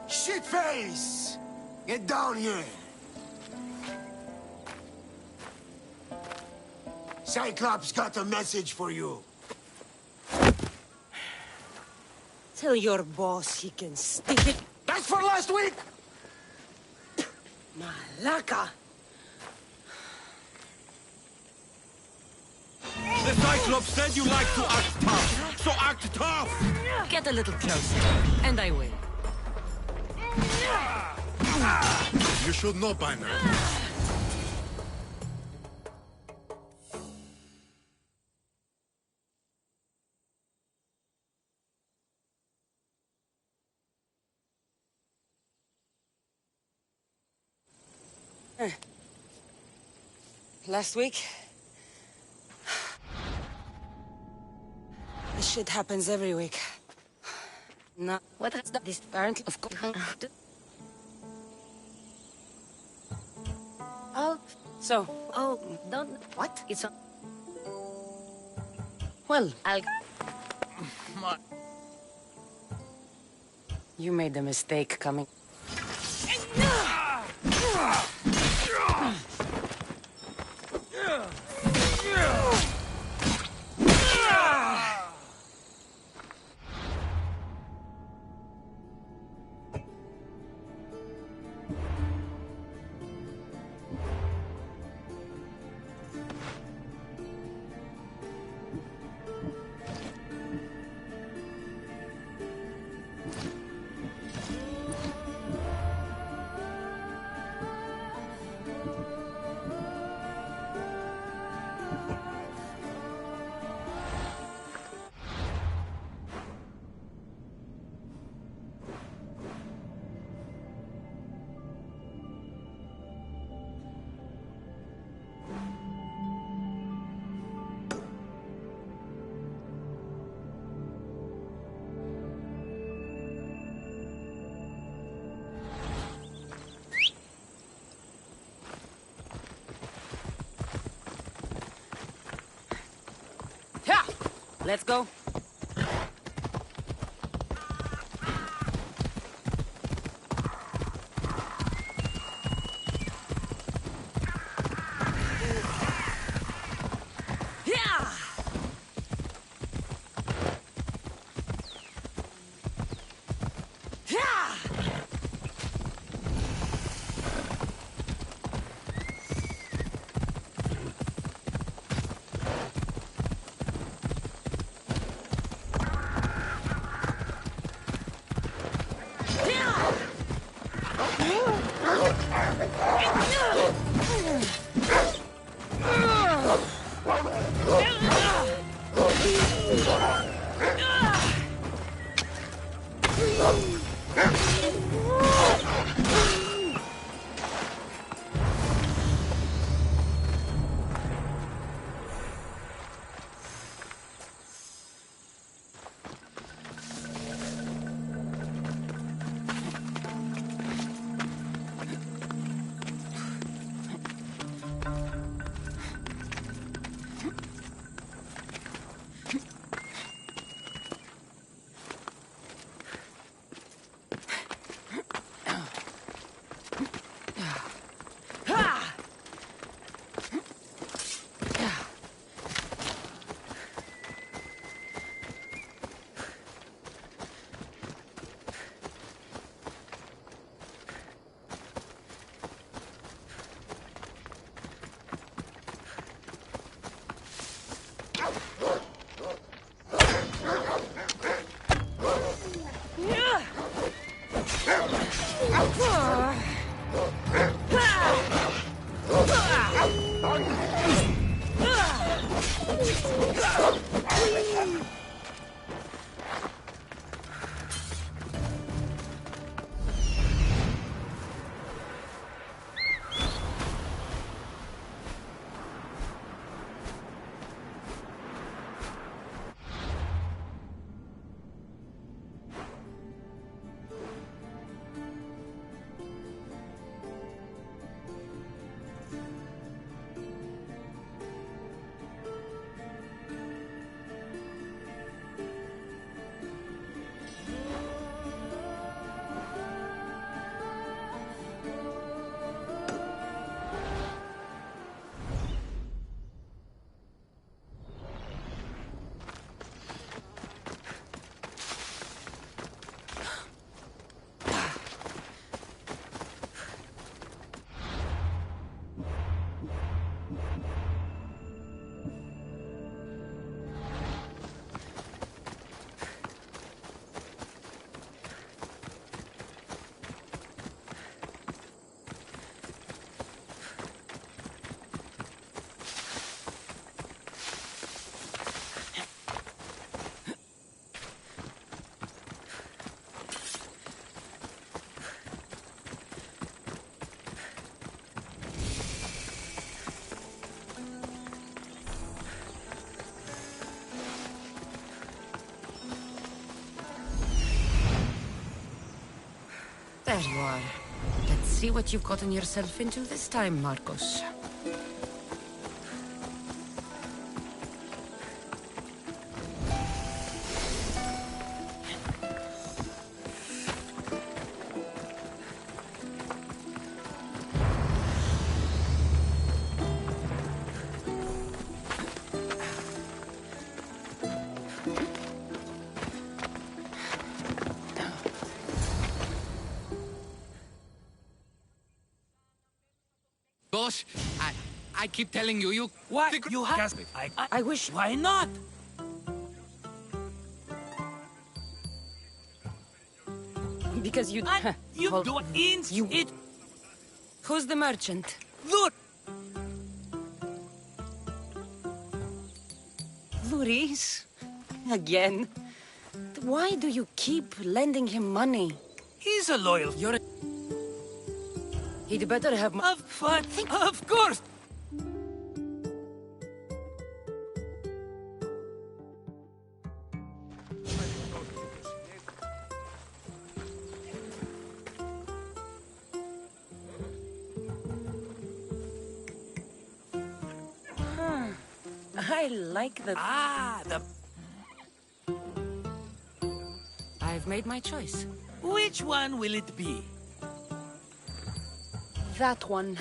Shitface! Get down here! Cyclops got a message for you. Tell your boss he can stick it. That's for last week! Malaka! The Cyclops said you like to act tough, so act tough! Get a little closer, and I will. You should know by now. Last week? This shit happens every week. No. What has this apparently of course. Oh, so. Oh, don't. What? It's a. Well, I'll. You made a mistake coming. Let's go. There you are. Let's see what you've gotten yourself into this time, Marcos. Boss, I keep telling you, you... Why? You have... I wish... Why not? Because you... You do it. You... Who's the merchant? Look! Luis? Again? Why do you keep lending him money? He's a loyal... You're... He'd better have... Of course! I like the... the... I've made my choice. Which one will it be? That one.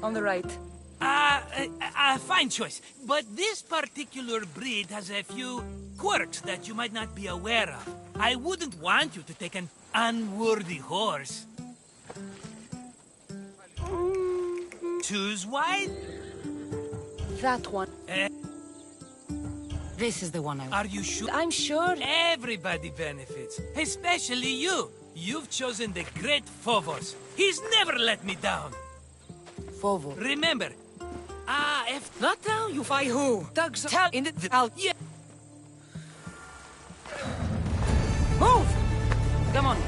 On the right. Fine choice. But this particular breed has a few quirks that you might not be aware of. I wouldn't want you to take an unworthy horse. Choose wide? That one. This is the one I want. Are you sure? I'm sure. Everybody benefits, especially you. You've chosen the great Phobos. He's never let me down. Phobos. Remember, if not now, you fight who? Doug's tell in the I'll yeah. Move! Come on.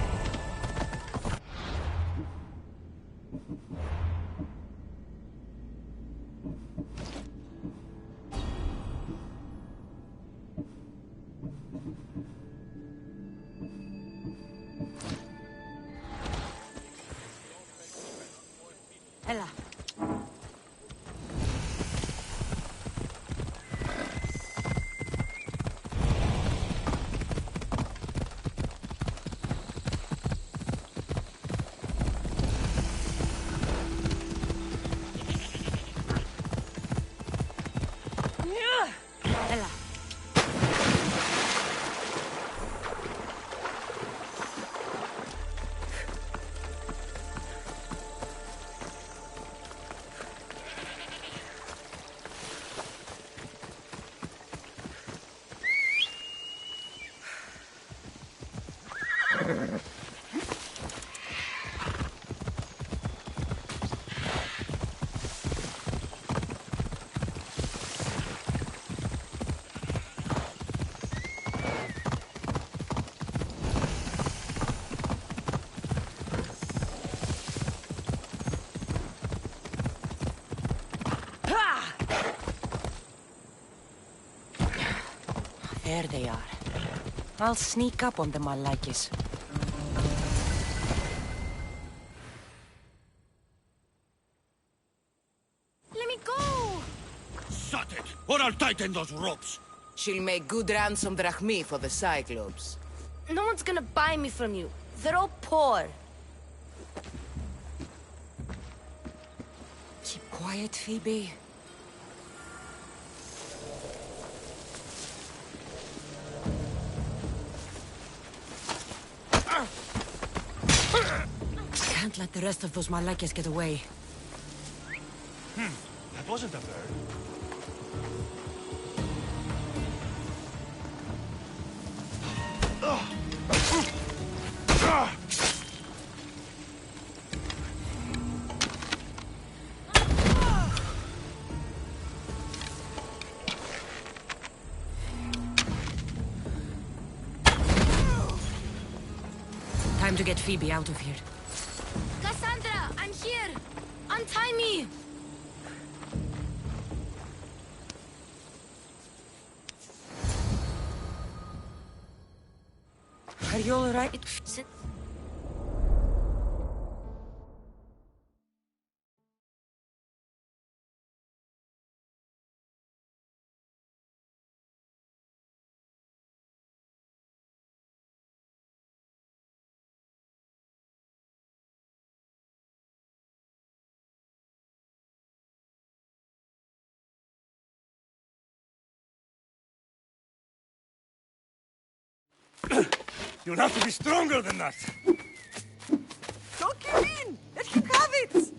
Ella. Ella. There they are. I'll sneak up on them, Malakis. Let me go! Shut it, or I'll tighten those ropes. She'll make good ransom drachmi for the Cyclops. No one's gonna buy me from you. They're all poor. Keep quiet, Phoebe. Can't let the rest of those Malakias get away. That wasn't a bird. Time to get Phoebe out of here. Cassandra, I'm here! Untie me! Are you all right? You'll have to be stronger than that. Don't give in! Let him have it!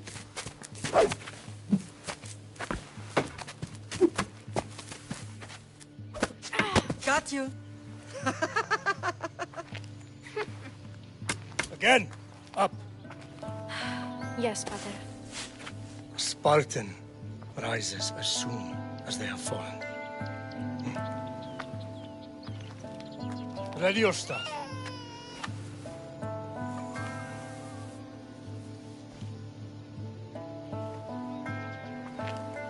Got you. Again. Up. Yes, Pater. A Spartan rises as soon as they have fallen. Ready your staff.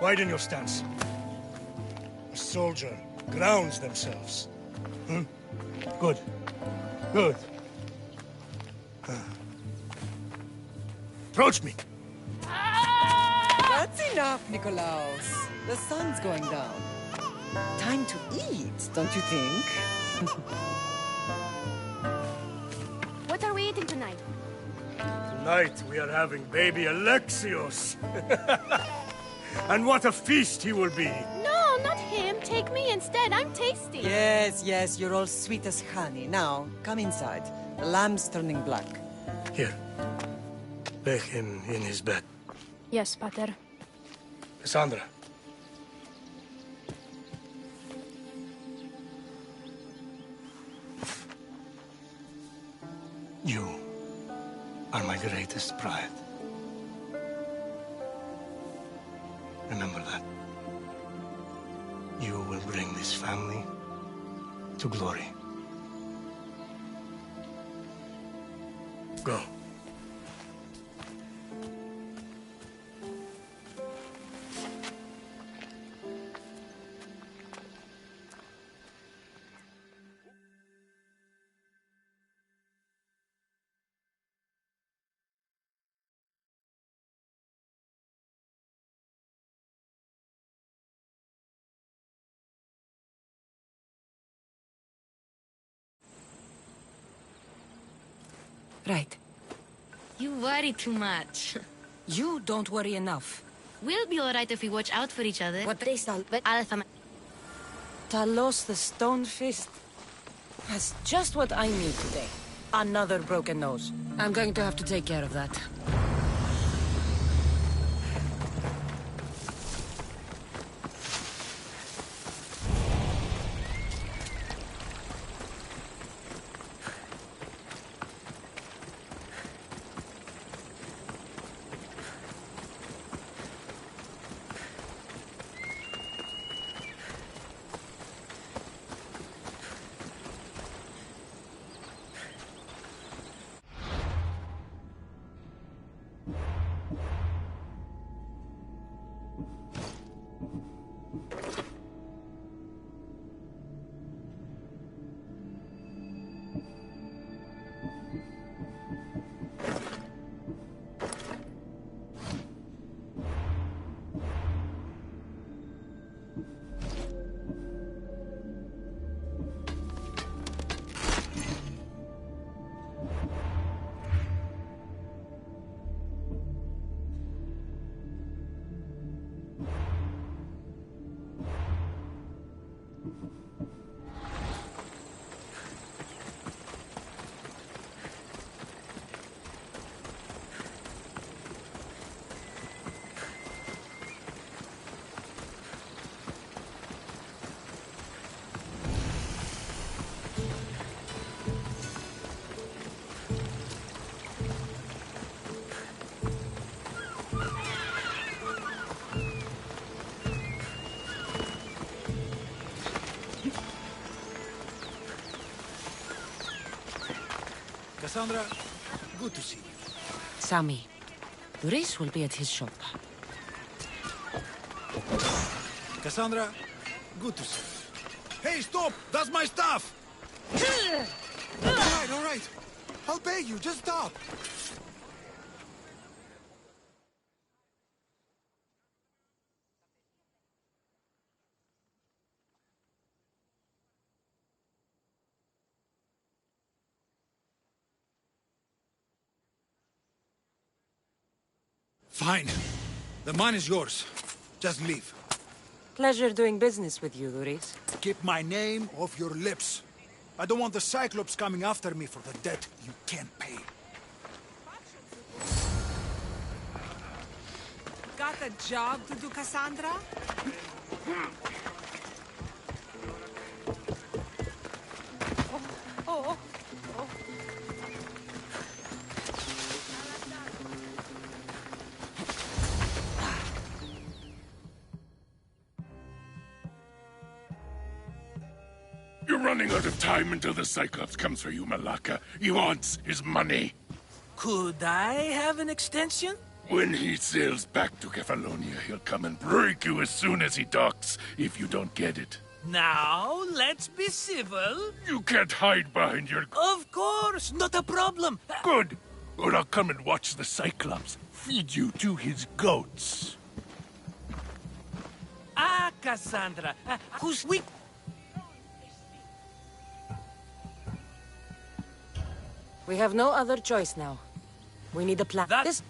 Widen your stance. A soldier grounds themselves. Good. Good. Approach me. That's enough, Nikolaos. The sun's going down. Time to eat, don't you think? What are we eating tonight? Tonight we are having baby Alexios. And what a feast he will be. No, not him. Take me instead. I'm tasty. Yes, yes, you're all sweet as honey. Now, come inside. The lamb's turning black. Here. Lay him in his bed. Yes, Pater. Cassandra. You are my greatest pride. Remember that. You will bring this family to glory. Go. Right. You worry too much. You don't worry enough. We'll be alright if we watch out for each other. What they sell, but Alpha. Talos the Stone Fist. That's just what I need today. Another broken nose. I'm going to have to take care of that. Cassandra, good to see you. Sammy, Reese will be at his shop. Cassandra, good to see you. Hey, stop! That's my stuff! All right. I'll pay you. Just stop. Fine. The mine is yours. Just leave. Pleasure doing business with you, Reese. Keep my name off your lips. I don't want the Cyclops coming after me for the debt you can't pay. Got a job to do, Cassandra? Oh. You're running out of time until the Cyclops comes for you, Malaka. He wants his money. Could I have an extension? When he sails back to Kefalonia, he'll come and break you as soon as he docks, if you don't get it. Now, let's be civil. You can't hide behind your... Of course, not a problem. Good. Or I'll come and watch the Cyclops feed you to his goats. Ah, Cassandra, who's weak? We have no other choice now. We need a plan. This...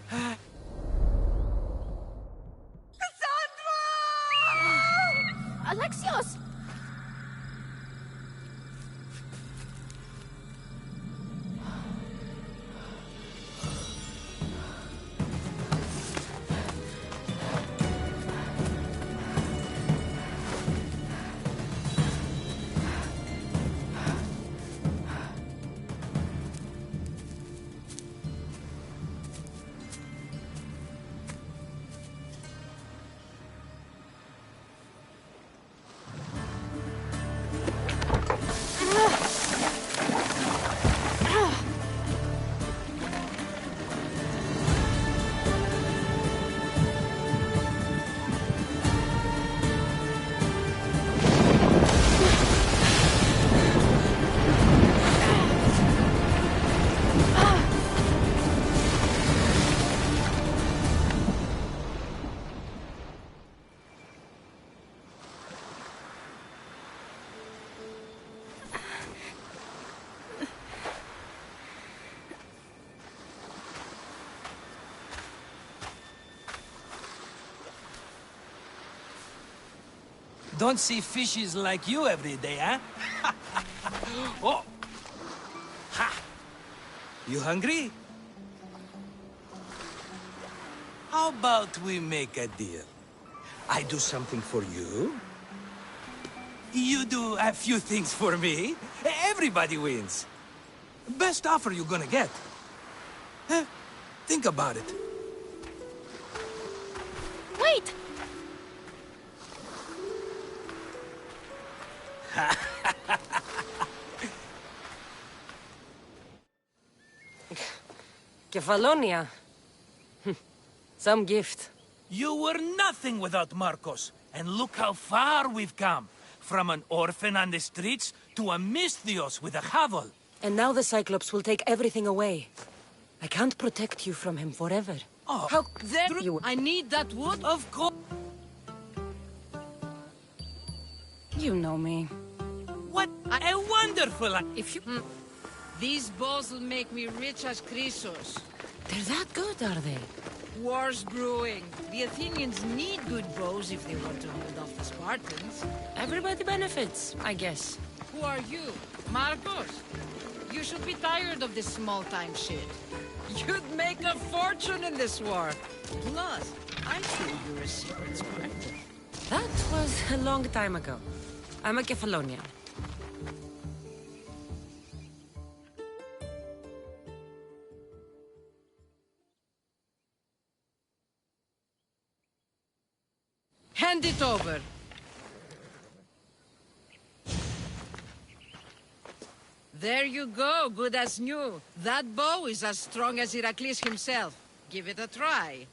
Alexios! Don't see fishes like you every day, huh? Oh! Ha! You hungry? How about we make a deal? I do something for you. You do a few things for me. Everybody wins. Best offer you're gonna get. Think about it. Wait! Kefalonia. Some gift. You were nothing without Marcos, and look how far we've come. From an orphan on the streets to a Misthios with a hovel. And now the Cyclops will take everything away. I can't protect you from him forever. Oh, how There you... I need that wood. Of course. You know me. What a wonderful... If you... These bows will make me rich as Chrysos. They're that good, are they? War's brewing. The Athenians need good bows if they want to hold off the Spartans. Everybody benefits, I guess. Who are you? Marcos? You should be tired of this small-time shit. You'd make a fortune in this war. Plus, I'm sure you're a secret Spartan. That was a long time ago. I'm a Kefalonian. Hand it over. There you go, good as new. That bow is as strong as Heracles himself. Give it a try.